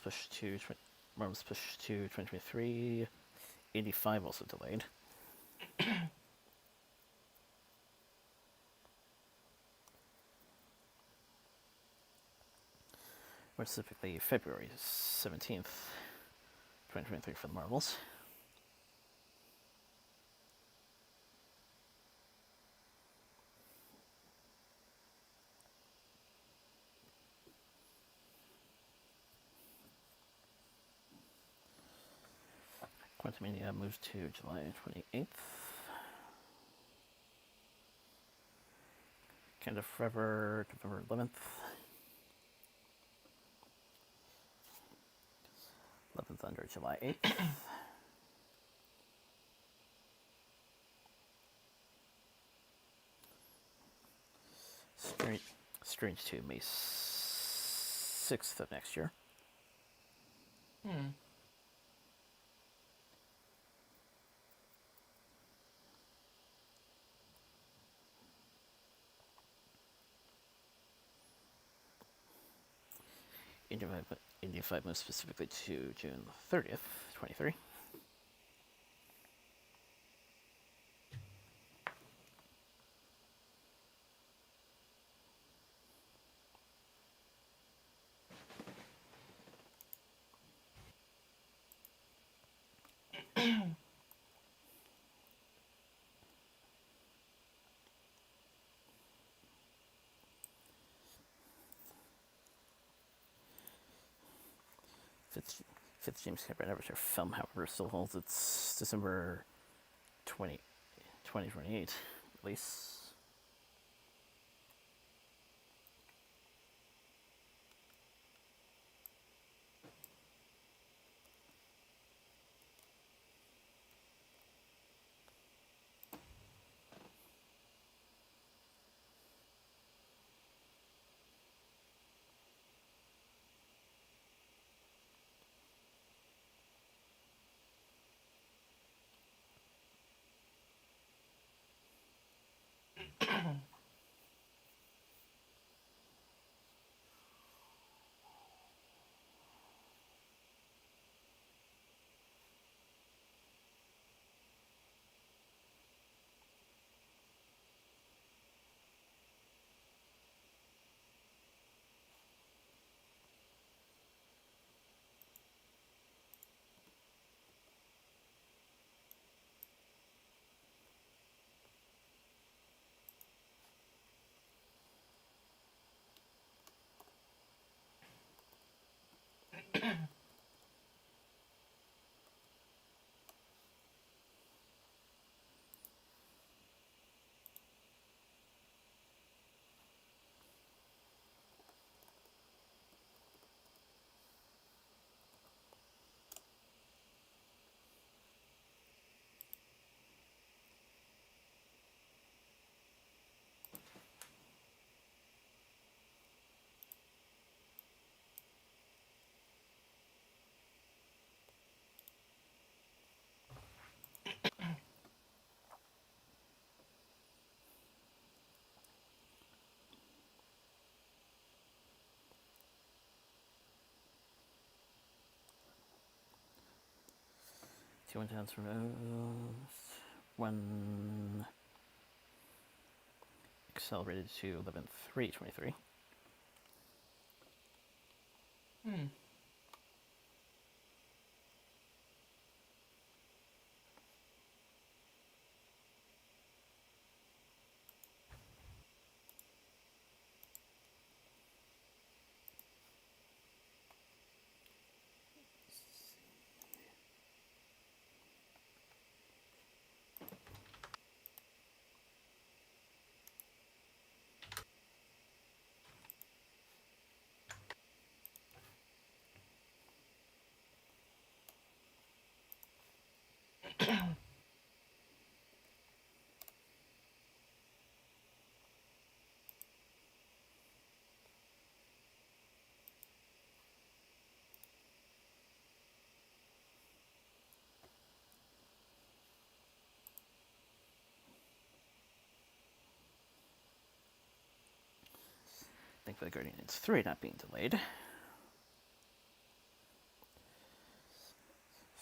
pushed to 2023. 85 also delayed. More specifically, February 17th, 2023 for the Marvels. Quantumania moves to July 28th. Canada Forever, November 11th. 11th under July 8th. Strange to May 6th of next year. Hmm. India 5 moves specifically to June 30th, 23. Fifth James Cameron Avatar film, however, still holds its December 2028 release. Two intents removed. One accelerated to 11.323. Hmm. Thankfully, Guardian Needs 3 not being delayed.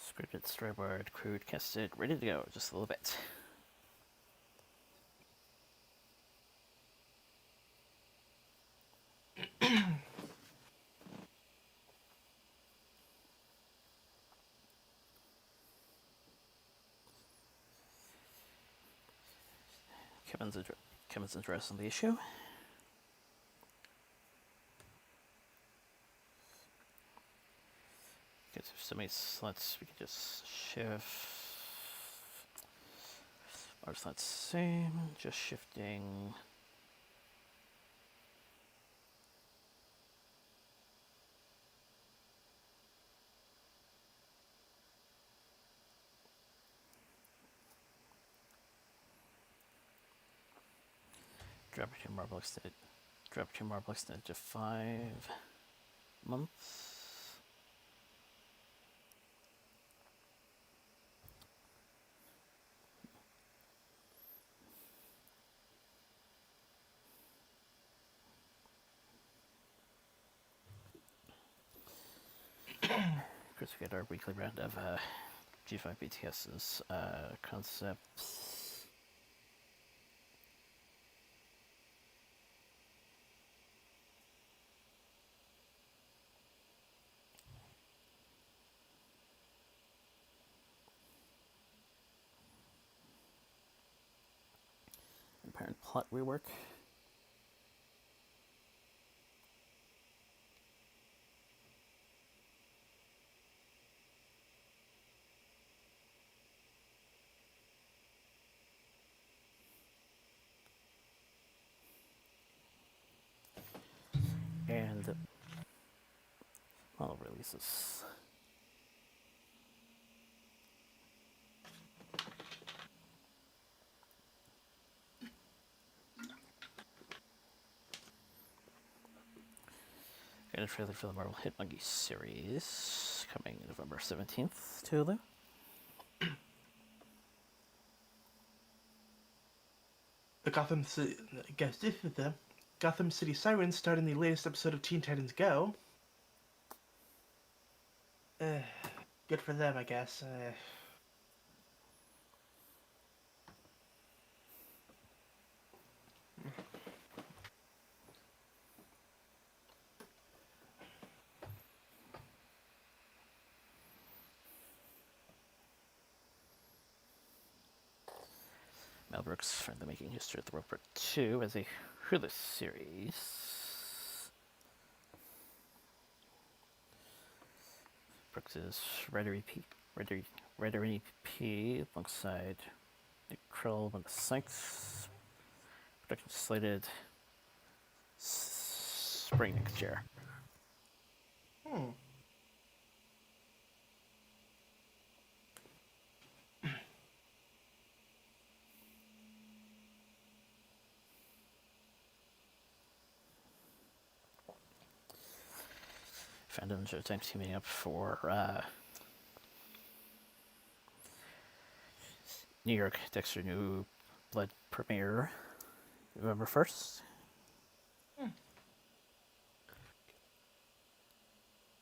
Scripted, storyboard, crude, casted, ready to go. Just a little bit. Kevin's addressing the issue. Okay, so many slots, we can just shift. Our slots same, just shifting. Drop 2 marble extended. Drop 2 marble extended to 5 months. Of course, we get our weekly round of G5 BTS's concepts. Apparent plot rework. And model releases. Got a trailer for the Marvel Hit Monkey series coming November 17th to Hulu. The Gotham City Sirens starred in the latest episode of Teen Titans Go. Good for them, I guess. Mel Brooks finally making history at the Roper 2 as a Hulu series. Brooks is writer in EP alongside Nick Kroll and the Sykes. Production slated spring next year. Fandom and Showtime teaming up for New York Dexter New Blood premiere November 1st.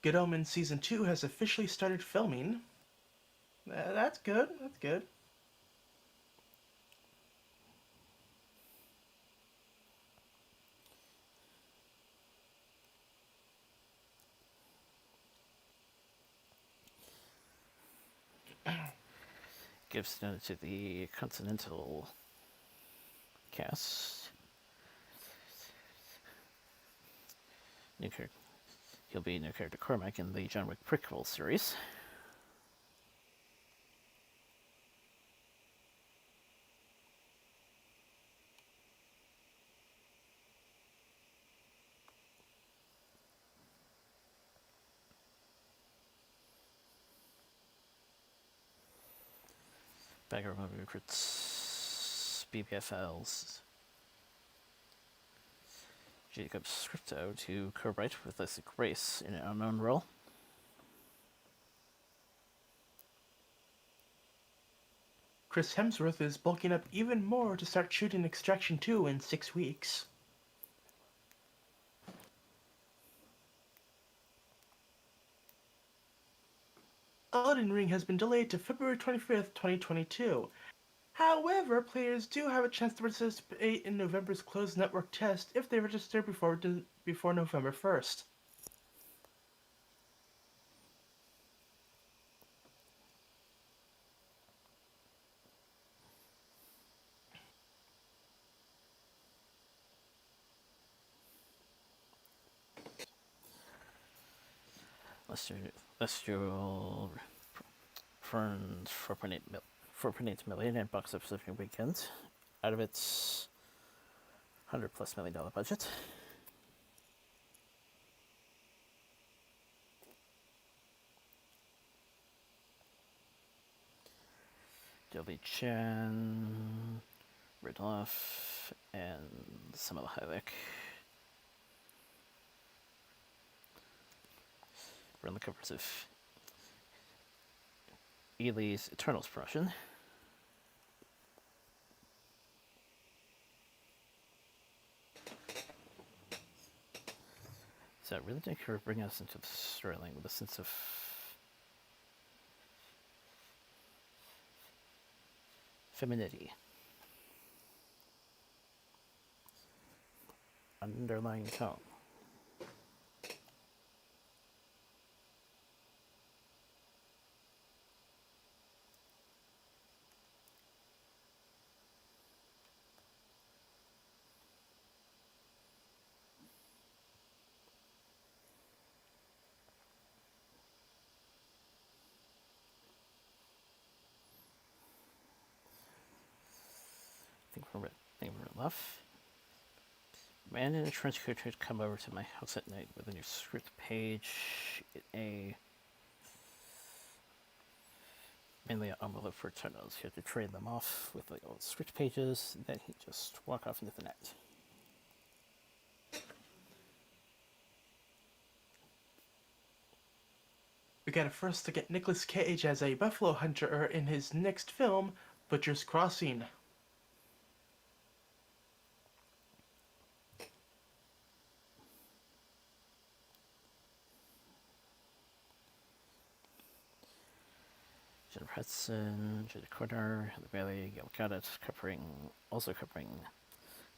Good Omens Season 2 has officially started filming. That's good. That's good. Gives note to the Continental cast. New character. He'll be new character Cormac in the John Wick prequel series. Background recruits BBFLs. Jacob Scripto to co-write with Leslie Grace in an unknown role. Chris Hemsworth is bulking up even more to start shooting Extraction 2 in 6 weeks. Elden Ring has been delayed to February 25th, 2022. However, players do have a chance to participate in November's closed network test if they register before November 1st. Lestral earned 4.8 million in box office opening weekend out of its $100+ million budget. Jolie Chan, Ridloff, and Samuel Hayek. We're on the covers of Ely's Eternals promotion. So I really think you're bringing us into the storyline with a sense of femininity. Underlying tone. I think we're enough. Man in a trench coat would come over to my house at night with a new script page, mainly an envelope for Eternals. He had to trade them off with the old script pages, and then he'd just walk off into the night. We got a first look at Nicolas Cage as a buffalo hunter in his next film, Butcher's Crossing. Jennifer Hudson, Judy Corner, Heather Bailey, Gail Gadot, also covering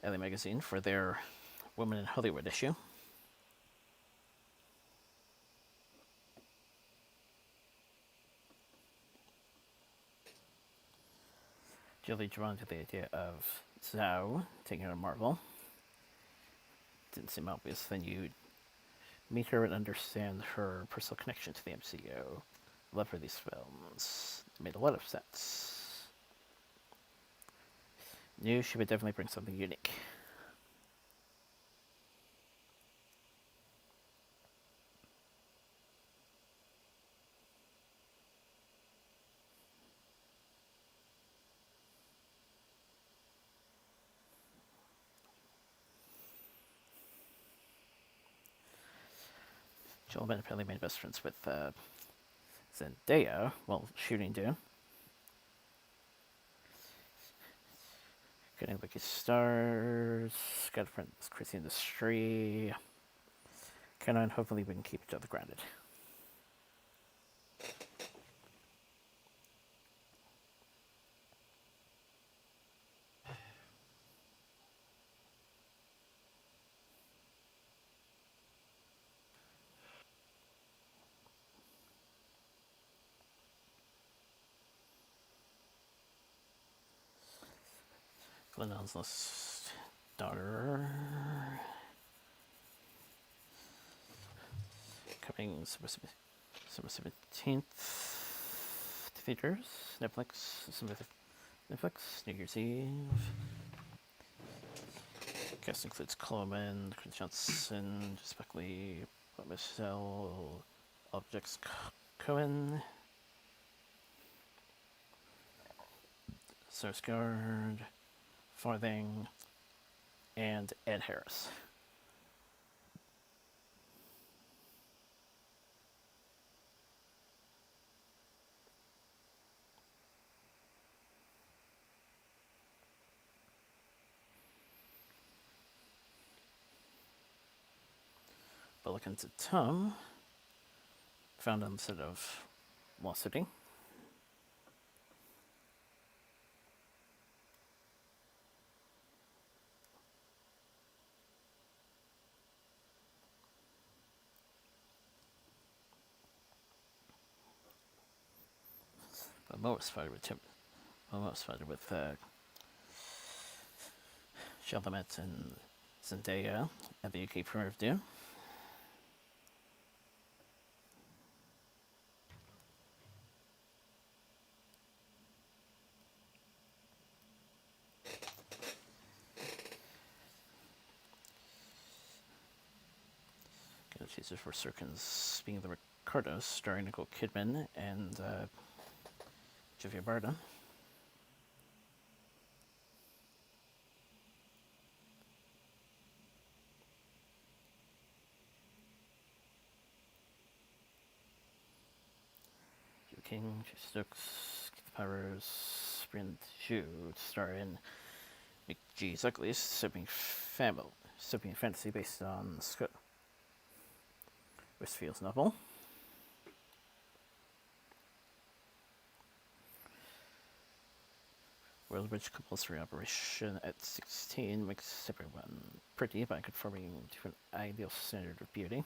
LA Magazine for their Women in Hollywood issue. Julie drawn to the idea of Zhao taking on Marvel. Didn't seem obvious. Then you meet her and understand her personal connection to the MCU. Love for these films. It made a lot of sense. Knew she would definitely bring something unique. Joel apparently made best friends with Zendaya while shooting Dune. Getting lucky stars. Got a friend with Chrissy in the Street. Canon, hopefully we can keep each other grounded. Lenon's daughter. Coming December 17th to theaters. Netflix, New Year's Eve. Cast includes Coleman, Chris Johnson, Jess Buckley, Michelle, Objects Cohen, Sarsgaard, Farthing, and Ed Harris. Pelicans at Tom, found on the set of Lost City. But most fighter with Chalamet and Zendaya at the UK premiere of Dune. Teaser for Sirkin's Being the Ricardos, starring Nicole Kidman and Javier Bardem. Joe King, Jay Stokes, Keith Powers, Brent Xu, starring McGee's Ugliest, Sipping Fantasy based on Scott Westfield's novel. World Bridge compulsory operation at 16 makes everyone pretty by conforming to an ideal standard of beauty.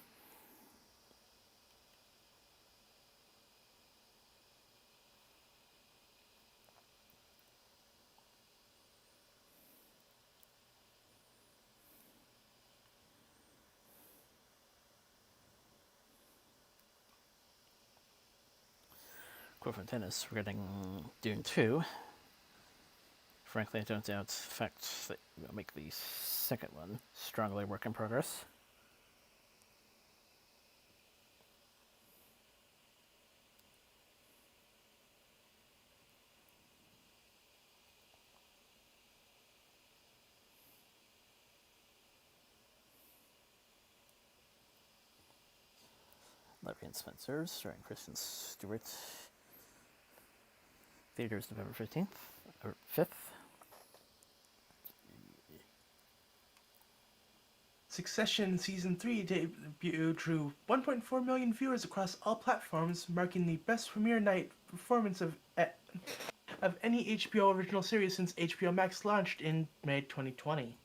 Quote from Dennis regarding Dune 2. Frankly, I don't doubt the fact that we'll make the second one strongly work in progress. Levy and Spencer, starring Kristen Stewart. Theaters November 15th, or 5th. Succession Season 3 debut drew 1.4 million viewers across all platforms, marking the best premiere night performance of any HBO original series since HBO Max launched in May 2020.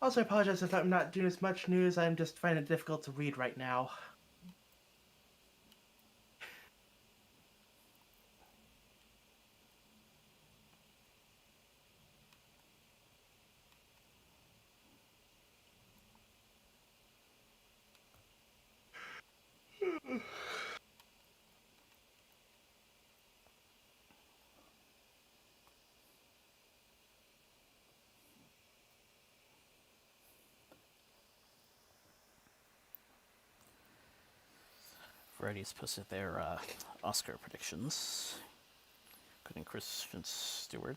Also, I apologize if I'm not doing as much news, I'm just finding it difficult to read right now. Variety's posted their Oscar predictions, including Kristen Stewart,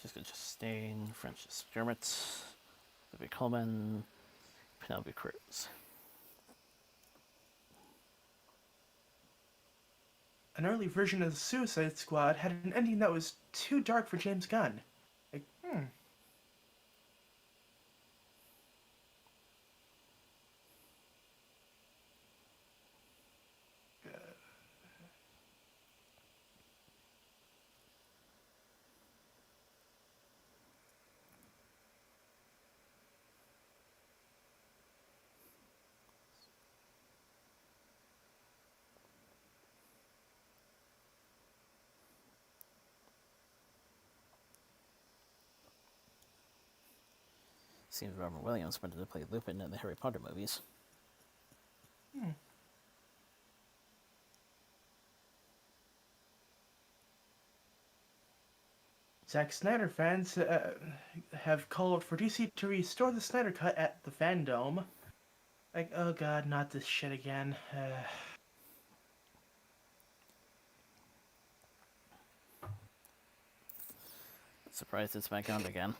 Jessica Chastain, Frances Dermott, Olivia Colman, Penelope Cruz. An early version of the Suicide Squad had an ending that was too dark for James Gunn. Like, seems Robert Williams wanted to play Lupin in the Harry Potter movies. Zack Snyder fans have called for DC to restore the Snyder Cut at the Fandom. Like, oh god, not this shit again. Surprised it's back on again.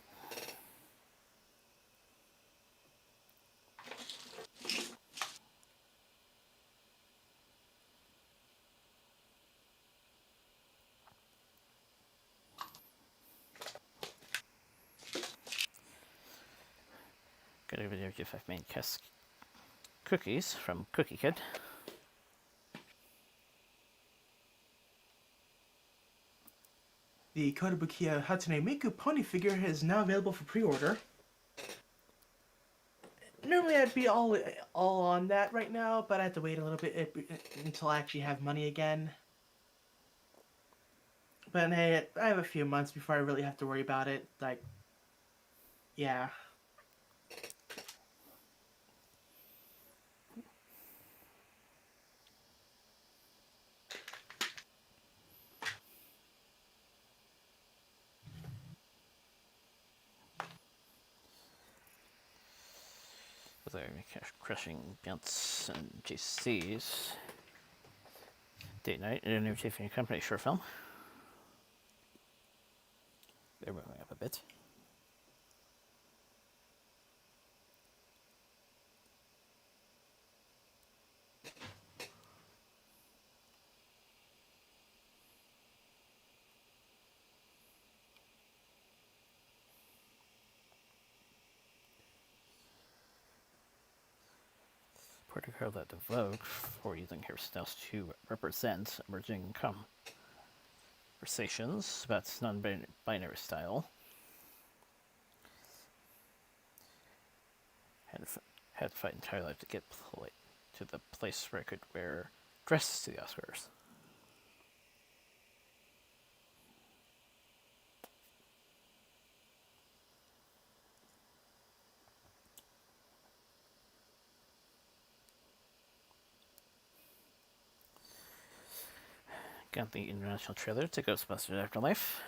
Got a video if I've made cookies from Cookie Kid. The Kotobukiya Hatsune Miku pony figure is now available for pre-order. Normally I'd be all on that right now, but I have to wait a little bit until I actually have money again. But hey, I have a few months before I really have to worry about it. Like, yeah. With our crushing Beyonce and JC's Date Night in a new Tiffany Company short film. They're moving up a bit. Portico led the Vogue for using hairstyles to represent emerging conversations about non-binary style. Had to fight entire life to get to the place where I could wear dresses to the Oscars. Got the international trailer to Ghostbusters Afterlife.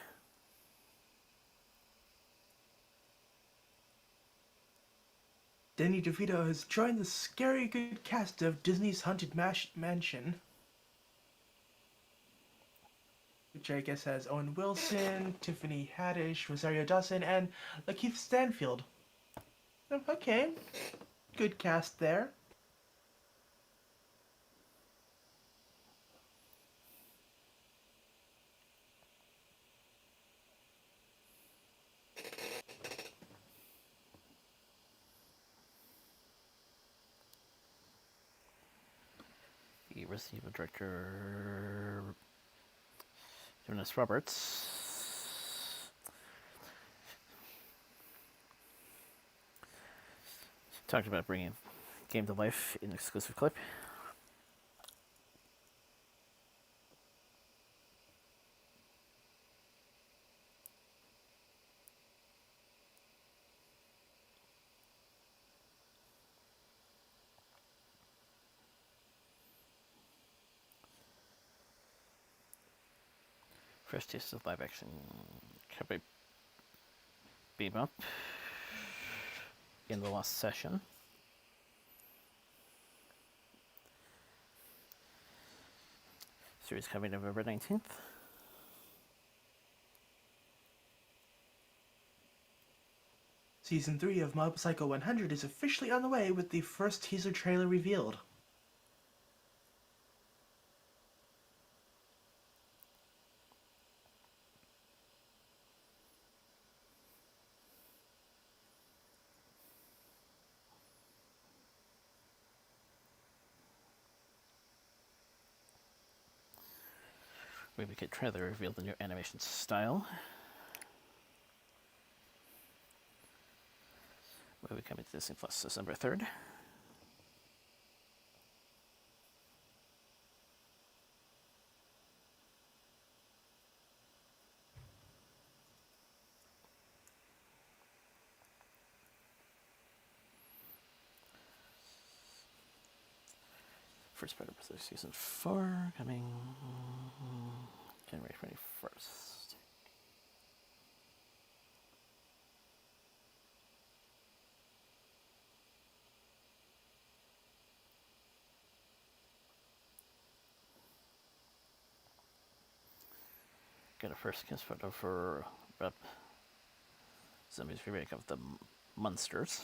Danny DeVito has joined the scary good cast of Disney's Haunted Mansion, which I guess has Owen Wilson, Tiffany Haddish, Rosario Dawson, and Lakeith Stanfield. Okay, good cast there. The Resident Evil director Jonas Roberts talked about bringing game to life in an exclusive clip. First taste of live action Cowboy Bebop in the last session. Series coming November 19th. Season 3 of Mob Psycho 100 is officially on the way with the first teaser trailer revealed. Movie kit trailer revealed the new animation style. Movie coming to Disney Plus December 3rd. First part of season 4 coming January 21st. Got a first kiss photo for Rep Zombies remake of the Munsters.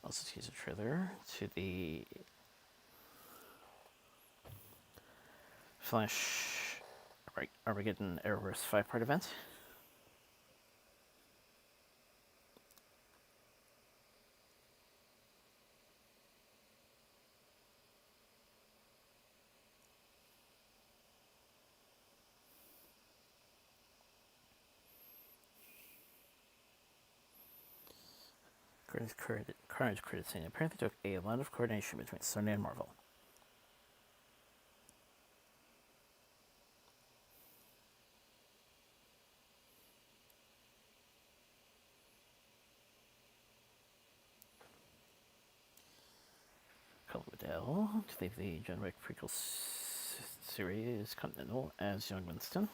Also teaser trailer to the Flash Armageddon Arrowverse 5-part event. Carnage credit scene apparently took a lot of coordination between Sony and Marvel. Colin Waddell to leave the John Wick prequel series Continental as young Winston.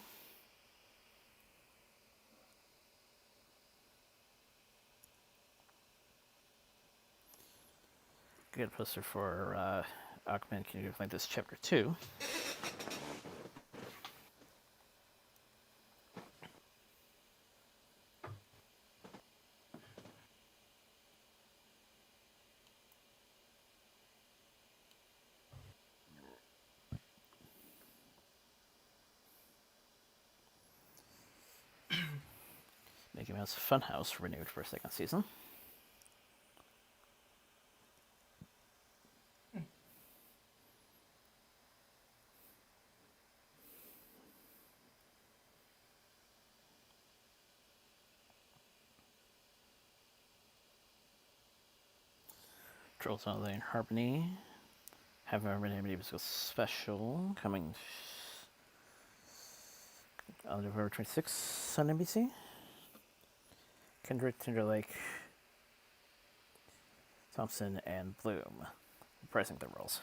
Get a poster for Aquaman King of Atlantis Chapter 2. Mickey Mouse Funhouse renewed for a second season. Trolls Online Harmony have a renewed musical special coming on November 26th on NBC. Kendrick, Timberlake, Thompson, and Bloom reprising their roles.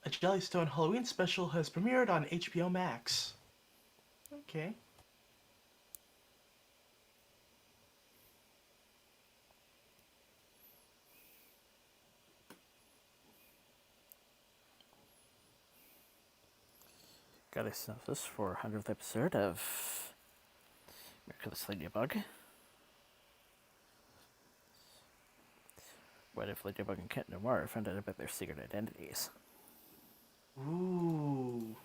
A Jellystone Halloween special has premiered on HBO Max. Okay. Got a synopsis for 100th episode of Miraculous Ladybug. What if Ladybug and Kent Noir found out about their secret identities? Ooh.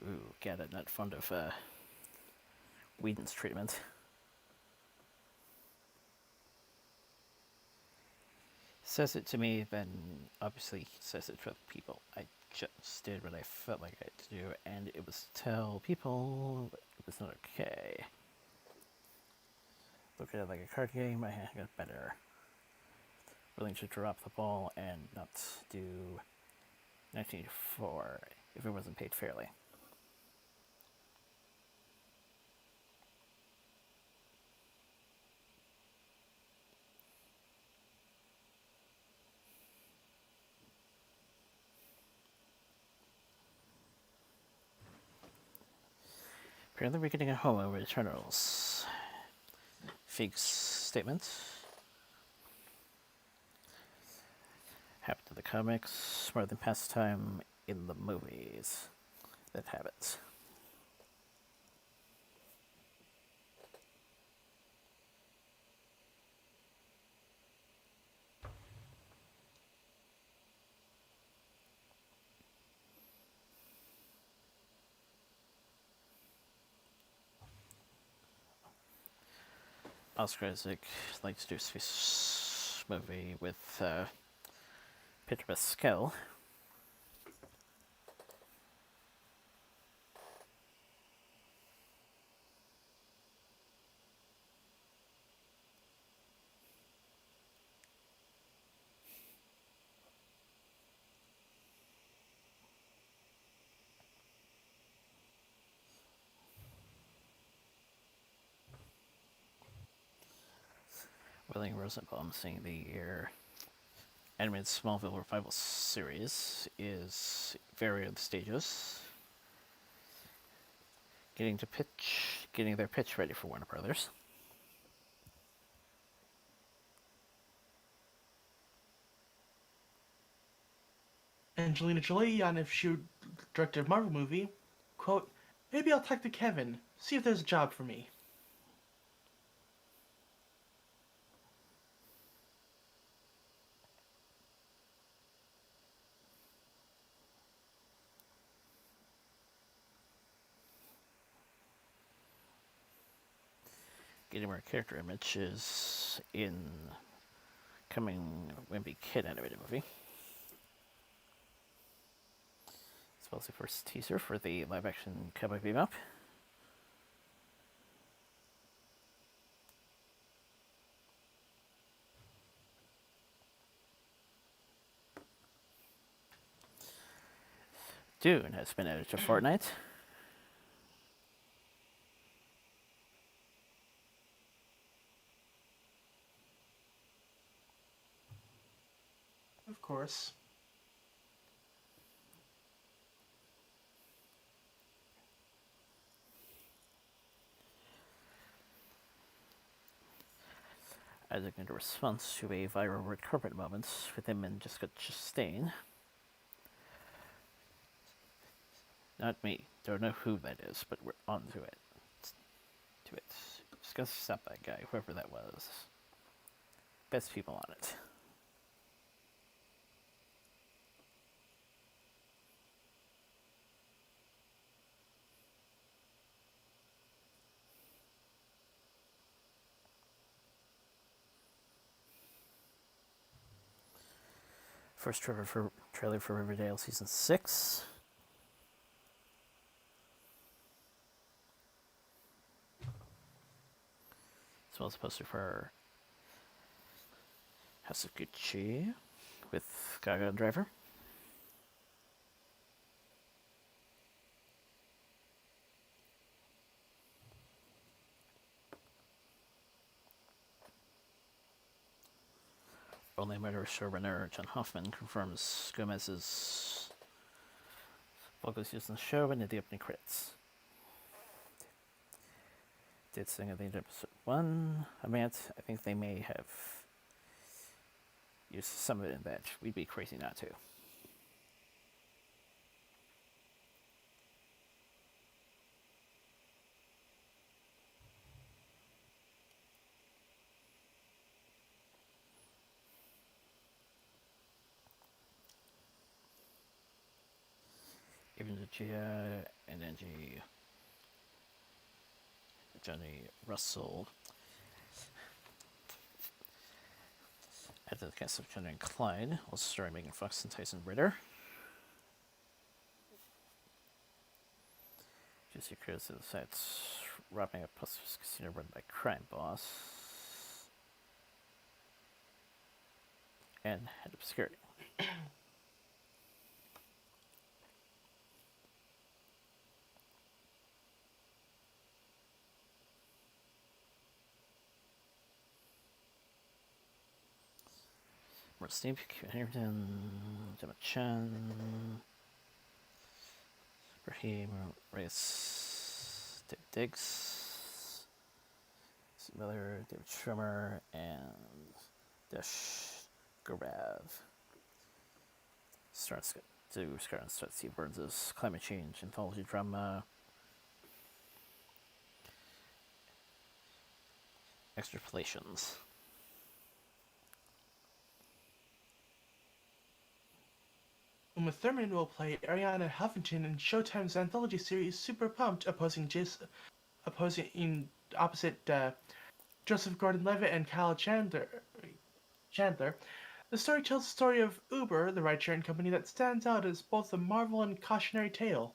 Ooh, get it, not fond of Whedon's treatment. Says it to me, then obviously he says it for people. I just did what I felt like I had to do, and it was to tell people it was not okay. Look at it like a card game, I got better. Willing to drop the ball and not do 1984 if it wasn't paid fairly. Apparently we're getting a holo with Eternals. Fig's statement. Happened to the comics, more than pastime in the movies that have it. Oscar Isaac likes to do space movie with Pedro Pascal. William Rosenbaum saying the animated Smallville revival series is very early stages, getting their pitch ready for Warner Brothers. Angelina Jolie on if she directed a Marvel movie, quote, maybe I'll talk to Kevin, see if there's a job for me. Getting more character images in coming Wimpy Kid animated movie. As well as the first teaser for the live-action Cowboy Bebop. Dune has been added to Fortnite. Of course. As in response to a viral red carpet moment with him and Jessica Chastain. Not me. Don't know who that is, but we're on to it. Just gotta stop that guy, whoever that was. Best people on it. First trailer for Riverdale Season 6. As well as a poster for House of Gucci with Gaga and Driver. Only Murder showrunner John Hoffman confirms Gomez's vocals used in the show and in the opening credits. Did sing at the end of episode 1. I think they may have used some of it in that. We'd be crazy not to. Even Gia and Angie, Johnny Russell, at the cast of Jenny and Clyde, also starring Megan Fox and Tyson Ritter. Juicy Chris is that's robbing a Puzzler's casino run by crime boss and head of security. More Steve, Harrington, Gemma Chan, Raheem Reyes, David Diggs, Steve Miller, David Schwimmer, and Dash Gorav. Starts Steve Burns' climate change anthology drama. Extrapolations. Uma Thurman will play Ariana Huffington in Showtime's anthology series Super Pumped, opposite Joseph Gordon-Levitt and Kyle Chandler. Chandler. The story tells the story of Uber, the ride-sharing company that stands out as both a marvel and cautionary tale.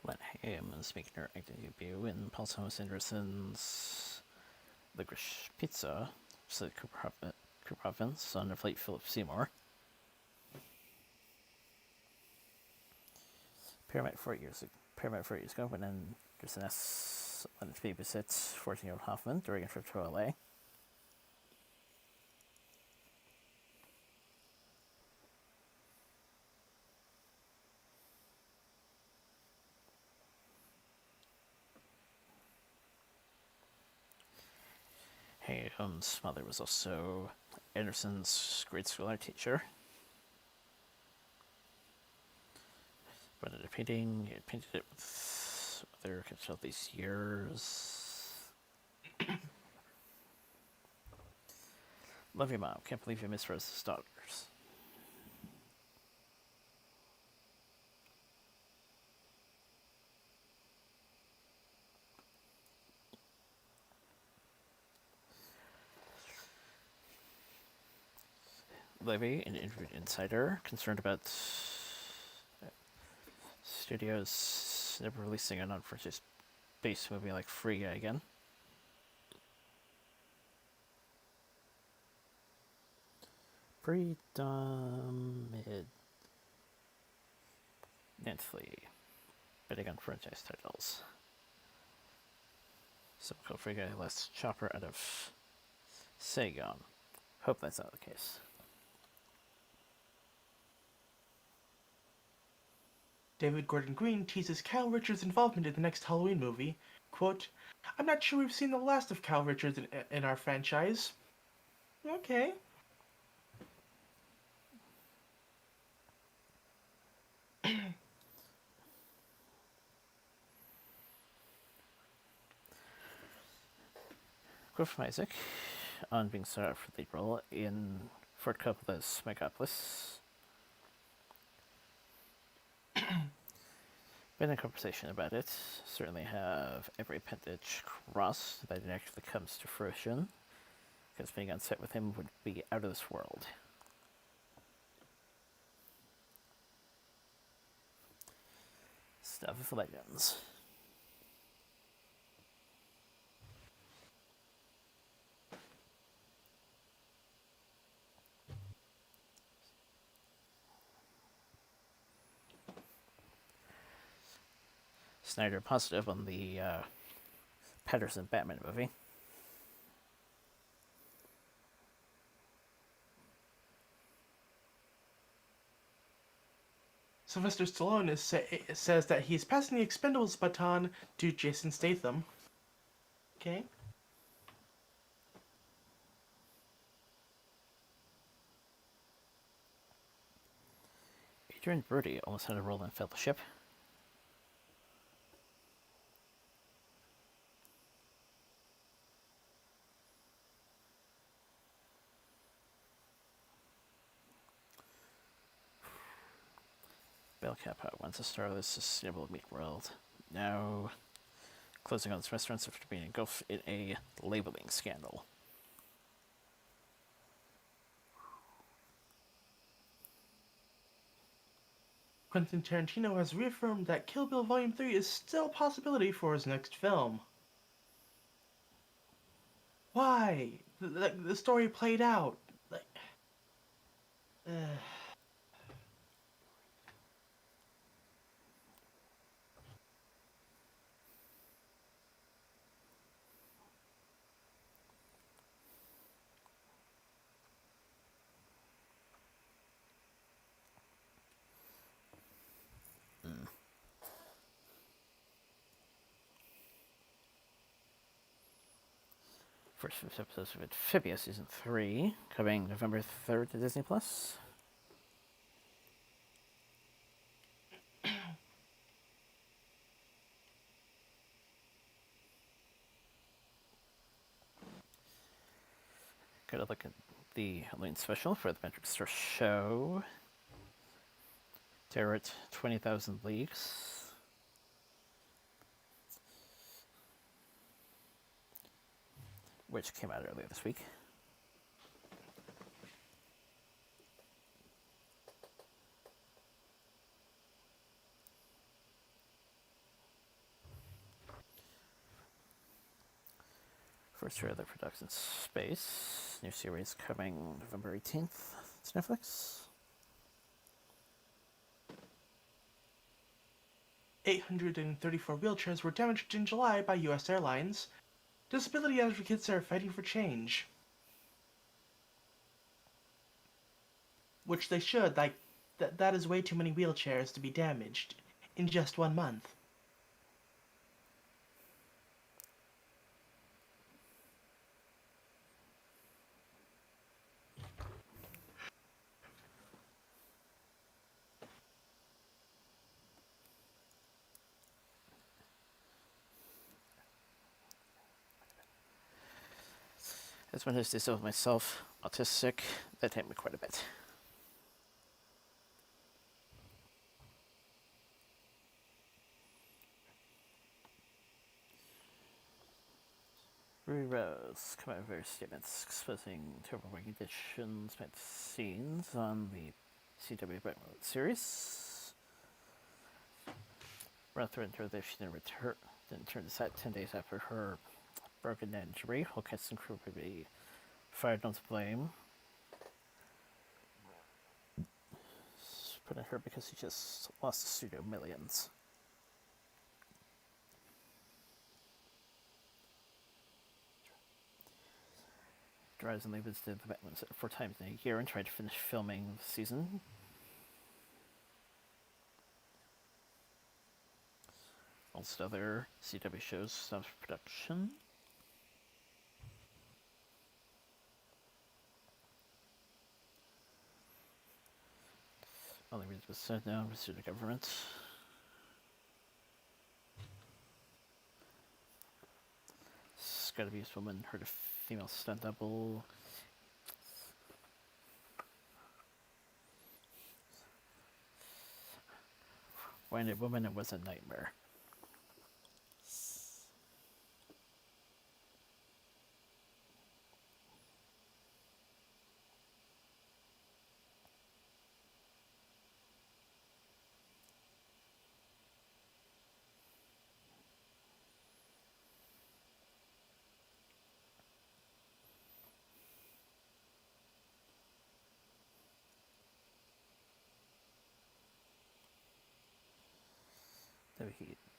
Len Ham is making her acting debut in Paul Thomas Anderson's Licorice Pizza, opposite Cooper Evans on the plate Philip Seymour. Paramount 4 years ago, when Anderson S. Leonard babysits 14-year-old Hoffman during a trip to LA. Hayham's mother was also Anderson's grade school art teacher. Rented a painting, he had painted it with other kids all these years. Love you, Mom. Can't believe you missed Rose's daughters. Levy, an interviewed insider, concerned about studios never releasing an unfinished space movie like Free Guy again. Predominantly betting on franchise titles. So called Free Guy lets Chopper out of Saigon. Hope that's not the case. David Gordon Green teases Kyle Richards' involvement in the next Halloween movie. Quote, I'm not sure we've seen the last of Kyle Richards in our franchise. Okay. Quote from Isaac on being sought out for the lead role in Ford Coppola's Megapolis. Been a conversation about it. Certainly have every appendage crossed that it actually comes to fruition, because being on set with him would be out of this world. Stuff of legends. Snyder positive on the Patterson Batman movie. Sylvester Stallone says that he's passing the Expendables baton to Jason Statham. Okay. Adrian Brody almost had a role in Fellowship. Bell Cap once a starless, sustainable meat world. Now closing on its restaurants after being engulfed in a labeling scandal. Quentin Tarantino has reaffirmed that Kill Bill Volume 3 is still a possibility for his next film. Why? The story played out. Like, First 5 episodes of Amphibia Season 3, coming November 3rd to Disney+. Gotta look at the Halloween special for the Magic Star Show. Terror at 20,000 Leagues. Which came out earlier this week. First trailer for Dogs in Space. New series coming November 18th to Netflix. 834 wheelchairs were damaged in July by U.S. airlines. Disability advocates are fighting for change. Which they should, that is way too many wheelchairs to be damaged in just 1 month. As one who's disabled myself, autistic, that hit me quite a bit. Ruby Rose come out with various statements exposing terrible working conditions behind the scenes on the CW Brightwood series. Run through that she didn't return to set 10 days after her broken injury. Whole cast and crew would be fired on to blame. Put on her because she just lost the studio millions. Drives and visited the Batman set 4 times in a year and tried to finish filming the season. Also, other CW shows stopped production. Only reason was said now, resumed the government. Scott abused woman hurt a female stunt double. When a woman, it was a nightmare.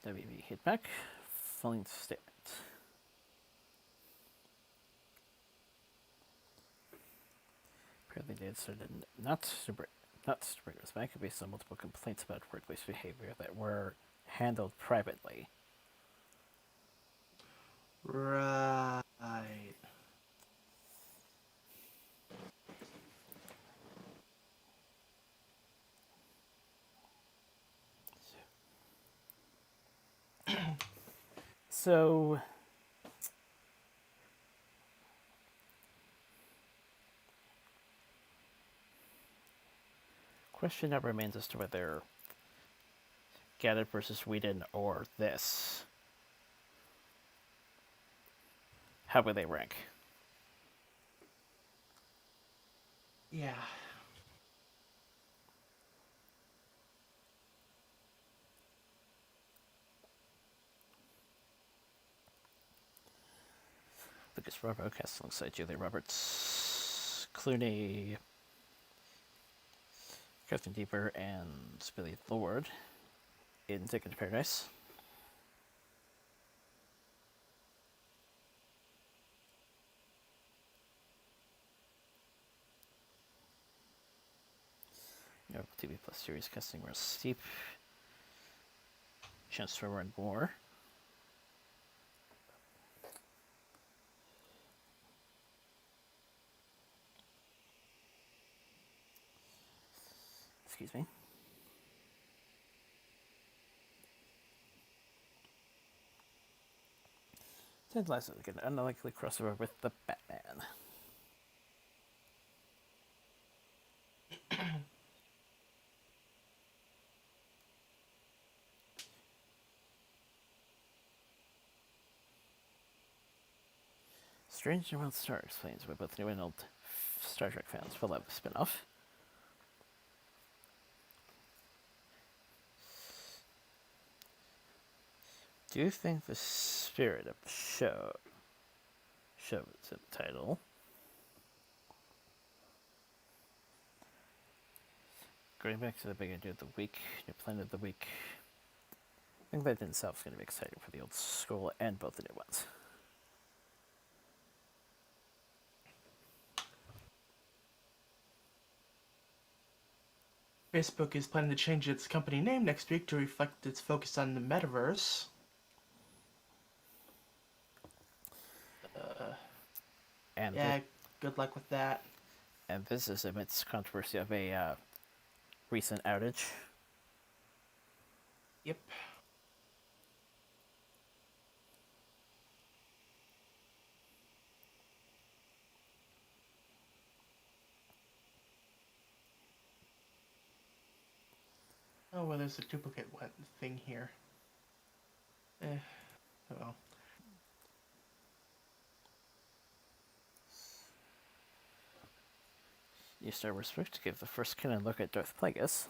WB hit back, following the statement. Apparently, they decided not to bring us back based on multiple complaints about workplace behavior that were handled privately. Right. So, question now remains as to whether Get It versus Whedon or this. How would they rank? Yeah. Lucas Bravo cast alongside Julia Roberts, Clooney, Captain Deeper, and Billy Lord in Ticket to Paradise. Apple TV Plus series casting was steep. Chance to run more. Excuse me. Ted Lasso is an unlikely crossover with the Batman. Strange New World Star explains why both new and old Star Trek fans will love the spin-off. Do you think the spirit of the show is in the title? Going back to the big idea of the week, new planet of the week. I think that in itself is going to be exciting for the old school and both the new ones. Facebook is planning to change its company name next week to reflect its focus on the metaverse. And yeah, good luck with that. And this is amidst controversy of a recent outage. Yep. Oh, well, there's a duplicate thing here. Oh well. New Star Wars book to give the first canon look at Darth Plagueis.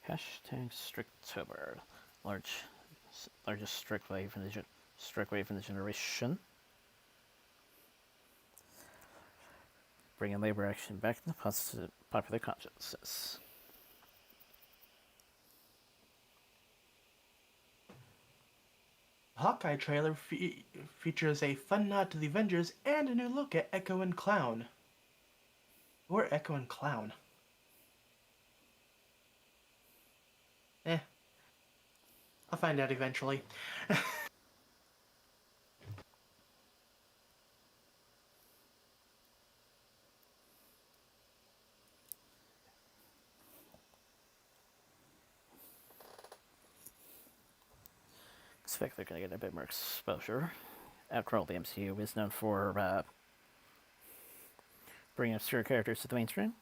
Hashtag Strictober. Largest strike wave in the generation. Bringing labor action back in the popular consciousness. Hawkeye trailer features a fun nod to the Avengers and a new look at Echo and Clown. Or Echo and Clown. I'll find out eventually. Expect they're going to get a bit more exposure. After all, the MCU is known for bringing obscure characters to the mainstream.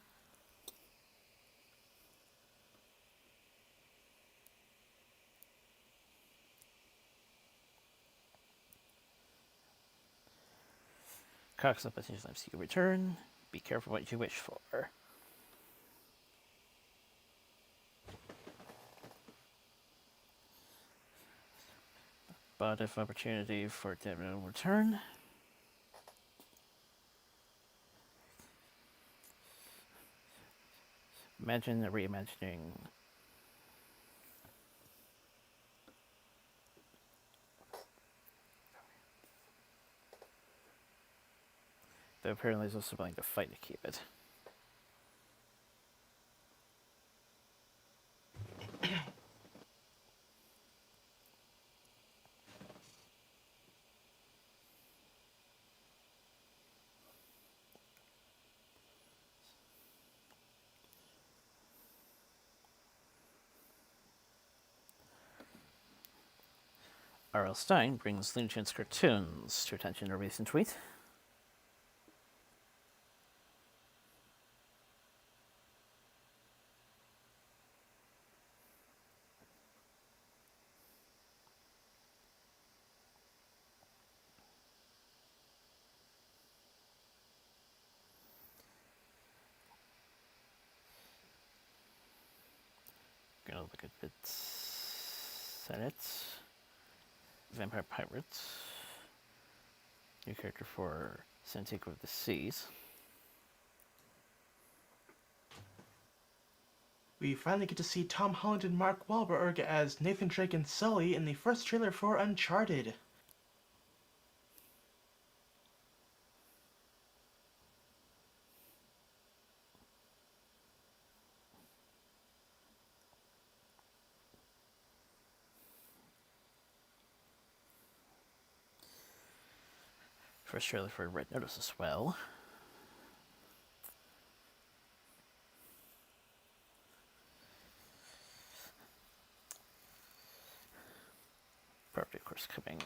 Cox up potential MCU return. Be careful what you wish for. But if opportunity for dividend return. Imagine a reimagining. Though apparently he's also willing to fight to keep it. R.L. Stine brings Looney Tunes cartoons to attention in a recent tweet. Gonna look at bits. Senate. Vampire Pirates. New character for Santiago of the Seas. We finally get to see Tom Holland and Mark Wahlberg as Nathan Drake and Sully in the first trailer for Uncharted. First trailer for Red Notice as well. Property, of course, coming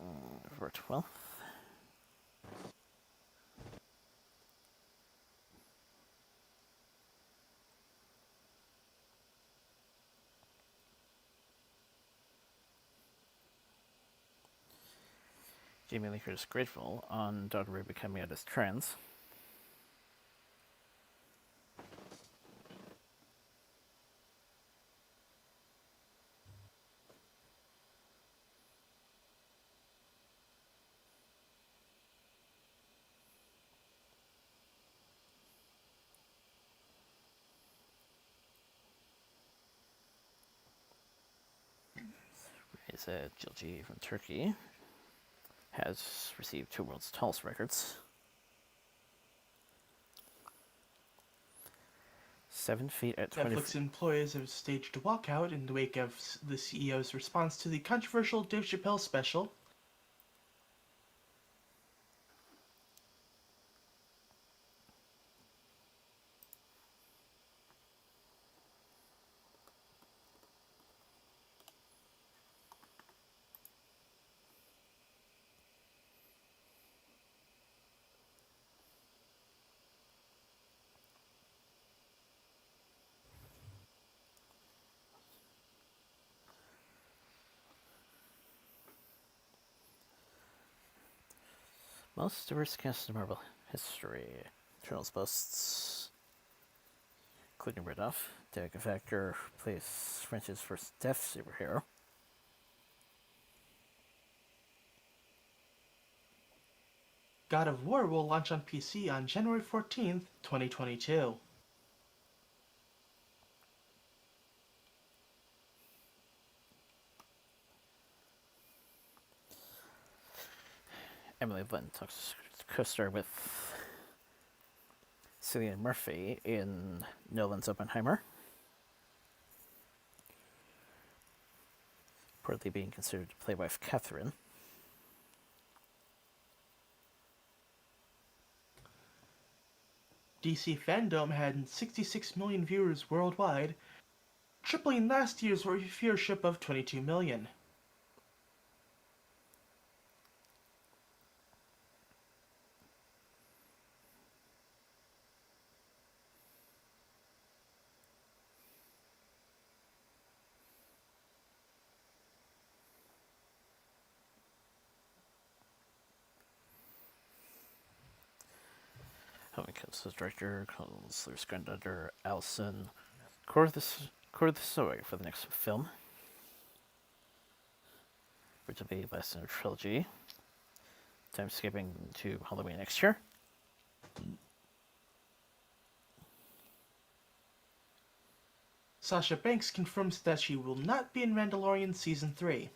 over to wealth. Jamie Linker is grateful on Dr. Ray becoming out as trans. Is Jill G from Turkey has received 2 world's tallest records. 7 feet at 20. Netflix employees have staged a walkout in the wake of the CEO's response to the controversial Dave Chappelle special. Most diverse cast in Marvel history. Journals boasts, including Ridoff, Danica Factor plays French's first deaf superhero. God of War will launch on PC on January 14th, 2022. Emily Blunt talks co-star with Cillian Murphy in Nolan's Oppenheimer. Reportedly being considered to play wife Catherine. DC Fandom had 66 million viewers worldwide, tripling last year's viewership of 22 million. Homing comes as director, calls Lewis Grandunder, Allison Corthisoy for the next film, which will be less in a trilogy. Time skipping to Halloween next year. Sasha Banks confirms that she will not be in Mandalorian Season 3.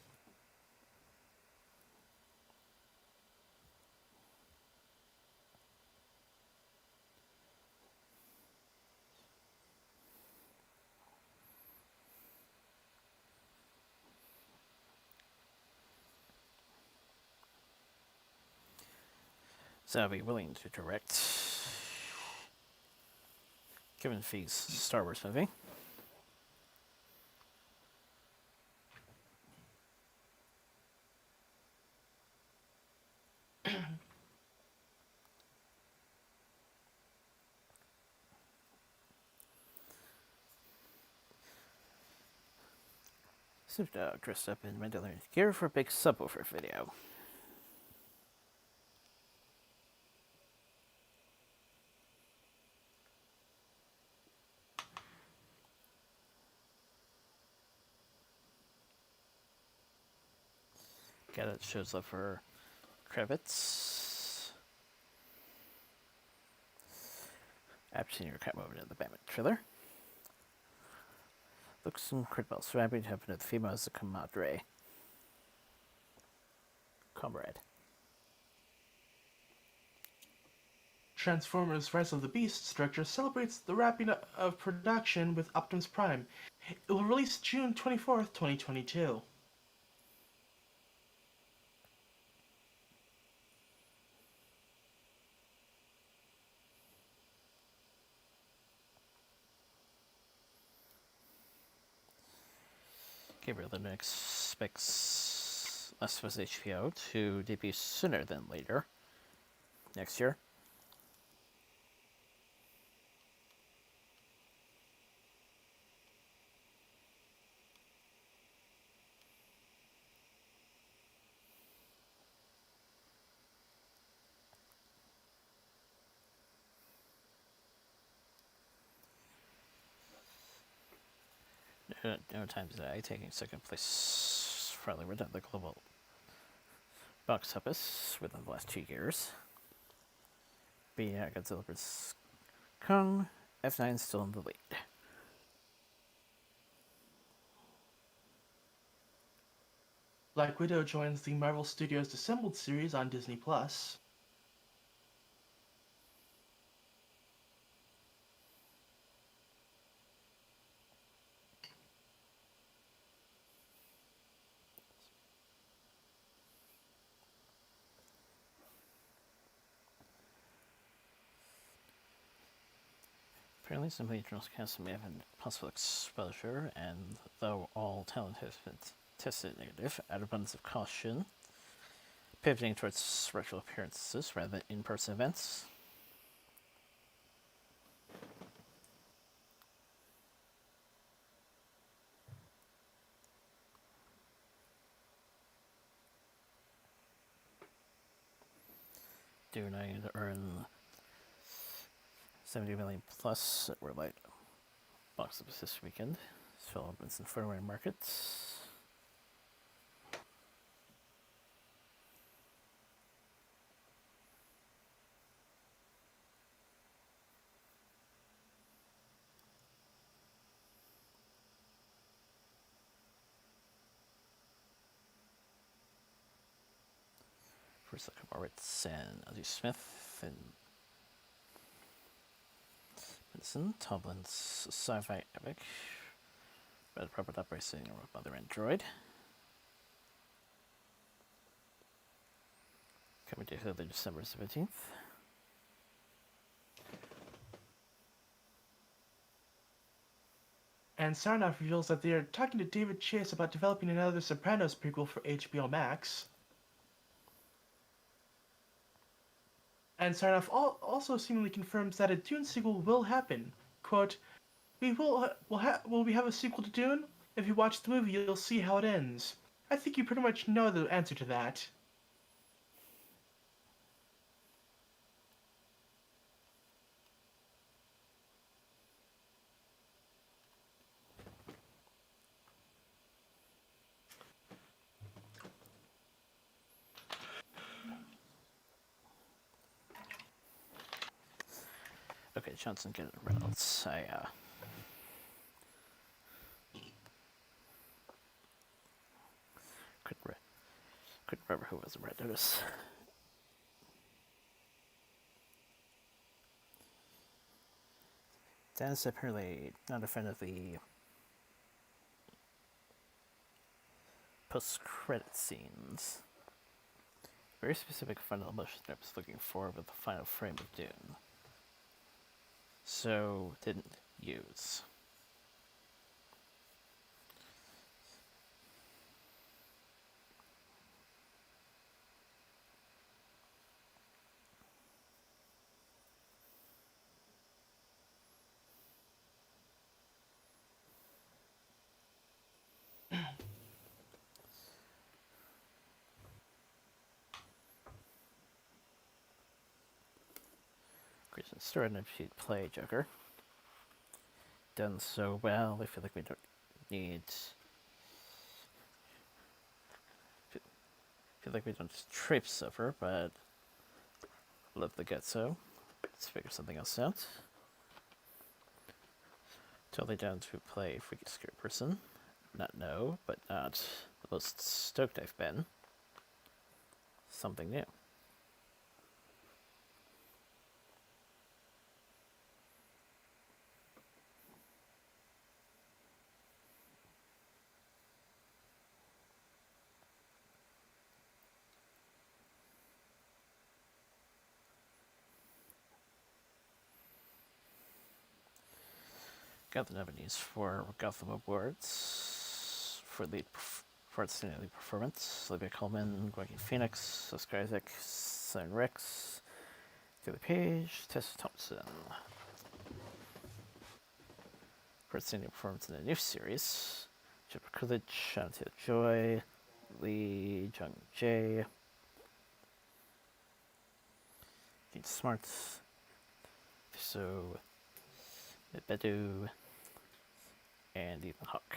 So I'll be willing to direct Kevin Feige's Star Wars movie. Snoop Dogg dressed up in Mandalorian gear for a big subwoofer video. Guy that shows up for Kravitz. After seeing your cat moment in the Batman trailer. Looks incredible. So happy to have another female as a comrade. Transformers Rise of the Beasts director celebrates the wrapping up of production with Optimus Prime. It will release June 24th, 2022. Gabriel Linux specs Last was HBO to debut sooner than later next year. No Time to Die, taking second place fairly within the global box office within the last 2 years. Beating out Godzilla vs. Kong, F9 still in the lead. Black Widow joins the Marvel Studios Assembled series on Disney Plus. Apparently, some regional cast may have a possible exposure, and though all talent has been tested negative, out of abundance of caution, pivoting towards virtual appearances rather than in-person events. Doing to earn 70 million plus at Worldwide box office this weekend. Phil opens in foreign markets. First look at Moritz and Ozzie Smith and Benson. Tomlin's sci-fi epic. Red Robert Uprising of Mother Android. Coming to Hulu December 17th. And Sarnoff reveals that they are talking to David Chase about developing another Sopranos prequel for HBO Max. And Sarnoff also seemingly confirms that a Dune sequel will happen. Quote, will we have a sequel to Dune? If you watch the movie, you'll see how it ends. I think you pretty much know the answer to that. Okay, Johnson, get it Reynolds. Couldn't remember who was the Red Notice. Dan's apparently not a fan of the post-credit scenes. Very specific final emotion I was looking for with the final frame of Dune. So, didn't use. Christian started to play Joker. Done so well, I feel like we don't need... feel like we don't traipse over, but love the Ghetto. Let's figure something else out. Totally down to play Freaky Scary Person. Not no, but not the most stoked I've been. Something new. Got the nominees for Gotham Awards for lead For its daily performance, Olivia Colman, Joaquin Phoenix, Oscar Isaac, Simon Rex, Taylor Page, Tessa Thompson. For its daily performance in the new series, Jennifer Coolidge, Sharon Taylor-Joy, Lee Jung-jae, Gene Smart, So Bedu, and Ethan Hawke.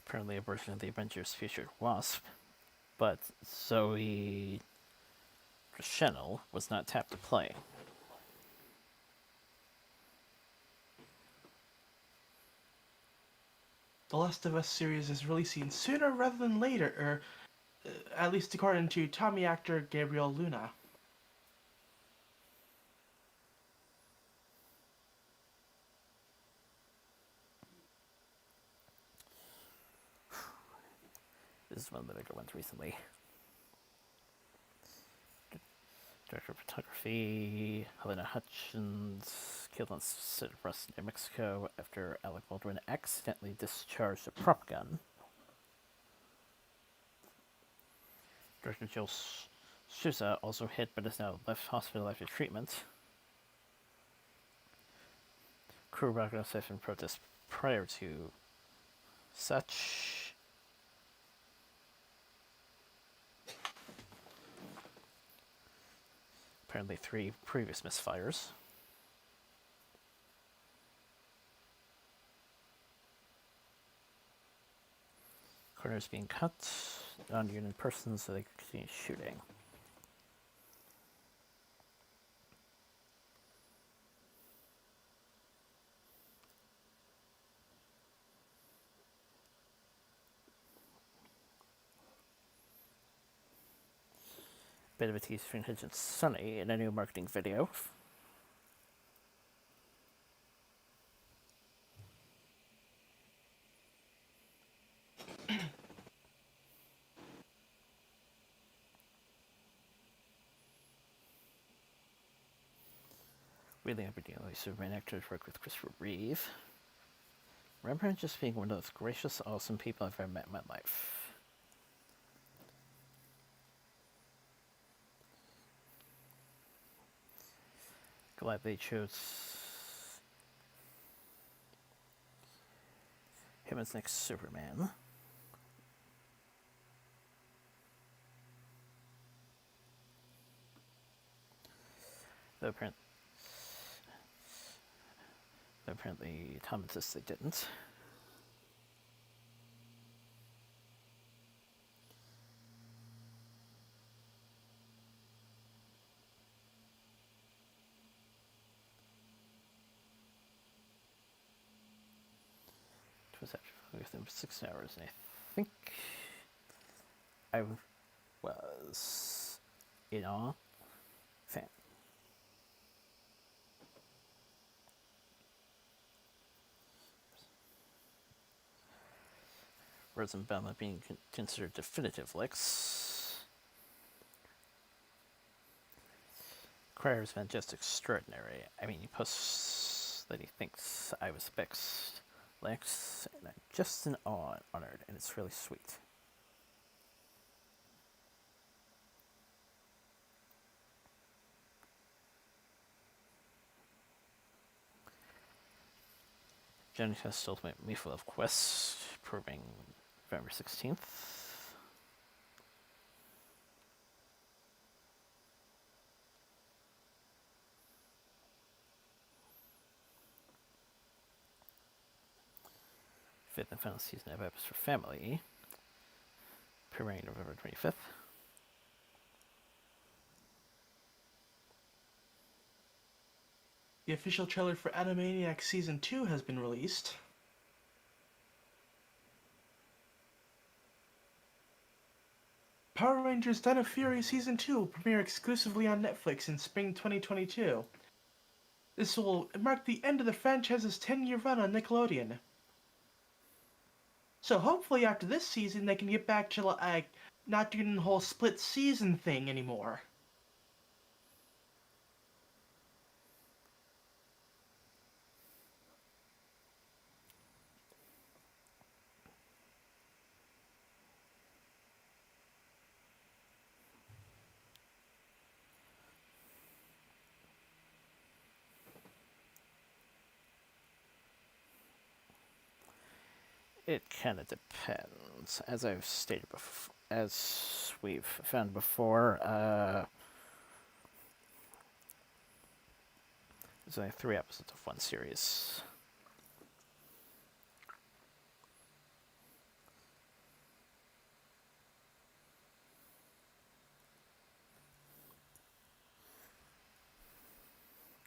Apparently a version of the Avengers featured Wasp, but Zoe Deschanel was not tapped to play. The Last of Us series is releasing sooner rather than later, or at least according to Tommy actor Gabriel Luna. This is one of the bigger ones recently. Director of photography, Helena Hutchins, killed on set of Rust, New Mexico after Alec Baldwin accidentally discharged a prop gun. Director Joel Souza also hit but is now left hospital after treatment. Crew broke off in protest prior to such. Apparently 3 previous misfires. Corners being cut, non-union persons so they could continue shooting. Bit of a tease between Hitch and Sunny in a new marketing video. Really evidently Superman actors work with Christopher Reeve. Remember him just being one of those gracious, awesome people I've ever met in my life. Glad they chose him as next Superman. Though apparently Tom insists they didn't. It was actually within 6 hours, and I think I was in awe. Fan. Rose and Bella being considered definitive licks. Crier's been just extraordinary. I mean, he posts that he thinks I was fixed licks, and I'm just in awe and honored, and it's really sweet. Jenny has still me full of quests, proving November 16th. Fifth and final season of Epics for Family, premiering November 25th. The official trailer for Animaniacs Season 2 has been released. Power Rangers Dawn of Fury Season 2 will premiere exclusively on Netflix in spring 2022. This will mark the end of the franchise's 10-year run on Nickelodeon. So hopefully after this season they can get back to like not doing the whole split season thing anymore. It kind of depends. As I've stated before, as we've found before, there's only 3 episodes of one series.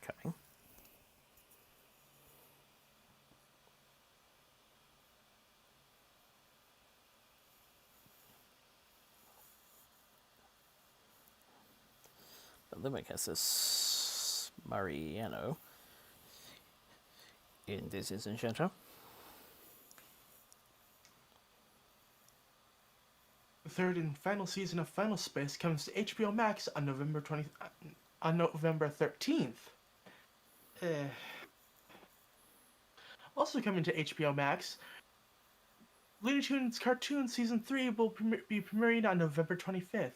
Coming. The Limerick has this Mariano in Disney's Enchanto. The third and final season of Final Space comes to HBO Max on November 13th. Also coming to HBO Max, Looney Tunes Cartoon Season 3 will be premiering on November 25th.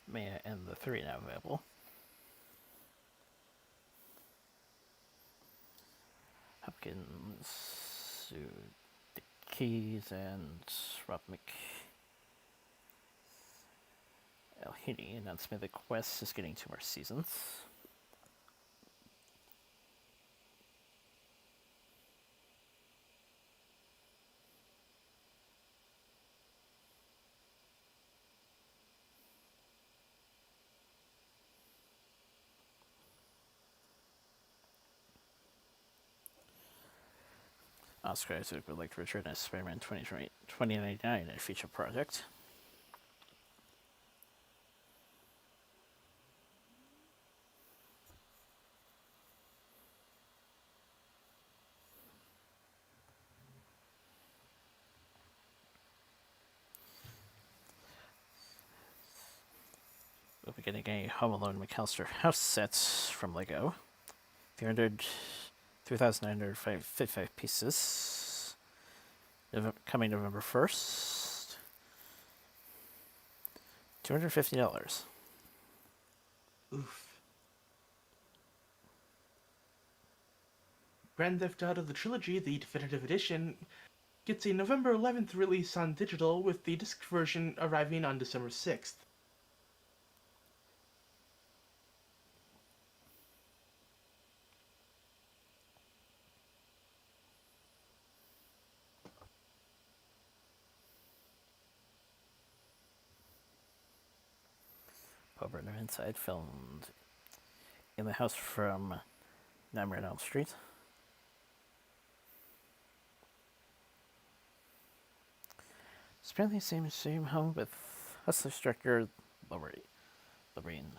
Maya and the 3 now available. Hopkins, Dick Keys, and Rob McElhenney announced me the Quest is getting 2 more seasons. Oscar Isaac would like to return as Spider-Man 2099 in a feature project. We'll be getting a Home Alone McAllister house set from Lego. 3,955 pieces. Coming November 1st. $250. Oof. Grand Theft Auto The Trilogy, the definitive edition, gets a November 11th release on digital, with the disc version arriving on December 6th. Paul Brenner Inside, filmed in the house from Nightmare on Elm Street. It's apparently the same home with Hustler's director Lorraine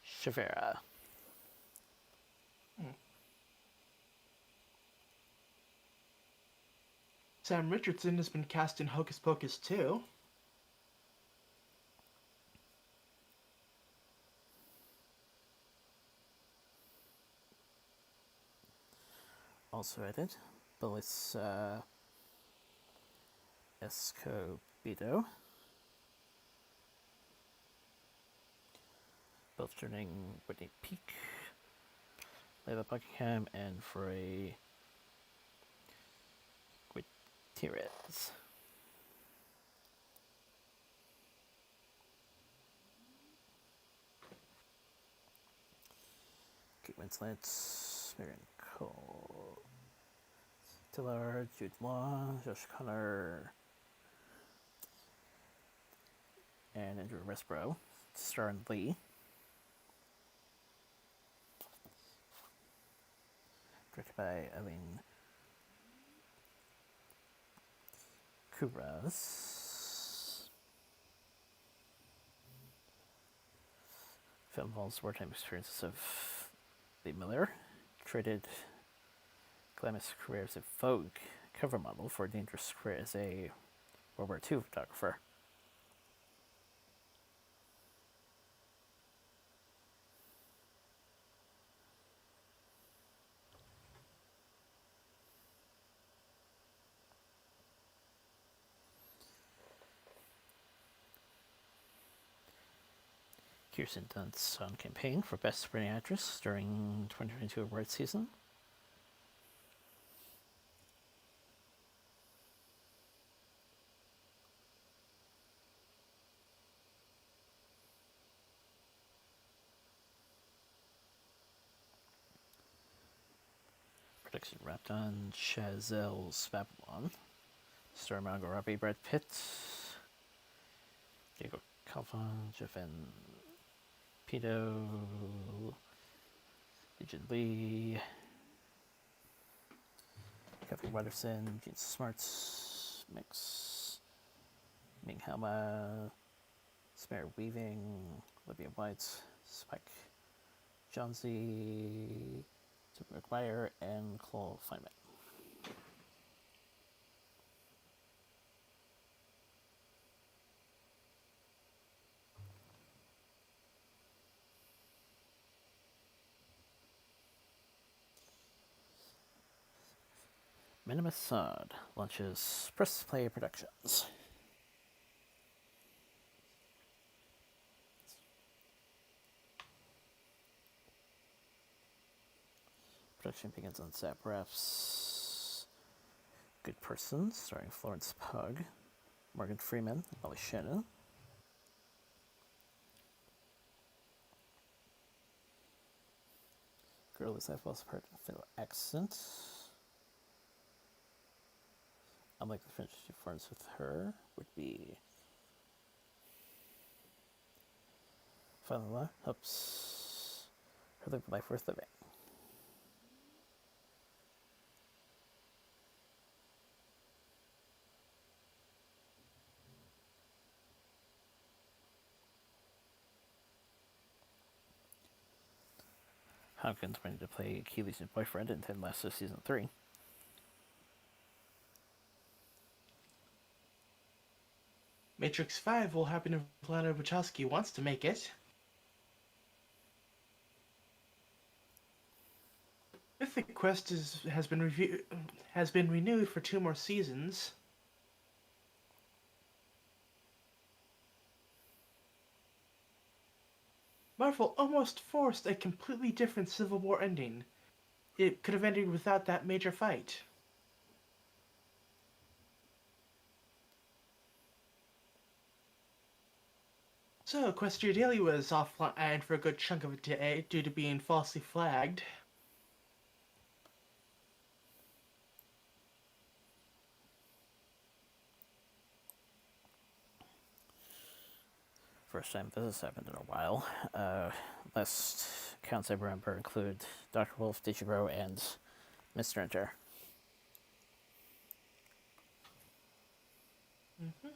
Shavera. Sam Richardson has been cast in Hocus Pocus 2. Also added, Belissa Escobedo, both turning Whitney Peak, Layla Buckingham, and Frey Gutierrez. Kate Winslet, Marion Cole, Tillard, Jude Law, Josh Connor, and Andrew Risborough, star in Lee. Directed by Eileen Kubras. film involves wartime experiences of Lee Miller, traded glamorous career as a Vogue cover model for a dangerous career as a World War II photographer. Kirsten Dunst on campaign for Best Supporting Actress during 2022 awards season. Production wrapped on Chazelle's Babylon. Star Margot Robbie, Brad Pitt, Diego Calvan, Jeffen Pito, Legend Lee, Kathy Watterson, Gene Smarts, Mix, Ming Hama, Spare Weaving, Olivia White, Spike Johnsy, Tim McGuire, and Chloe Feynman. Minima Sod launches Press Play Productions. Production begins on Zapraf's Good Person, starring Florence Pugh, Morgan Freeman, and Molly Shannon. Girl is that false part of Finland accent. Unlike the French difference with her, would be father-in-law helps her live a life worth living. Hopkins wanted to play Keeley's new boyfriend in Ted Lasso Season 3. Matrix 5 will happen if Lana Wachowski wants to make it. Mythic Quest has been renewed for 2 more seasons. Marvel almost forced a completely different Civil War ending. It could have ended without that major fight. So, Questia Daily was offline for a good chunk of a day due to being falsely flagged. First time this has happened in a while. Last counts I remember include Dr. Wolf, Digibro, and Mr. Enter. Mm-hmm.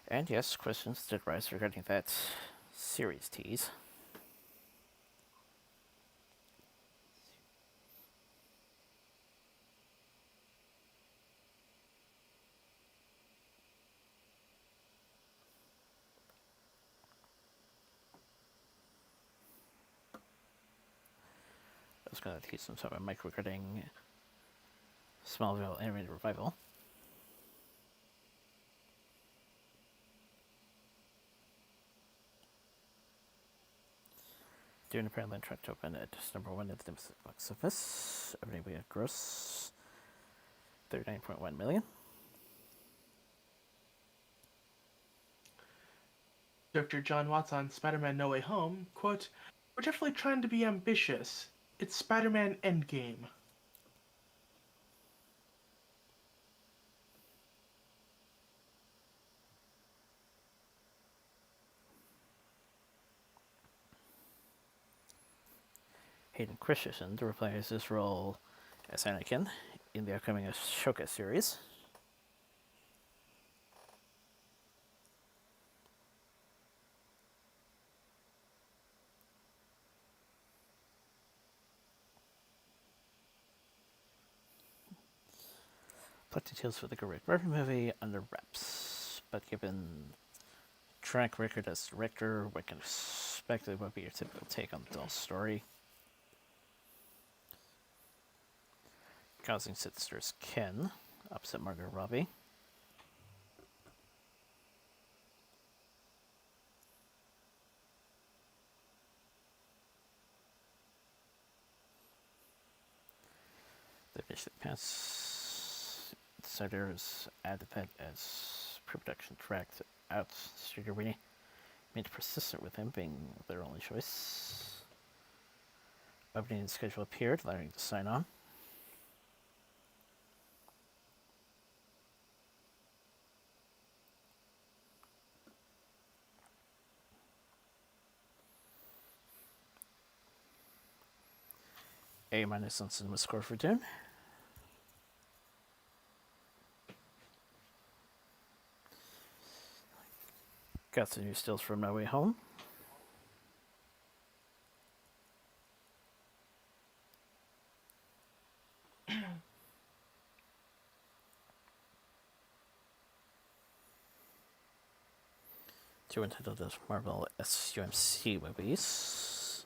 And yes, questions did rise regarding that series tease. I was going to tease some sort of mic regarding Smallville animated revival. Dune apparently on track to open at #1 at the domestic box office. Everybody at gross $39.1 million. Director John Watts on Spider-Man No Way Home, quote, "We're definitely trying to be ambitious. It's Spider-Man Endgame." Hayden Christensen to reprise his role as Anakin in the upcoming Ashoka series. Plot details for the Rick Murphy movie under wraps, but given track record as director, what can expect it would be your typical take on Doll's story. Causing Sisters Ken, opposite Margot Robbie. The Bishop Pass Outsiders added that as pre-production track out. Studio Winnie made persistent with him being their only choice. Opening schedule appeared, allowing to sign on. A- on cinema score for Dune. Got some new stills from No Way Home. Two Untitled Marvel SUMC movies.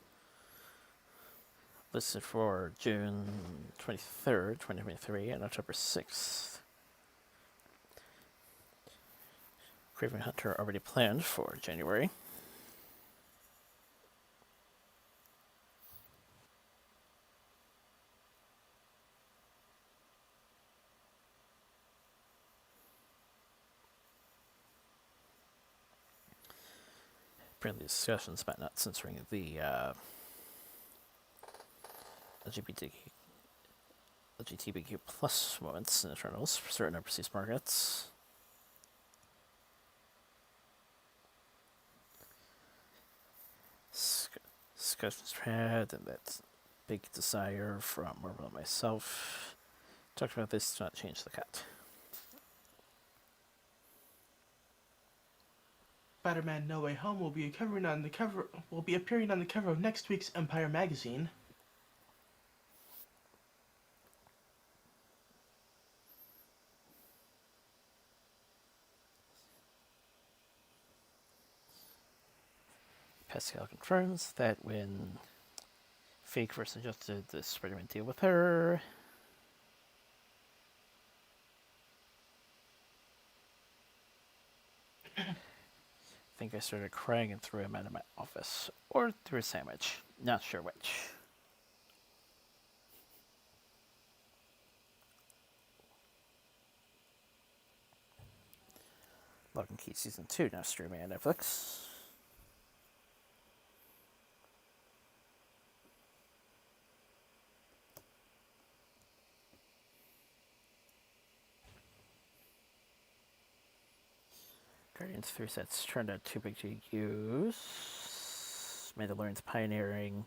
Listed for June 23rd, 2023 and October 6th. Craven Hunter already planned for January. Friendly discussions about not censoring the LGBTQ plus moments in Eternals for certain overseas markets. Discussions had, and that big desire from Marvel and myself. Talked about this to not change the cut. Spider-Man: No Way Home will be appearing on the cover of next week's Empire magazine. Pascal confirms that when Fake first suggested the Spider-Man deal with her, I think I started crying and threw him out of my office. Or threw a sandwich. Not sure which. Lock and Key Season 2 now streaming on Netflix. Guardians 3 sets turned out too big to use. Mandalorian's pioneering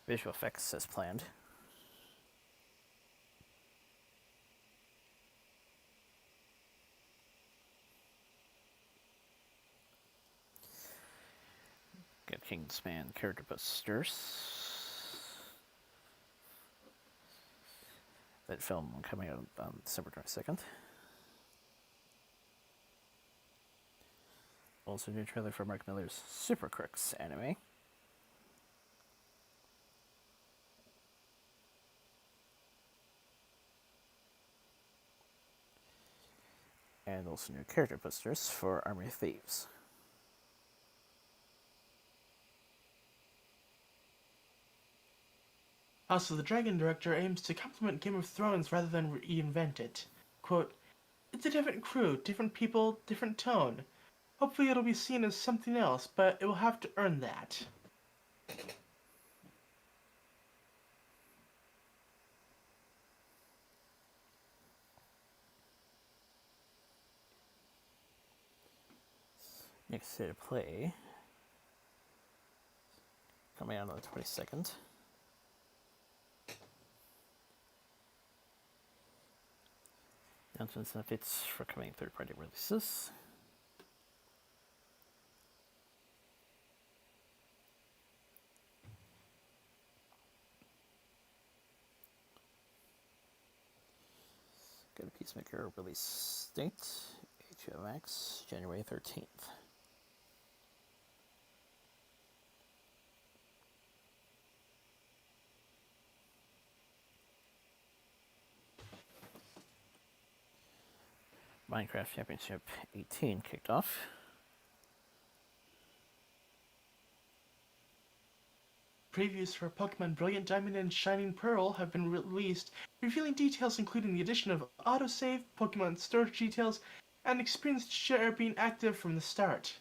visual effects as planned. Got Kingsman character posters. That film coming out on December 22nd. Also, new trailer for Mark Miller's Super Crooks anime. And also new character posters for Army of Thieves. House of the Dragon director aims to complement Game of Thrones rather than reinvent it. Quote, "It's a different crew, different people, different tone. Hopefully it'll be seen as something else, but it will have to earn that." Next state of play coming out on the 22nd. Announcements and updates for coming third-party releases. Got a Peacemaker release date, HBO Max, January 13th. Minecraft Championship 18 kicked off. Previews for Pokemon Brilliant Diamond and Shining Pearl have been released, revealing details including the addition of autosave, Pokemon storage details, and experience share being active from the start.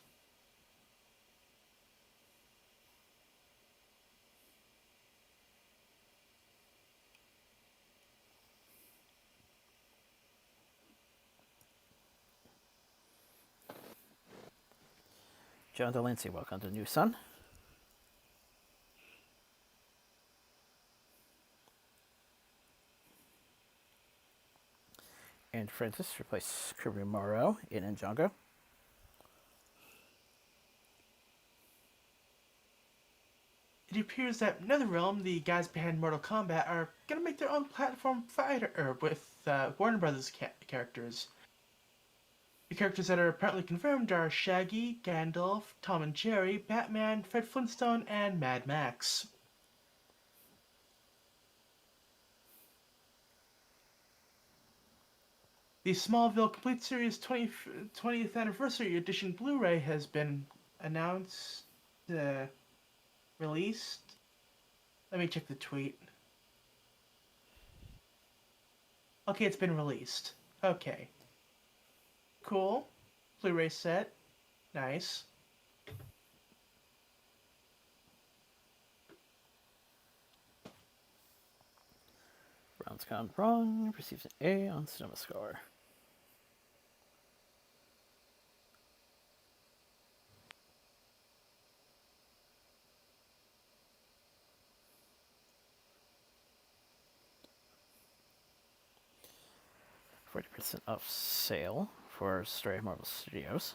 John Delancey, welcome to New Sun. And Francis replaced Kirby Morrow in Ninjago. It appears that NetherRealm, the guys behind Mortal Kombat, are gonna make their own platform fighter with Warner Brothers characters. The characters that are apparently confirmed are Shaggy, Gandalf, Tom and Jerry, Batman, Fred Flintstone, and Mad Max. The Smallville Complete Series 20th Anniversary Edition Blu-ray has been announced, released. Let me check the tweet. Okay, it's been released. Okay. Cool. Blu-ray set. Nice. Rounds Gone Wrong receives an A on CinemaScore. %40 off sale for Story of Marvel Studios.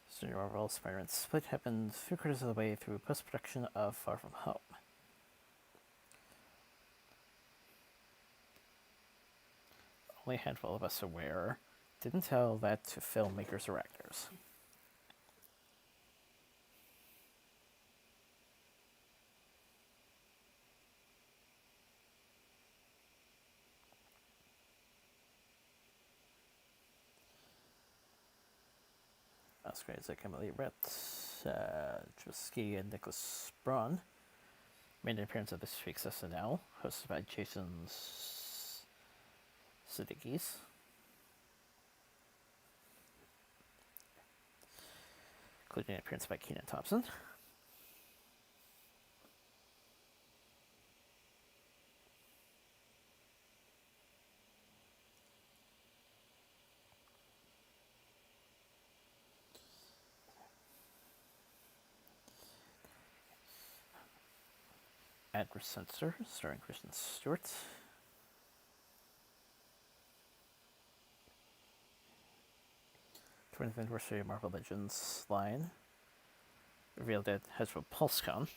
Studio Marvel Spider-Man split happened 3/4 of the way through post-production of Far From Home. Only a handful of us aware didn't tell that to filmmakers or actors. Oscar Isaac, Emily Rhett, Drusky, and Nicholas Braun made an appearance at this week's SNL, hosted by Jason Sudeikis. Including an appearance by Kenan Thompson. Adverse Censor, starring Kristen Stewart. th anniversary of Marvel Legends line revealed that Hasbro PulseCon.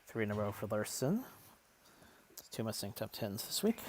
Three in a row for Larson. 2 Mustang top 10s this week.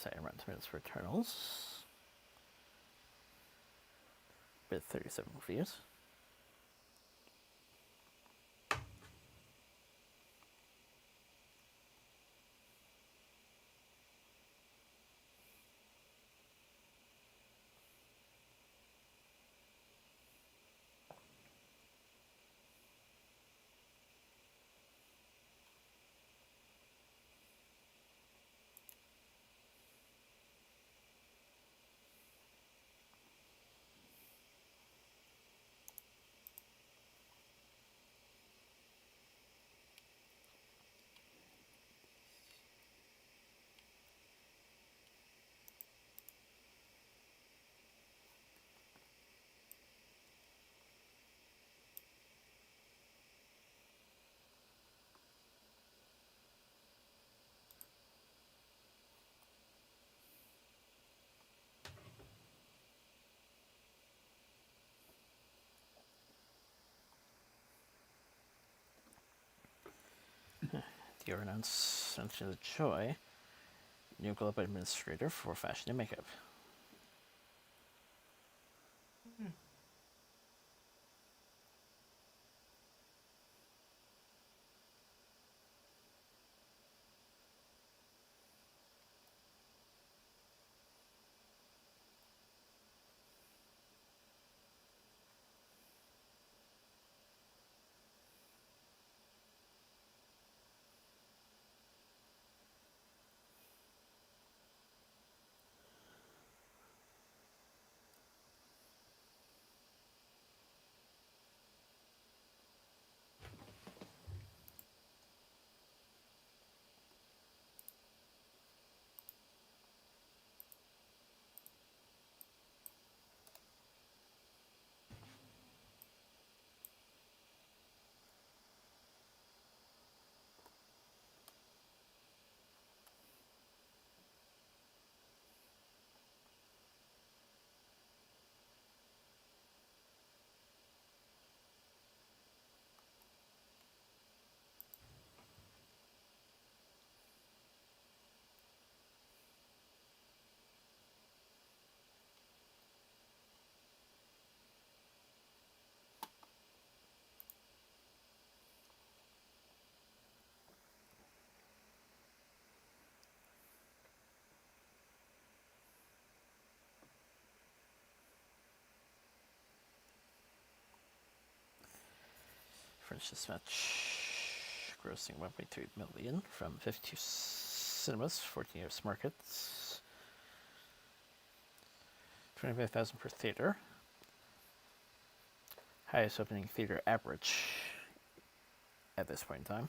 site on Rotten Tomatoes for Eternals with 37 reviews. The announced Angela Choi, new global administrator for fashion and makeup. French Dispatch grossing 1.3 million from 52 cinemas, 14 US markets, 25,000 per theater. Highest opening theater average at this point in time.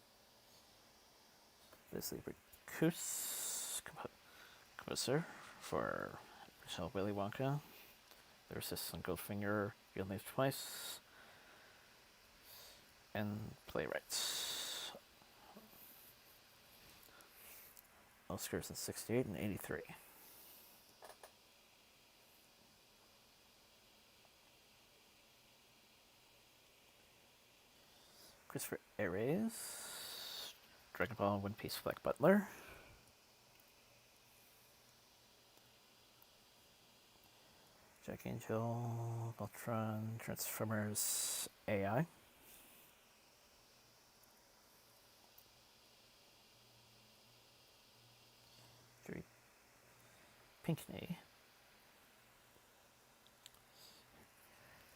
Leslie composer for original Willy Wonka. There's this on Goldfinger, You'll Live Twice, and playwrights. Oscars in 68 and 83. Christopher Ares, Dragon Ball and One Piece Black Butler. Jack Angel, Voltron, Transformers, AI. Jerry Pinkney.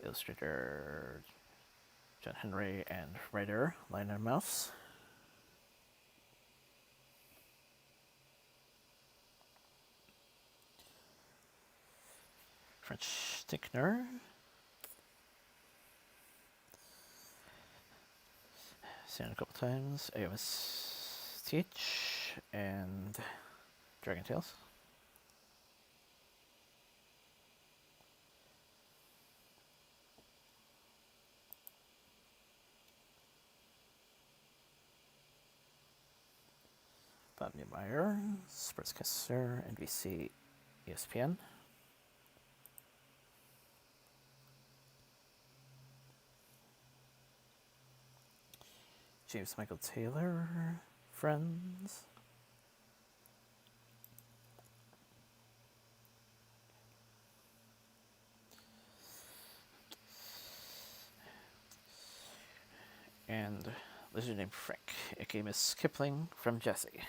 Illustrator John Henry and writer Lionel Mouse. French Stickner. Seen it a couple times. AOS Teach and Dragon Tales. Bob Newmeyer, Sportscaster, NBC, ESPN. James Michael Taylor, Friends. And lizard named Frank, aka Miss Kipling from Jessie.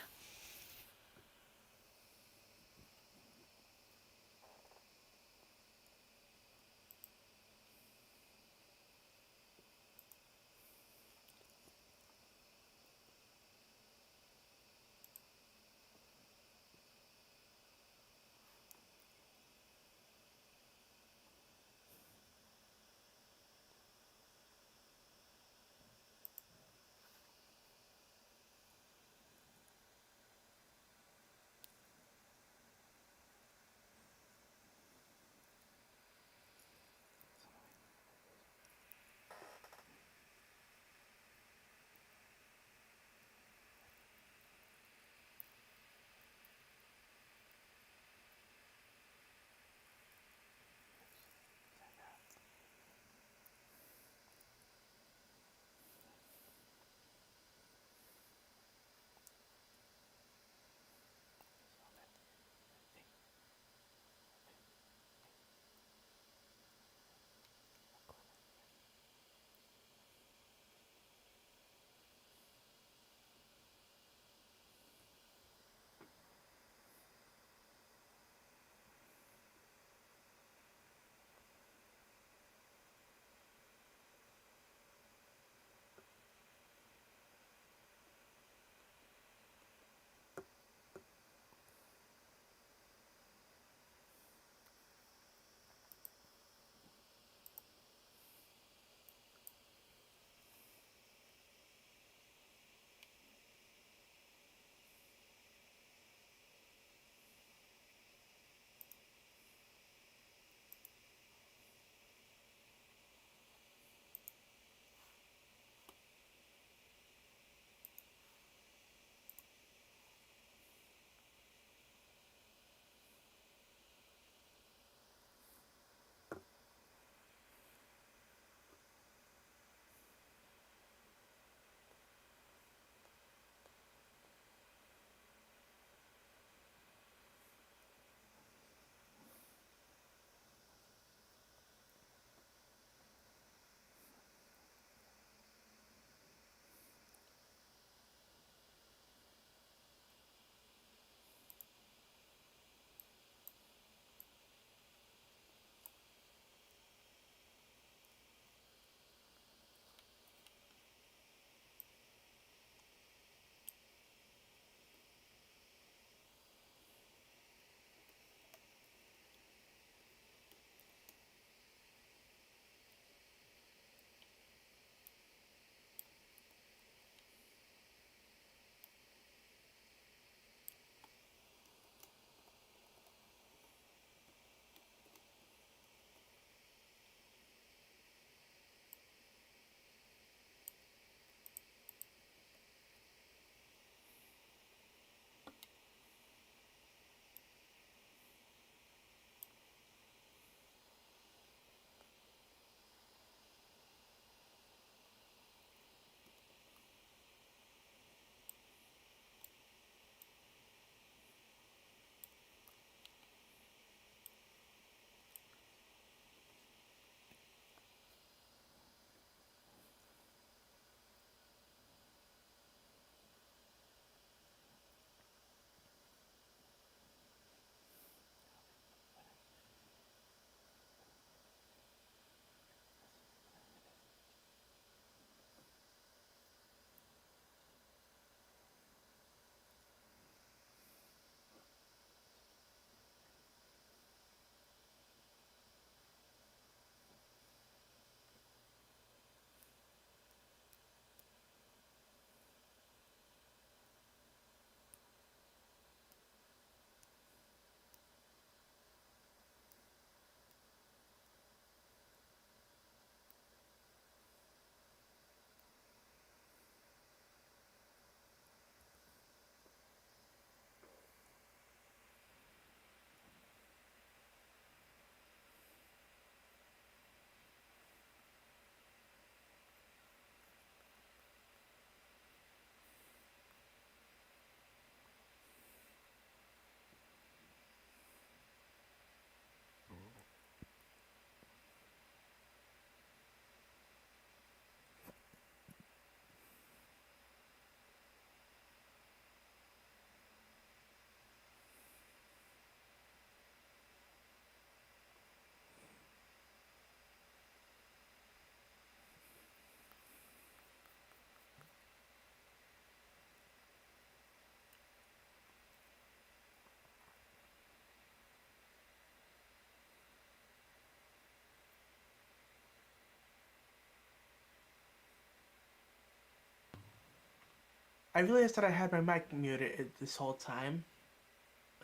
I realized that I had my mic muted this whole time.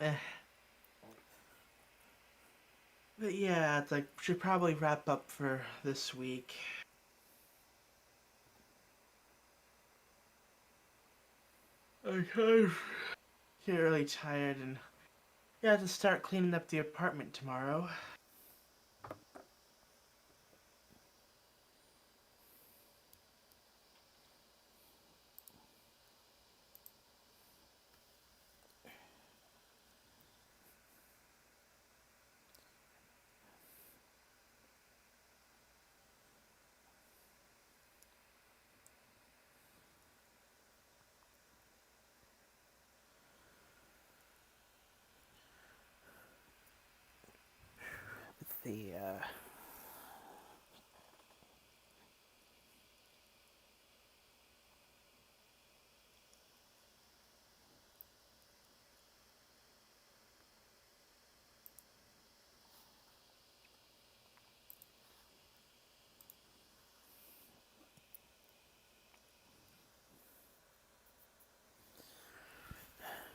Eh. But yeah, it's like should probably wrap up for this week. I'm kind of get really tired and yeah, to start cleaning up the apartment tomorrow. The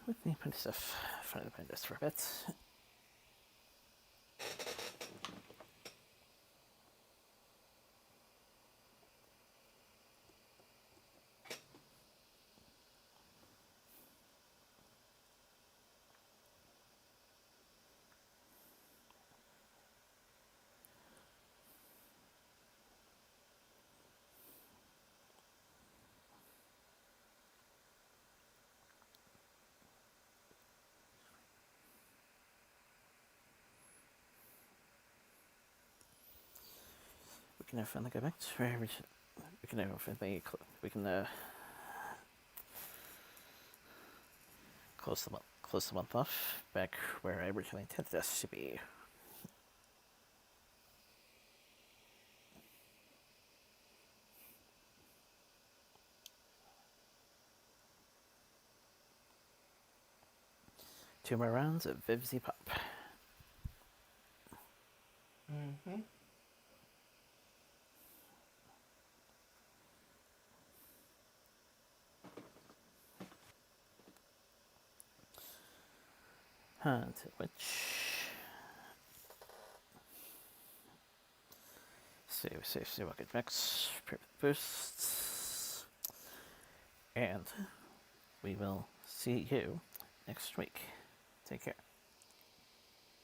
with me put stuff in front of the pen just for a bit. We can now finally go back to where we should. We can now finally we can close the month off back where I originally intended us to be. Two more rounds of Vivzy Pop. Mm-hmm. Until which save rocket mix, prepare boosts, and we will see you next week. Take care.